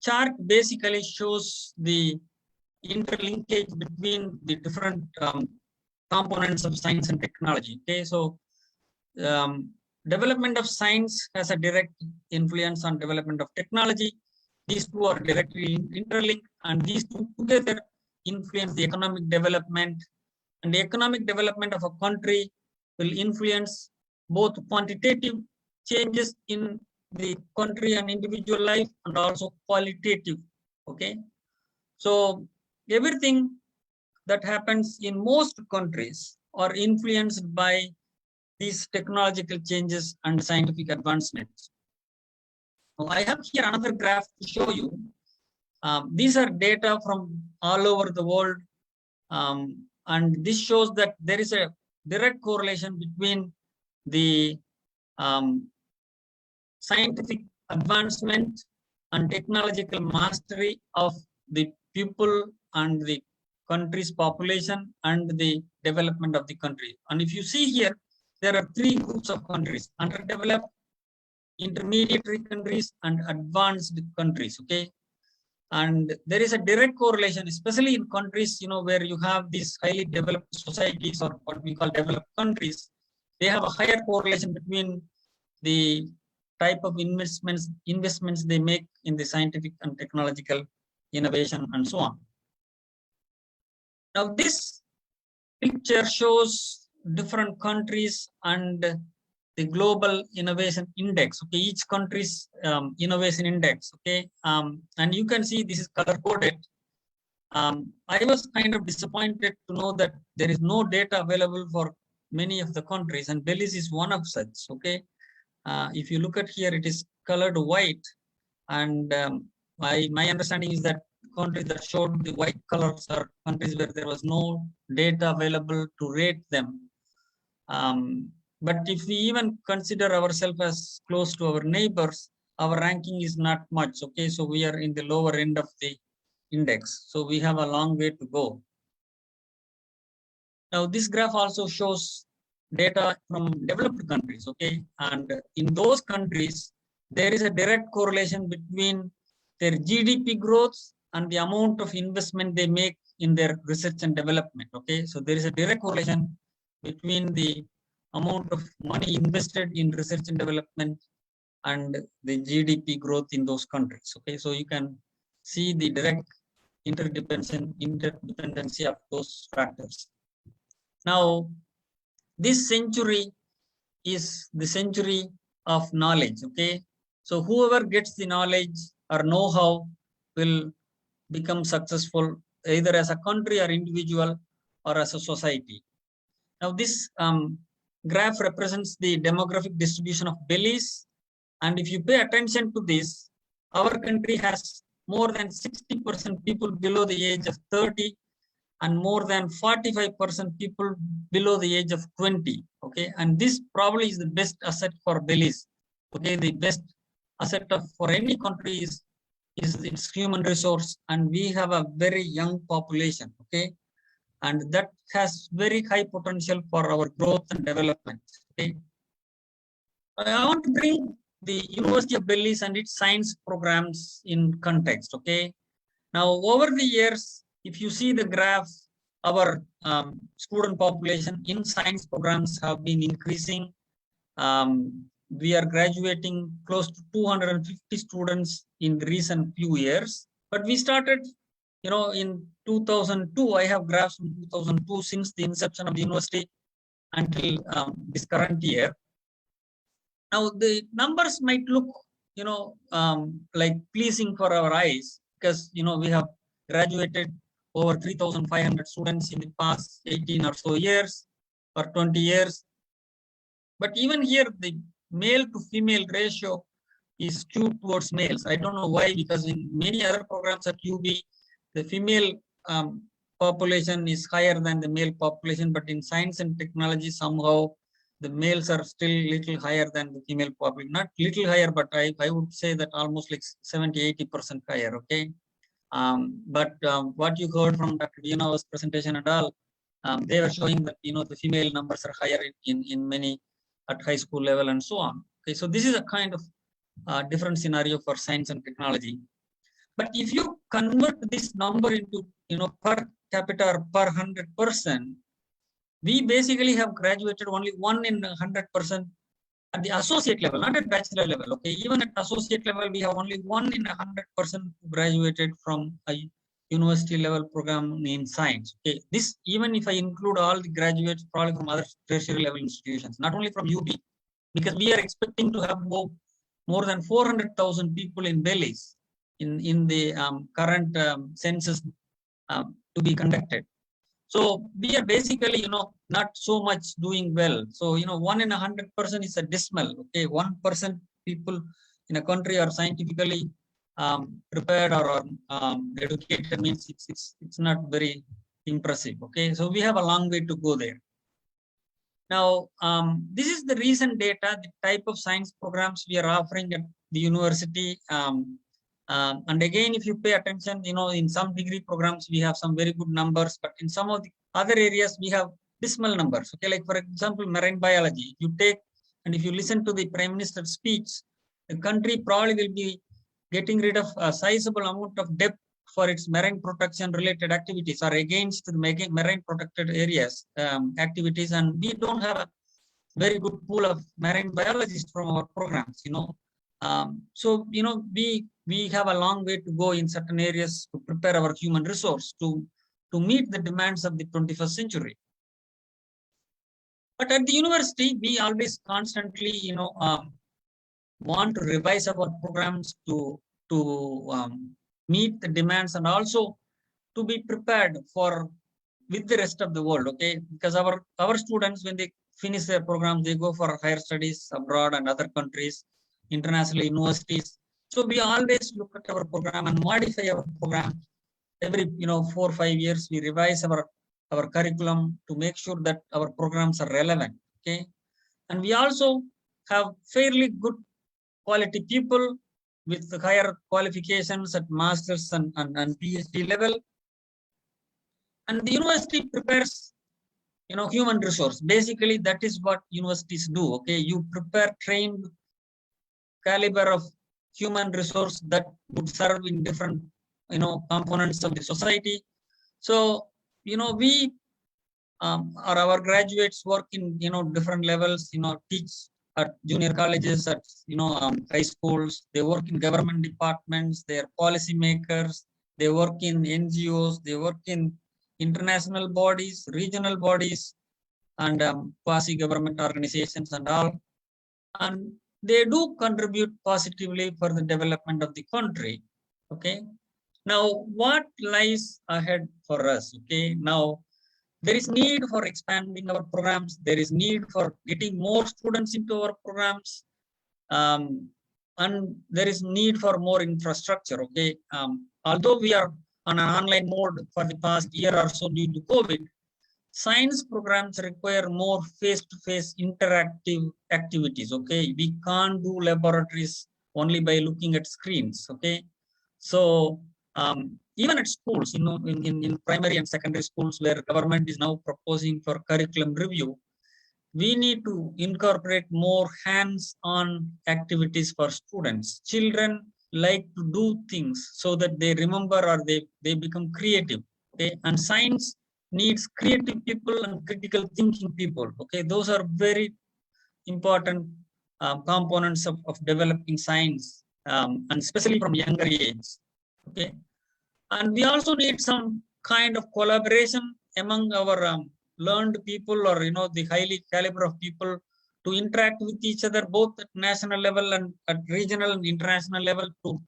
chart basically shows the interlinkage between the different components of science and technology. Okay, so development of science has a direct influence on development of technology. These two are directly interlinked, and these two together influence the economic development. And the economic development of a country will influence both quantitative changes in the country and individual life and also qualitative. Okay, so everything that happens in most countries are influenced by these technological changes and scientific advancements. Now, I have here another graph to show you. These are data from all over the world, and this shows that there is a direct correlation between the scientific advancement and technological mastery of the people and the country's population and the development of the country. And if you see here, there are three groups of countries: underdeveloped, intermediary countries, and advanced countries. Okay, and there is a direct correlation, especially in countries, you know, where you have these highly developed societies or what we call developed countries. They have a higher correlation between the type of investments they make in the scientific and technological innovation and so on. Now this picture shows different countries and the global innovation index. Okay, each country's innovation index. Okay, and you can see this is color coded. I was kind of disappointed to know that there is no data available for many of the countries, and Belize is one of such. Okay, if you look at here, it is colored white, and my understanding is that countries that showed the white colors are countries where there was no data available to rate them. But if we even consider ourselves as close to our neighbors, our ranking is not much. Okay, so we are in the lower end of the index. So we have a long way to go. Now this graph also shows data from developed countries. Okay, and in those countries, there is a direct correlation between their GDP growth and the amount of investment they make in their research and development. Okay, so there is a direct correlation between the amount of money invested in research and development and the GDP growth in those countries. Okay, so you can see the direct interdependency of those factors. Now, this century is the century of knowledge. Okay, so whoever gets the knowledge or know-how will become successful either as a country or individual or as a society. Now this graph represents the demographic distribution of Belize, and if you pay attention to this, our country has more than 60% people below the age of 30 and more than 45% people below the age of 20. Okay, and this probably is the best asset for Belize. Okay, the best asset for any country is its human resource, and we have a very young population. Okay, and that has very high potential for our growth and development. Okay, I want to bring the University of Belize and its science programs in context. Okay, now over the years, if you see the graph, our student population in science programs have been increasing. We are graduating close to 250 students in the recent few years. But we started, in 2002. I have graphs from 2002 since the inception of the university until this current year. Now the numbers might look, like pleasing for our eyes because we have graduated over 3,500 students in the past 18 or so years or 20 years. But even here, the male to female ratio is skewed towards males. I don't know why, because in many other programs at UB, the female population is higher than the male population, but in science and technology, somehow the males are still little higher than the female population. Not little higher, but I would say that almost like 70–80% higher, okay? But what you heard from Dr. Diana's presentation and all, they were showing that, the female numbers are higher in many at high school level and so on. Okay, so this is a kind of different scenario for science and technology. But if you convert this number into, per capita or per 100%, we basically have graduated only 1 in 100% at the associate level, not at bachelor level. Okay, even at associate level, we have only 1 in 100% graduated from a university level program in science. Okay, this even if I include all the graduates probably from other tertiary level institutions, not only from UB, because we are expecting to have more than 400,000 people in Belize in the current census to be conducted. So we are basically, not so much doing well. So, 1 in 100% is a dismal. Okay, 1% people in a country are scientifically prepared or educated means it's not very impressive. Okay, so we have a long way to go there. Now, this is the recent data, the type of science programs we are offering at the university. And again, if you pay attention, in some degree programs, we have some very good numbers, but in some of the other areas, we have dismal numbers. Okay, like for example, marine biology. You take, and if you listen to the Prime Minister's speech, the country probably will be getting rid of a sizable amount of debt for its marine protection related activities or against the marine protected areas activities. And we don't have a very good pool of marine biologists from our programs, so, we have a long way to go in certain areas to prepare our human resource to meet the demands of the 21st century. But at the university, we always constantly, want to revise our programs to meet the demands and also to be prepared with the rest of the world. Okay, because our students, when they finish their programs, they go for higher studies abroad and other countries, international universities. So we always look at our program and modify our program every 4 or 5 years. We revise our curriculum to make sure that our programs are relevant. Okay, and we also have fairly good quality people with higher qualifications at master's and PhD level. And the university prepares, human resource. Basically, that is what universities do. Okay, you prepare trained caliber of human resource that would serve in different, components of the society. So, we or our graduates work in, different levels, teach at junior colleges, at, high schools. They work in government departments. They are policy makers. They work in NGOs. They work in international bodies, regional bodies, and quasi-government organizations and all. And they do contribute positively for the development of the country. Okay. Now, what lies ahead for us? Okay. Now, there is need for expanding our programs. There is need for getting more students into our programs. And there is need for more infrastructure. Okay. Although we are on an online mode for the past year or so due to COVID, science programs require more face-to-face interactive activities. Okay, we can't do laboratories only by looking at screens. Okay, so even at schools, in primary and secondary schools where government is now proposing for curriculum review, we need to incorporate more hands-on activities for students. Children like to do things so that they remember or they become creative. Okay, and science needs creative people and critical thinking people. Okay, those are very important components of developing science, and especially from younger age. Okay, and we also need some kind of collaboration among our learned people, or the highly caliber of people, to interact with each other both at national level and at regional and international level, to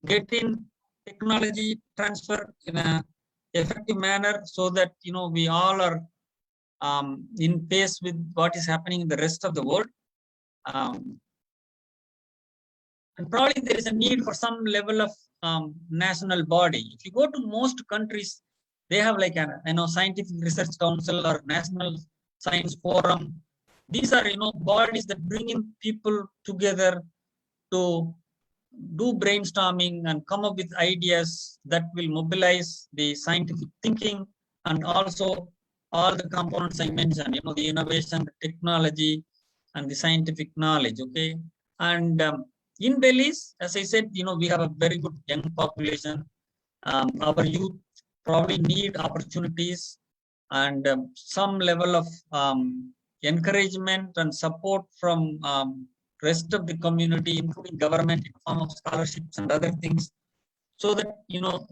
get in technology transfer in a effective manner, so that we all are in pace with what is happening in the rest of the world. And probably there is a need for some level of national body. If you go to most countries, they have like a scientific research council or national science forum. These are bodies that bring in people together to do brainstorming and come up with ideas that will mobilize the scientific thinking, and also all the components I mentioned, the innovation, the technology, and the scientific knowledge. Okay, and in Belize, as I said, we have a very good young population. Our youth probably need opportunities and some level of encouragement and support from rest of the community, including government, in form of scholarships and other things, so that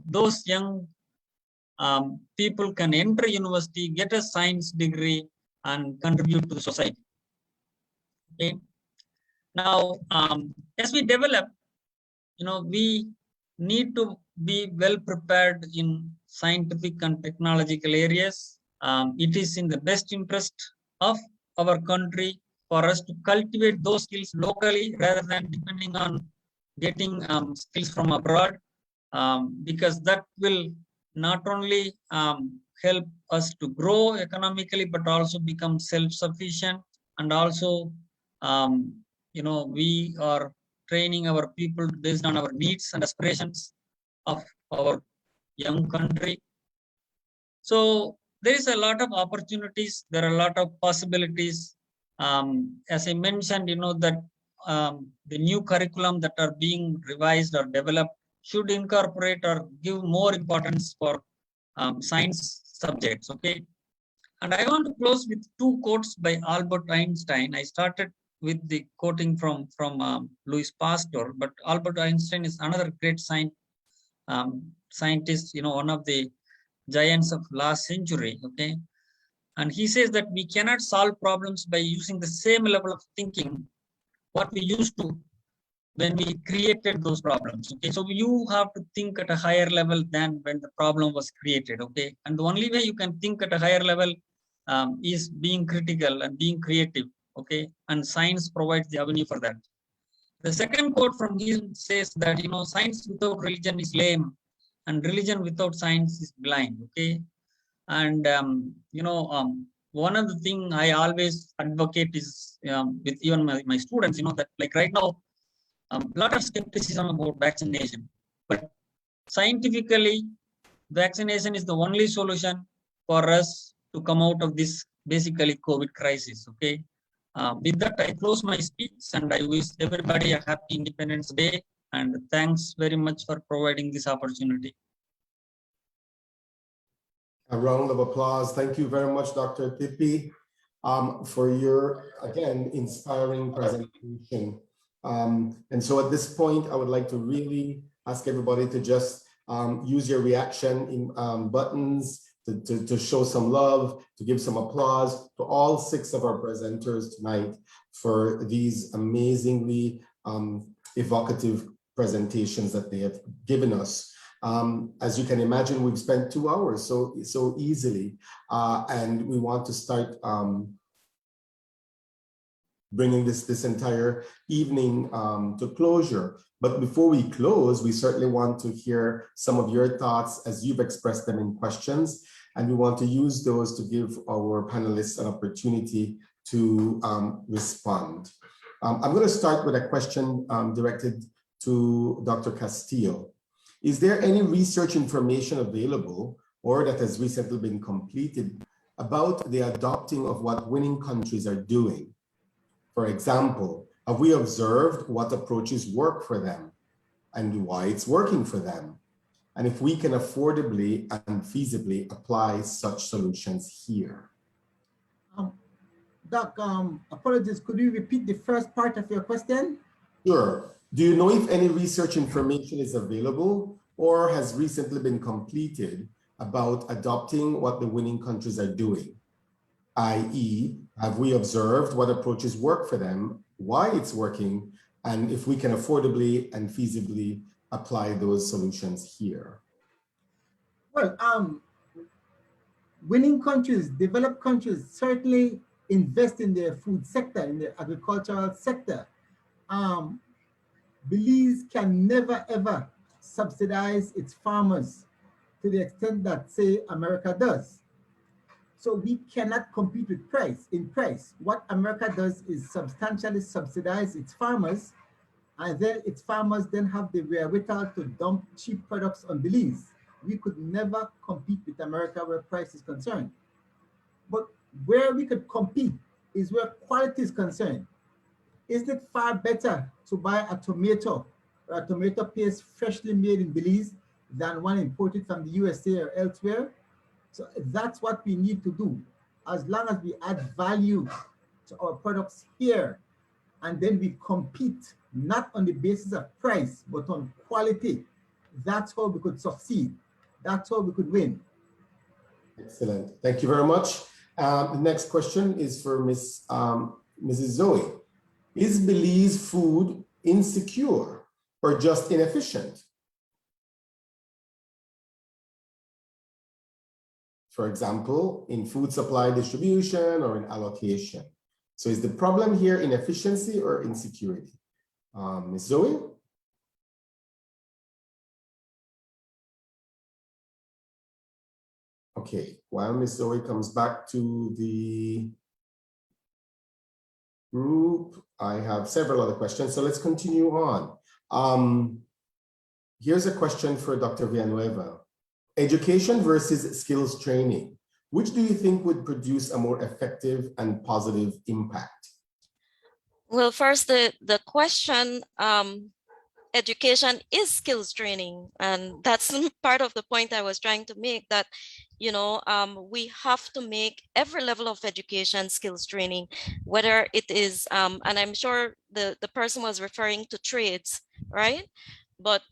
those young people can enter university, get a science degree, and contribute to the society. Okay. Now, as we develop, we need to be well prepared in scientific and technological areas. It is in the best interest of our country for us to cultivate those skills locally rather than depending on getting skills from abroad, because that will not only help us to grow economically, but also become self-sufficient, and also we are training our people based on our needs and aspirations of our young country. So there is a lot of opportunities. There are a lot of possibilities. As I mentioned, that the new curriculum that are being revised or developed should incorporate or give more importance for science subjects. Okay. And I want to close with two quotes by Albert Einstein. I started with the quoting from Louis Pasteur, but Albert Einstein is another great scientist, one of the giants of last century. Okay, and he says that we cannot solve problems by using the same level of thinking what we used to when we created those problems. Okay, so you have to think at a higher level than when the problem was created. Okay, and the only way you can think at a higher level is being critical and being creative. Okay, and science provides the avenue for that. The second quote from him says that science without religion is lame, and religion without science is blind. Okay, and one of the thing I always advocate is with even my students, that like right now, a lot of skepticism about vaccination, but scientifically, vaccination is the only solution for us to come out of this basically COVID crisis. Okay. With that, I close my speech, and I wish everybody a happy Independence Day, and thanks very much for providing this opportunity. A round of applause. Thank you very much, Dr. Tipi, for your, again, inspiring presentation. And so at this point, I would like to really ask everybody to just use your reaction in buttons to show some love, to give some applause to all 6 of our presenters tonight for these amazingly evocative presentations that they have given us. As you can imagine, we've spent 2 hours so easily, and we want to start bringing this entire evening to closure. But before we close, we certainly want to hear some of your thoughts as you've expressed them in questions, and we want to use those to give our panelists an opportunity to respond. I'm going to start with a question directed to Dr. Castillo. Is there any research information available or that has recently been completed about the adopting of what winning countries are doing? For example, have we observed what approaches work for them and why it's working for them? and if we can affordably and feasibly apply such solutions here. Doc, apologies, could you repeat the first part of your question? Sure. Do you know if any research information is available or has recently been completed about adopting what the winning countries are doing? i.e., have we observed what approaches work for them, why it's working, and if we can affordably and feasibly apply those solutions here? Well, winning countries, developed countries certainly invest in their food sector, in their agricultural sector. Belize can never ever subsidize its farmers to the extent that, say, America does. So we cannot compete with price. In price, what America does is substantially subsidize its farmers, and then its farmers then have the wherewithal to dump cheap products on Belize. We could never compete with America where price is concerned. But where we could compete is where quality is concerned. Isn't it far better to buy a tomato or a tomato paste freshly made in Belize than one imported from the USA or elsewhere? So that's what we need to do. As long as we add value to our products here, and then we compete not on the basis of price, but on quality, that's how we could succeed. That's how we could win. Excellent. Thank you very much. The next question is for Mrs. Zoe. Is Belize food insecure or just inefficient? For example, in food supply distribution or in allocation. So is the problem here inefficiency or insecurity? Ms. Zoe? Okay, while Ms. Zoe comes back to the group, I have several other questions, so let's continue on. Here's a question for Dr. Villanueva. Education versus skills training. Which do you think would produce a more effective and positive impact? Well, first, the question, education is skills training. And that's part of the point I was trying to make, that, you know, we have to make every level of education skills training, whether it is, and I'm sure the person was referring to trades, right? But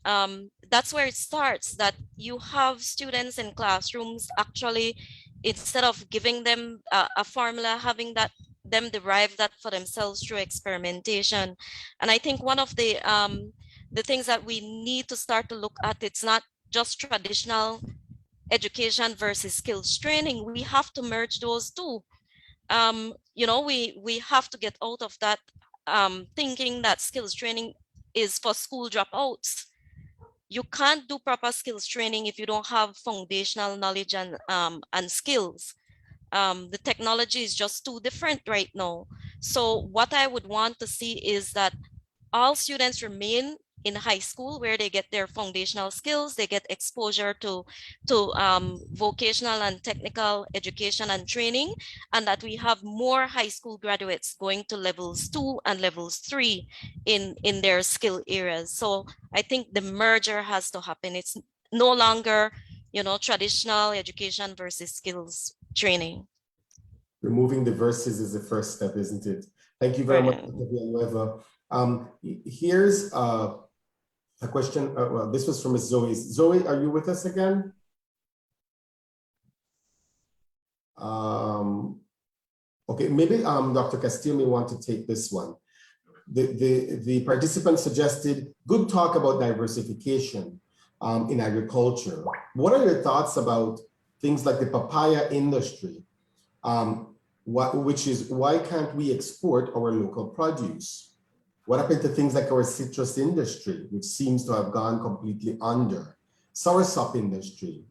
that's where it starts, that you have students in classrooms actually, instead of giving them a formula, having them derive that for themselves through experimentation. And I think one of the things that we need to start to look at, it's not just traditional education versus skills training. We have to merge those two. You know, we have to get out of that thinking that skills training is for school dropouts. You can't do proper skills training if you don't have foundational knowledge and skills. The technology is just too different right now. So what I would want to see is that all students remain in high school, where they get their foundational skills, they get exposure to vocational and technical education and training, and that we have more high school graduates going to levels 2 and levels 3 in their skill areas. So I think the merger has to happen. It's no longer, you know, traditional education versus skills training. Removing the verses is the first step, isn't it? Thank you very much, Dr. Villanueva. Here's a question. Well, this was from Ms. Zoe. Zoe, are you with us again? Okay, maybe Dr. Castillo may want to take this one. The participant suggested good talk about diversification in agriculture. What are your thoughts about things like the papaya industry? Which is, why can't we export our local produce? What happened to things like our citrus industry, which seems to have gone completely under? Soursop industry.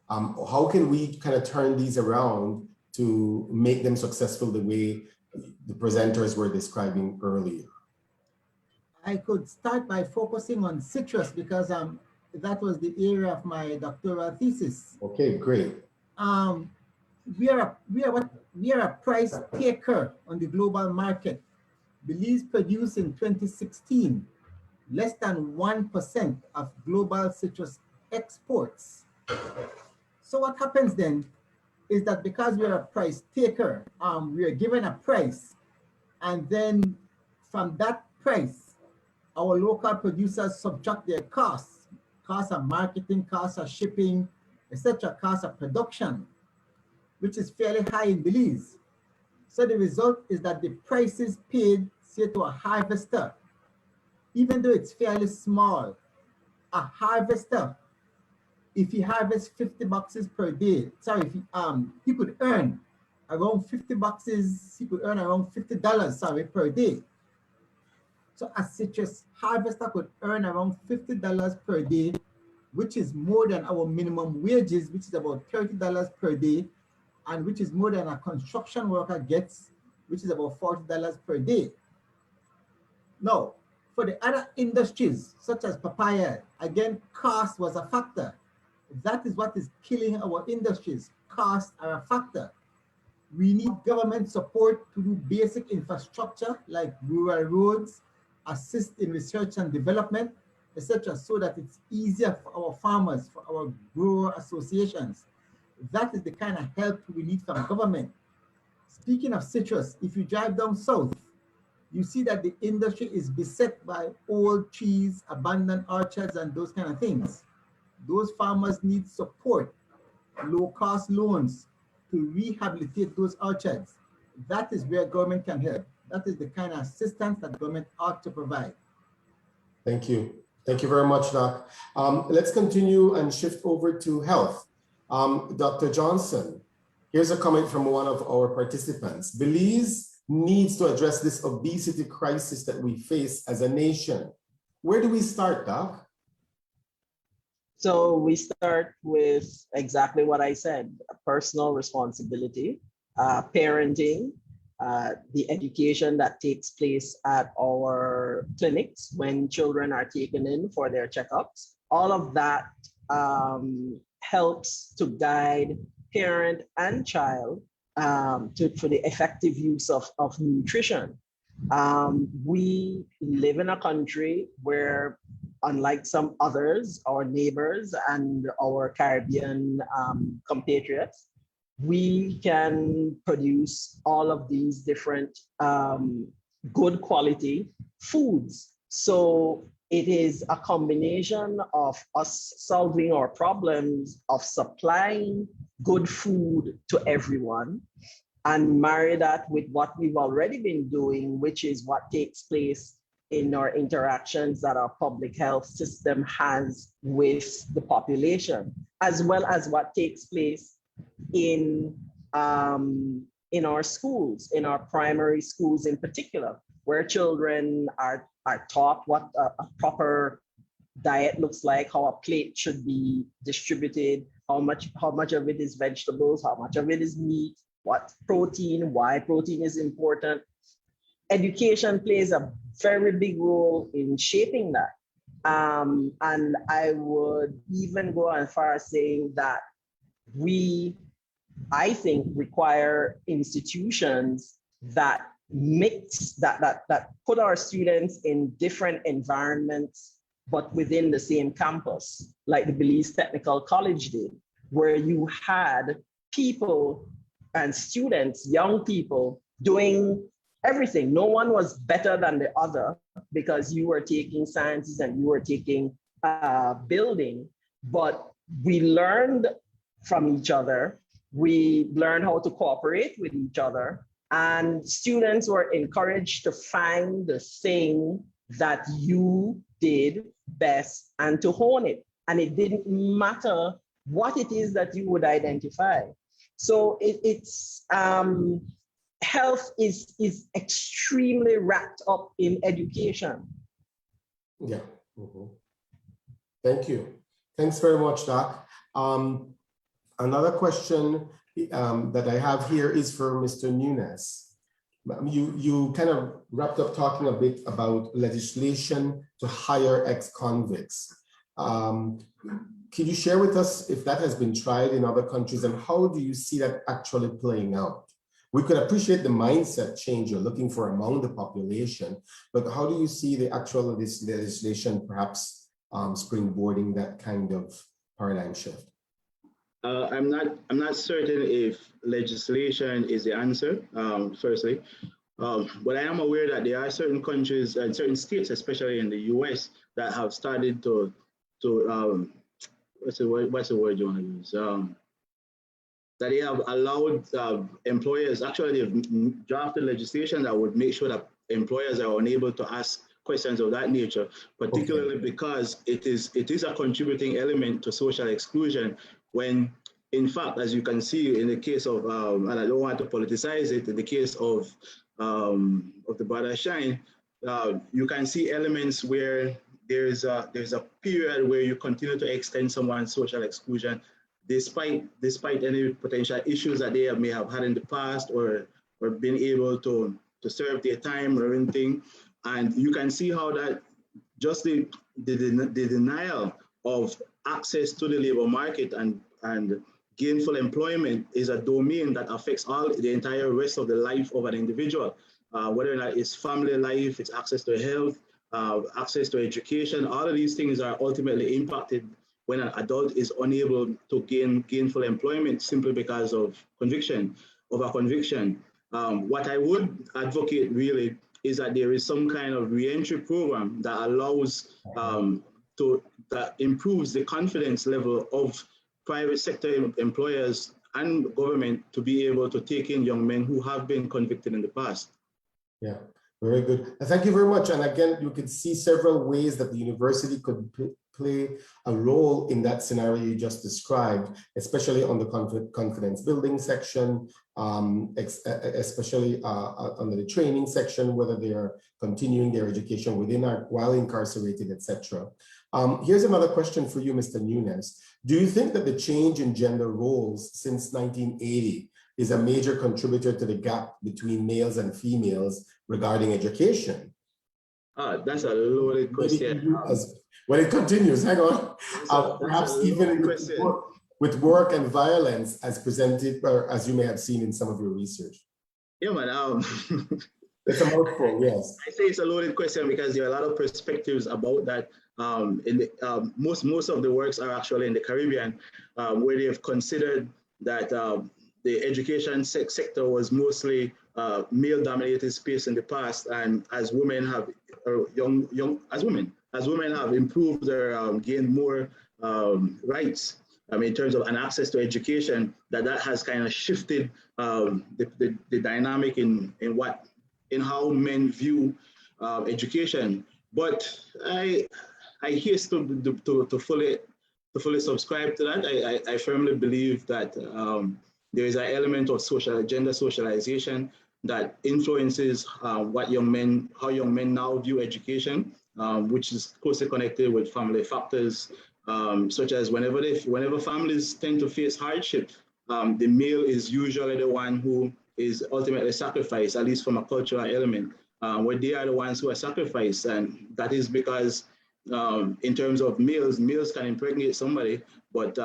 How can we kind of turn these around to make them successful the way the presenters were describing earlier? I could start by focusing on citrus because that was the area of my doctoral thesis. Okay, great. We are a price taker on the global market. Belize produced in 2016 less than 1% of global citrus exports. So what happens then is that because we're a price taker, we are given a price, and then from that price, our local producers subtract their costs, costs of marketing, costs of shipping, etc., costs of production, which is fairly high in Belize. So the result is that the prices paid, say, to a harvester, even though it's fairly small, a harvester, if he harvests 50 boxes per day, sorry, if he could earn around 50 boxes, he could earn around $50, sorry, per day. So a citrus harvester could earn around $50 per day, which is more than our minimum wages, which is about $30 per day, and which is more than a construction worker gets, which is about $40 per day. Now, for the other industries, such as papaya, again, cost was a factor. That is what is killing our industries. Costs are a factor. We need government support to do basic infrastructure like rural roads, assist in research and development, etc., so that it's easier for our farmers, for our grower associations. That is the kind of help we need from government. Speaking of citrus, if you drive down south, you see that the industry is beset by old trees, abandoned orchards, and those kind of things. Those farmers need support, low-cost loans to rehabilitate those orchards. That is where government can help. That is the kind of assistance that government ought to provide. Thank you. Thank you very much, Doc. Let's continue and shift over to health. Dr. Johnson, here's a comment from one of our participants. Belize needs to address this obesity crisis that we face as a nation. Where do we start, Doc? So we start with exactly what I said, personal responsibility, parenting, the education that takes place at our clinics when children are taken in for their checkups. All of that helps to guide parent and child for the effective use of nutrition. We live in a country where, unlike some others, our neighbors and our Caribbean compatriots, we can produce all of these different good quality foods. So it is a combination of us solving our problems of supplying good food to everyone, and marry that with what we've already been doing, which is what takes place in our interactions that our public health system has with the population, as well as what takes place in our schools, in our primary schools in particular, where children are taught what a proper diet looks like, how a plate should be distributed, how much of it is vegetables, how much of it is meat, what protein, why protein is important. Education plays a very big role in shaping that. And I would even go as far as saying that I think, require institutions that put our students in different environments, but within the same campus, like the Belize Technical College did, where you had people and students, young people, doing everything. No one was better than the other because you were taking sciences and you were taking building, but we learned from each other. We learned how to cooperate with each other, and students were encouraged to find the thing that you did best and to hone it. And it didn't matter what it is that you would identify. So health is extremely wrapped up in education. Yeah. Mm-hmm. Thank you. Thanks very much, Doc. Another question that I have here is for Mr. Nunes. You kind of wrapped up talking a bit about legislation to hire ex-convicts. Can you share with us if that has been tried in other countries, and how do you see that actually playing out? We could appreciate the mindset change you're looking for among the population, but how do you see the actual legislation perhaps springboarding that kind of paradigm shift? I'm not certain if legislation is the answer, firstly. But I am aware that there are certain countries and certain states, especially in the US, that have started to what's the word you want to use? That they have allowed employers, actually they've drafted legislation that would make sure that employers are unable to ask questions of that nature, particularly because it is a contributing element to social exclusion when, in fact, as you can see in the case of, and I don't want to politicize it, in the case of the Brother Shine, you can see elements where there's a period where you continue to extend someone's social exclusion despite any potential issues that they may have had in the past or been able to serve their time or anything. And you can see how that just the denial of access to the labor market and gainful employment is a domain that affects the entire rest of the life of an individual, whether or not it's family life, it's access to health, access to education. All of these things are ultimately impacted when an adult is unable to gain gainful employment simply because of a conviction. What I would advocate really is that there is some kind of reentry program that allows that improves the confidence level of private sector employers and government to be able to take in young men who have been convicted in the past. Yeah, very good. Thank you very much. And again, you can see several ways that the university could play a role in that scenario you just described, especially on the confidence building section, especially under the training section, whether they are continuing their education within or while incarcerated, etc. Here's another question for you, Mr. Nunes. Do you think that the change in gender roles since 1980 is a major contributor to the gap between males and females regarding education? That's a loaded question. When it continues, hang on. Perhaps even with work and violence as presented, or as you may have seen in some of your research. Yeah, man. It's a mouthful, yes. I say it's a loaded question because there are a lot of perspectives about that. Most of the works are actually in the Caribbean, where they have considered that the education sector was mostly male-dominated space in the past, and as women have as women have improved their gained more rights in terms of an access to education, that has kind of shifted the dynamic in how men view education. But I haste to fully subscribe to that. I firmly believe that there is an element of gender socialization that influences how young men now view education, which is closely connected with family factors, such as whenever families tend to face hardship, the male is usually the one who is ultimately sacrificed, at least from a cultural element, where they are the ones who are sacrificed. And that is because in terms of males can impregnate somebody, but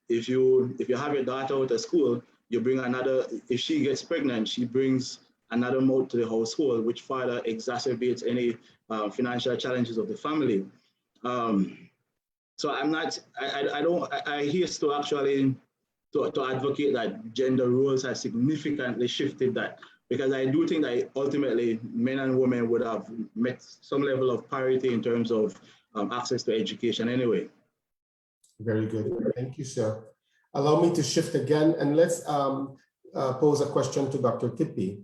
if you have your daughter out of school, you bring another, if she gets pregnant, she brings another mouth to the household, which further exacerbates any financial challenges of the family. So I haste to actually to advocate that gender roles have significantly shifted that, because I do think that ultimately men and women would have met some level of parity in terms of access to education anyway. Very good. Thank you, sir. Allow me to shift again, and let's pose a question to Dr. Tippie.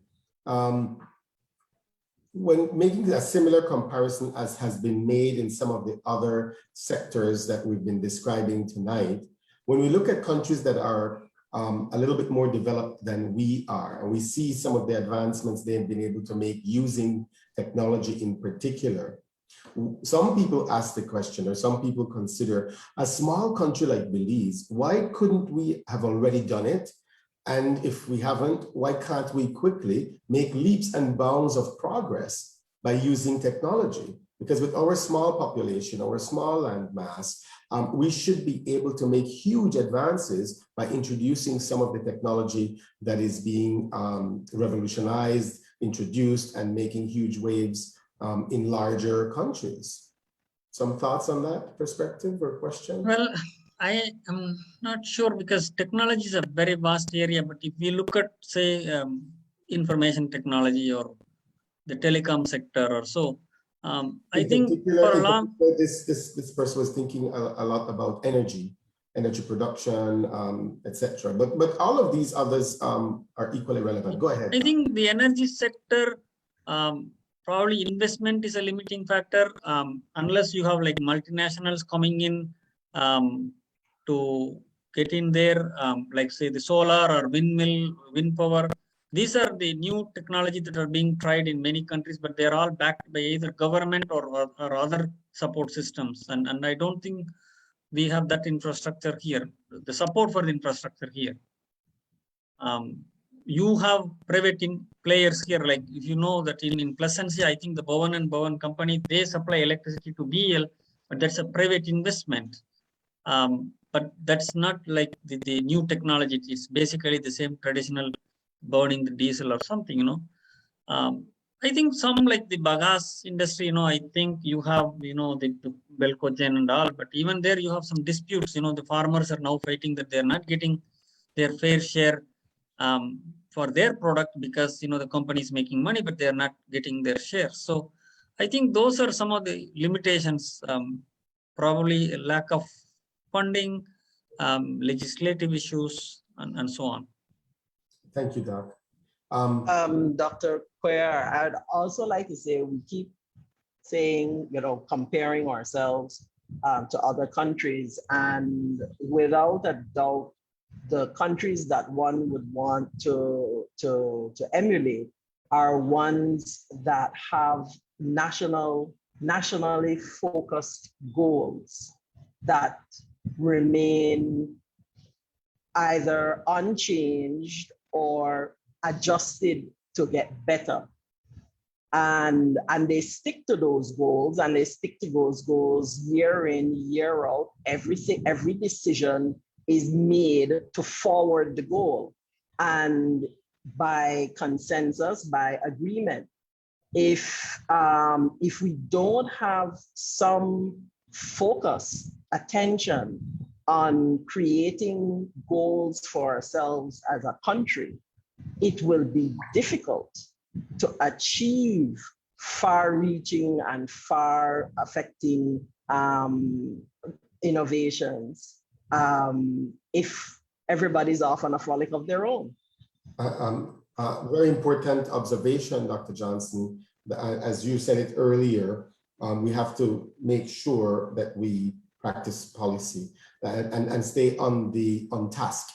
When making a similar comparison as has been made in some of the other sectors that we've been describing tonight, when we look at countries that are a little bit more developed than we are, and we see some of the advancements they've been able to make using technology in particular, some people ask the question, or some people consider, a small country like Belize, why couldn't we have already done it? And if we haven't, why can't we quickly make leaps and bounds of progress by using technology? Because with our small population, our small land mass, we should be able to make huge advances by introducing some of the technology that is being revolutionized, introduced, and making huge waves in larger countries. Some thoughts on that perspective or question? Well, I am not sure because technology is a very vast area, but if we look at, say, information technology or the telecom sector or so, I think for a long. This person was thinking a lot about energy production, etc. But all of these others are equally relevant. Go ahead. I think the energy sector, probably investment is a limiting factor, unless you have like multinationals coming in to get in there, like say the solar or wind power. These are the new technology that are being tried in many countries, but they're all backed by either government or other support systems. And I don't think we have that infrastructure here, the support for the infrastructure here. You have private players here, like if you know that in Placentia, I think the Bowen and Bowen company, they supply electricity to BL, but that's a private investment. But that's not like the new technology. It's basically the same traditional burning the diesel or something, I think some like the bagasse industry, I think you have, the Belcogen and all, but even there you have some disputes, the farmers are now fighting that they're not getting their fair share for their product because, the company is making money, but they're not getting their share. So I think those are some of the limitations, probably a lack of funding, legislative issues, and so on. Thank you, Doc. Dr. Quer, I'd also like to say we keep saying, comparing ourselves to other countries, and without a doubt, the countries that one would want to emulate are ones that have nationally focused goals that remain either unchanged or adjusted to get better. And they stick to those goals, and they stick to those goals year in, year out. Every decision is made to forward the goal, and by consensus, by agreement. If we don't have some focus, attention on creating goals for ourselves as a country, it will be difficult to achieve far-reaching and far-affecting innovations if everybody's off on a frolic of their own. Very important observation, Dr. Johnson. As you said it earlier, we have to make sure that we practice policy and stay on task.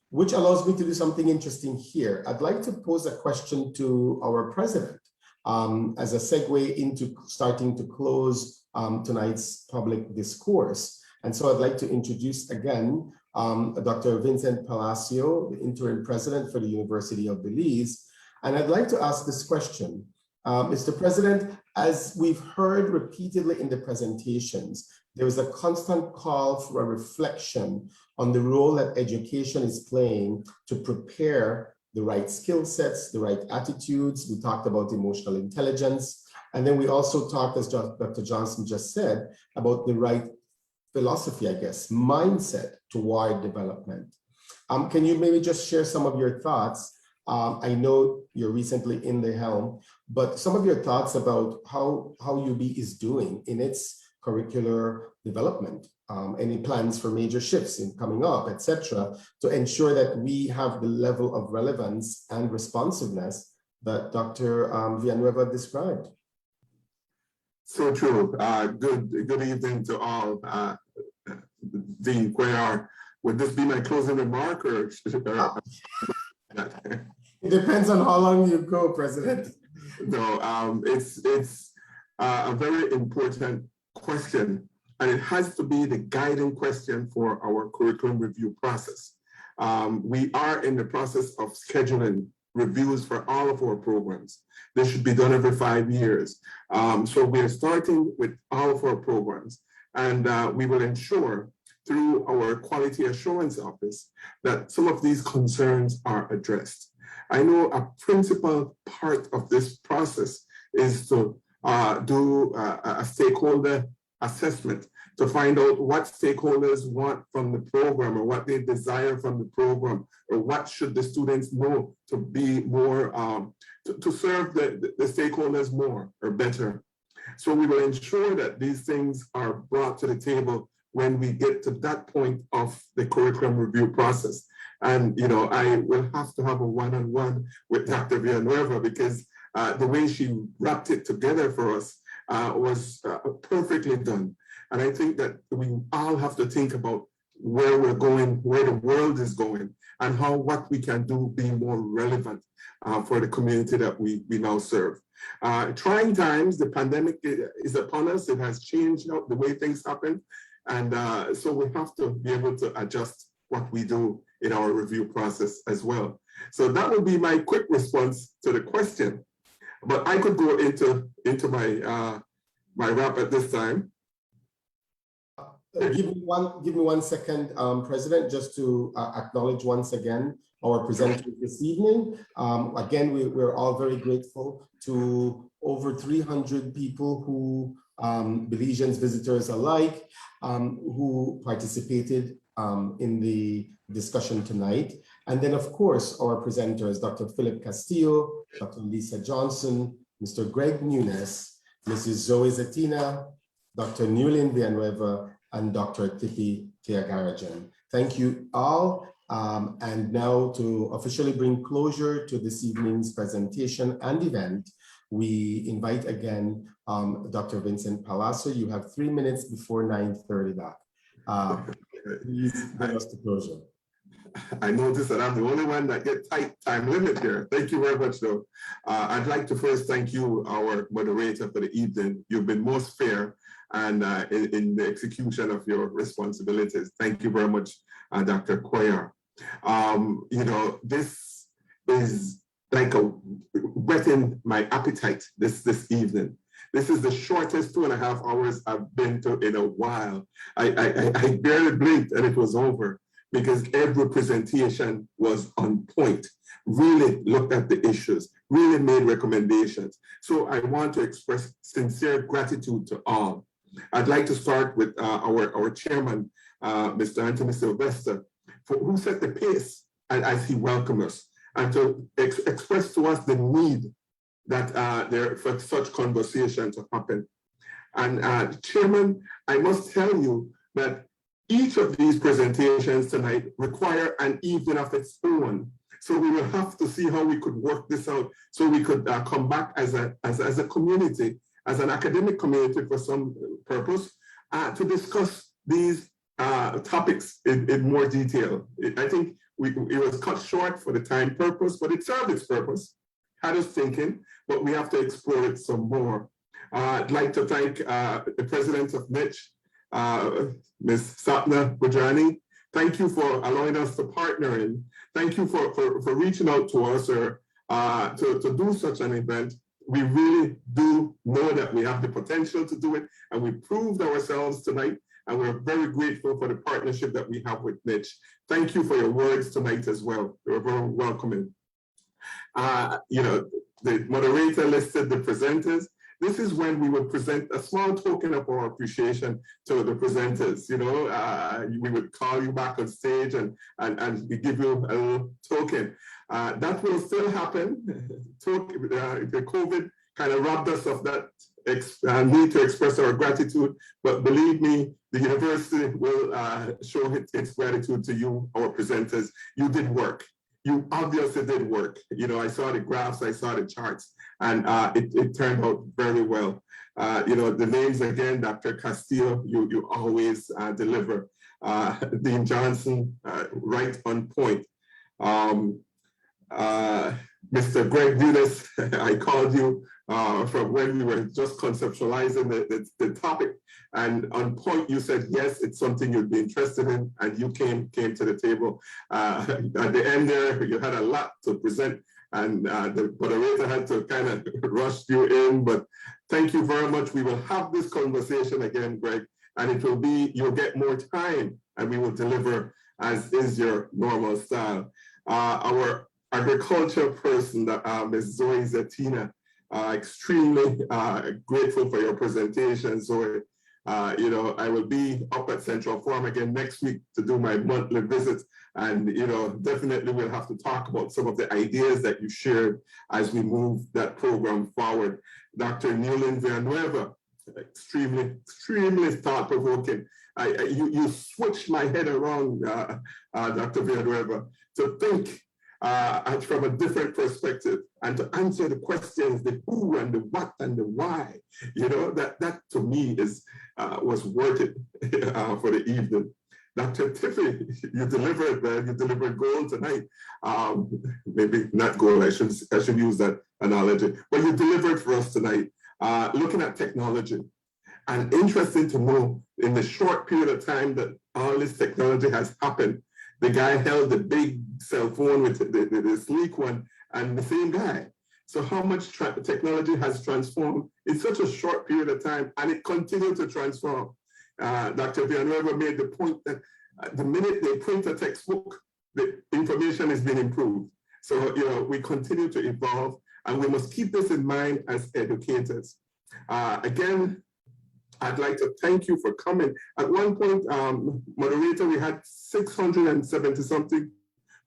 Which allows me to do something interesting here. I'd like to pose a question to our president as a segue into starting to close tonight's public discourse. And so I'd like to introduce again Dr. Vincent Palacio, the interim president for the University of Belize. And I'd like to ask this question. Mr. President, as we've heard repeatedly in the presentations, there is a constant call for a reflection on the role that education is playing to prepare the right skill sets, the right attitudes. We talked about emotional intelligence. And then we also talked, as Dr. Johnson just said, about the right philosophy, I guess, mindset toward development. Can you maybe just share some of your thoughts? I know you're recently in the helm, but some of your thoughts about how UB is doing in its curricular development, any plans for major shifts in coming up, etc., to ensure that we have the level of relevance and responsiveness that Dr. Villanueva described. So true. Good evening to all. Dean Cuellar, would this be my closing remark or? It depends on how long you go, President. No, it's a very important question, and it has to be the guiding question for our curriculum review process. We are in the process of scheduling reviews for all of our programs. This should be done every 5 years. So we're starting with all of our programs, and we will ensure through our quality assurance office that some of these concerns are addressed. I know a principal part of this process is to do a stakeholder assessment to find out what stakeholders want from the program or what they desire from the program, or what should the students know to be more, to serve the stakeholders more or better. So we will ensure that these things are brought to the table when we get to that point of the curriculum review process. And, you know, I will have to have a one-on-one with Dr. Villanueva, because the way she wrapped it together for us was perfectly done. And I think that we all have to think about where we're going, where the world is going, and how what we can do be more relevant for the community that we now serve. Trying times, the pandemic is upon us. It has changed the way things happen. And so we have to be able to adjust what we do in our review process as well. So that would be my quick response to the question. But I could go into my my wrap at this time. Give me one second, President, just to acknowledge once again our presenters this evening. Again, we're all very grateful to over 300 people who, Belizeans, visitors alike, who participated in the discussion tonight. And then, of course, our presenters, Dr. Philip Castillo, Dr. Lisa Johnson, Mr. Greg Nunes, Mrs. Zoe Zatina, Dr. Newlin Villanueva, and Dr. Tipi Tiagarajan. Thank you all. And now to officially bring closure to this evening's presentation and event, we invite again Dr. Vincent Palazzo. You have 3 minutes before 9:30 back. Please bring us to closure. I noticed that I'm the only one that gets tight time limit here. Thank you very much, though. I'd like to first thank you, our moderator for the evening. You've been most fair and in the execution of your responsibilities. Thank you very much, Dr. Cuellar. You know, this is like whetting my appetite this evening. This is the shortest 2.5 hours I've been to in a while. I barely blinked and it was over, because every presentation was on point, really looked at the issues, really made recommendations. So I want to express sincere gratitude to all. I'd like to start with our chairman, Mr. Anthony Sylvester, who set the pace as he welcomed us, and to express to us the need that for such conversation to happen. And Chairman, I must tell you that each of these presentations tonight require an evening of its own. So we will have to see how we could work this out, so we could come back as a community, as an academic community for some purpose, to discuss these topics in more detail. I think it was cut short for the time purpose, but it served its purpose, had us thinking, but we have to explore it some more. I'd like to thank the president of Mitch, Ms. Sapna Bujani. Thank you for allowing us to partner in. Thank you for reaching out to us or to do such an event. We really do know that we have the potential to do it, and we proved ourselves tonight, and we're very grateful for the partnership that we have with Mitch. Thank you for your words tonight as well. They were very welcoming. You know, the moderator listed the presenters. This is when we would present a small token of our appreciation to the presenters. You know, we would call you back on stage and we give you a little token. That will still happen. The COVID kind of robbed us of that need to express our gratitude, but believe me, the university will show its gratitude to you, our presenters. You did work. You obviously did work. You know, I saw the graphs, I saw the charts, and it turned out very well. You know, the names again, Dr. Castillo, you always deliver. Dean Johnson, right on point. Mr. Greg Nunes, I called you from when we were just conceptualizing the topic, and on point you said, yes, it's something you'd be interested in, and you came to the table. At the end there, you had a lot to present, and the moderator had to kind of rush you in, but thank you very much. We will have this conversation again, Greg, and it will be, you'll get more time, and we will deliver as is your normal style. Our agriculture person, Ms. Zoe Zatina, extremely grateful for your presentation, Zoe. You know, I will be up at Central Forum again next week to do my monthly visit. And, you know, definitely we'll have to talk about some of the ideas that you shared as we move that program forward. Dr. Newlin Villanueva, extremely thought-provoking. You switched my head around, Dr. Villanueva, to think from a different perspective and to answer the questions, the who and the what and the why. You know, that to me is was worth it for the evening. Dr. Tiffany, you delivered, man. You delivered gold tonight. Maybe not gold, I should use that analogy, but you delivered for us tonight, looking at technology. And interesting to know, in the short period of time that all this technology has happened, the guy held the big cell phone with the sleek one, and the same guy. So how much technology has transformed in such a short period of time, and it continued to transform. Dr. Villanueva made the point that the minute they print a textbook, the information is being improved. So, you know, we continue to evolve, and we must keep this in mind as educators. Again, I'd like to thank you for coming. At one point, moderator, we had 670 something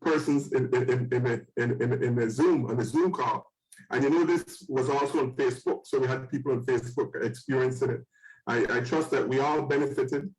persons in the Zoom call. And you know, this was also on Facebook. So we had people on Facebook experiencing it. I trust that we all benefited,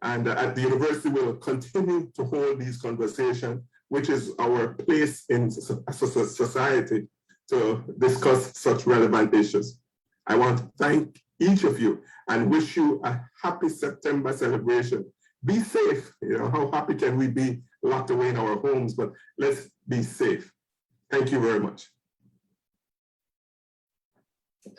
and at the university we'll continue to hold these conversations, which is our place in society to discuss such relevant issues. I want to thank each of you and wish you a happy September celebration. Be safe. You know, how happy can we be locked away in our homes, but let's be safe. Thank you very much.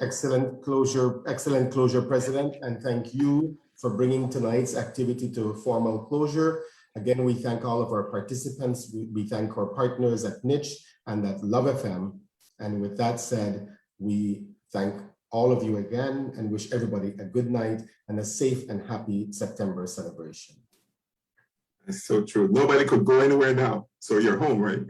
Excellent closure, President, and thank you for bringing tonight's activity to formal closure. Again, we thank all of our participants. We thank our partners at Niche and at Love FM. And with that said, we thank all of you again and wish everybody a good night and a safe and happy September celebration. That's so true. Nobody could go anywhere now, so you're home, right?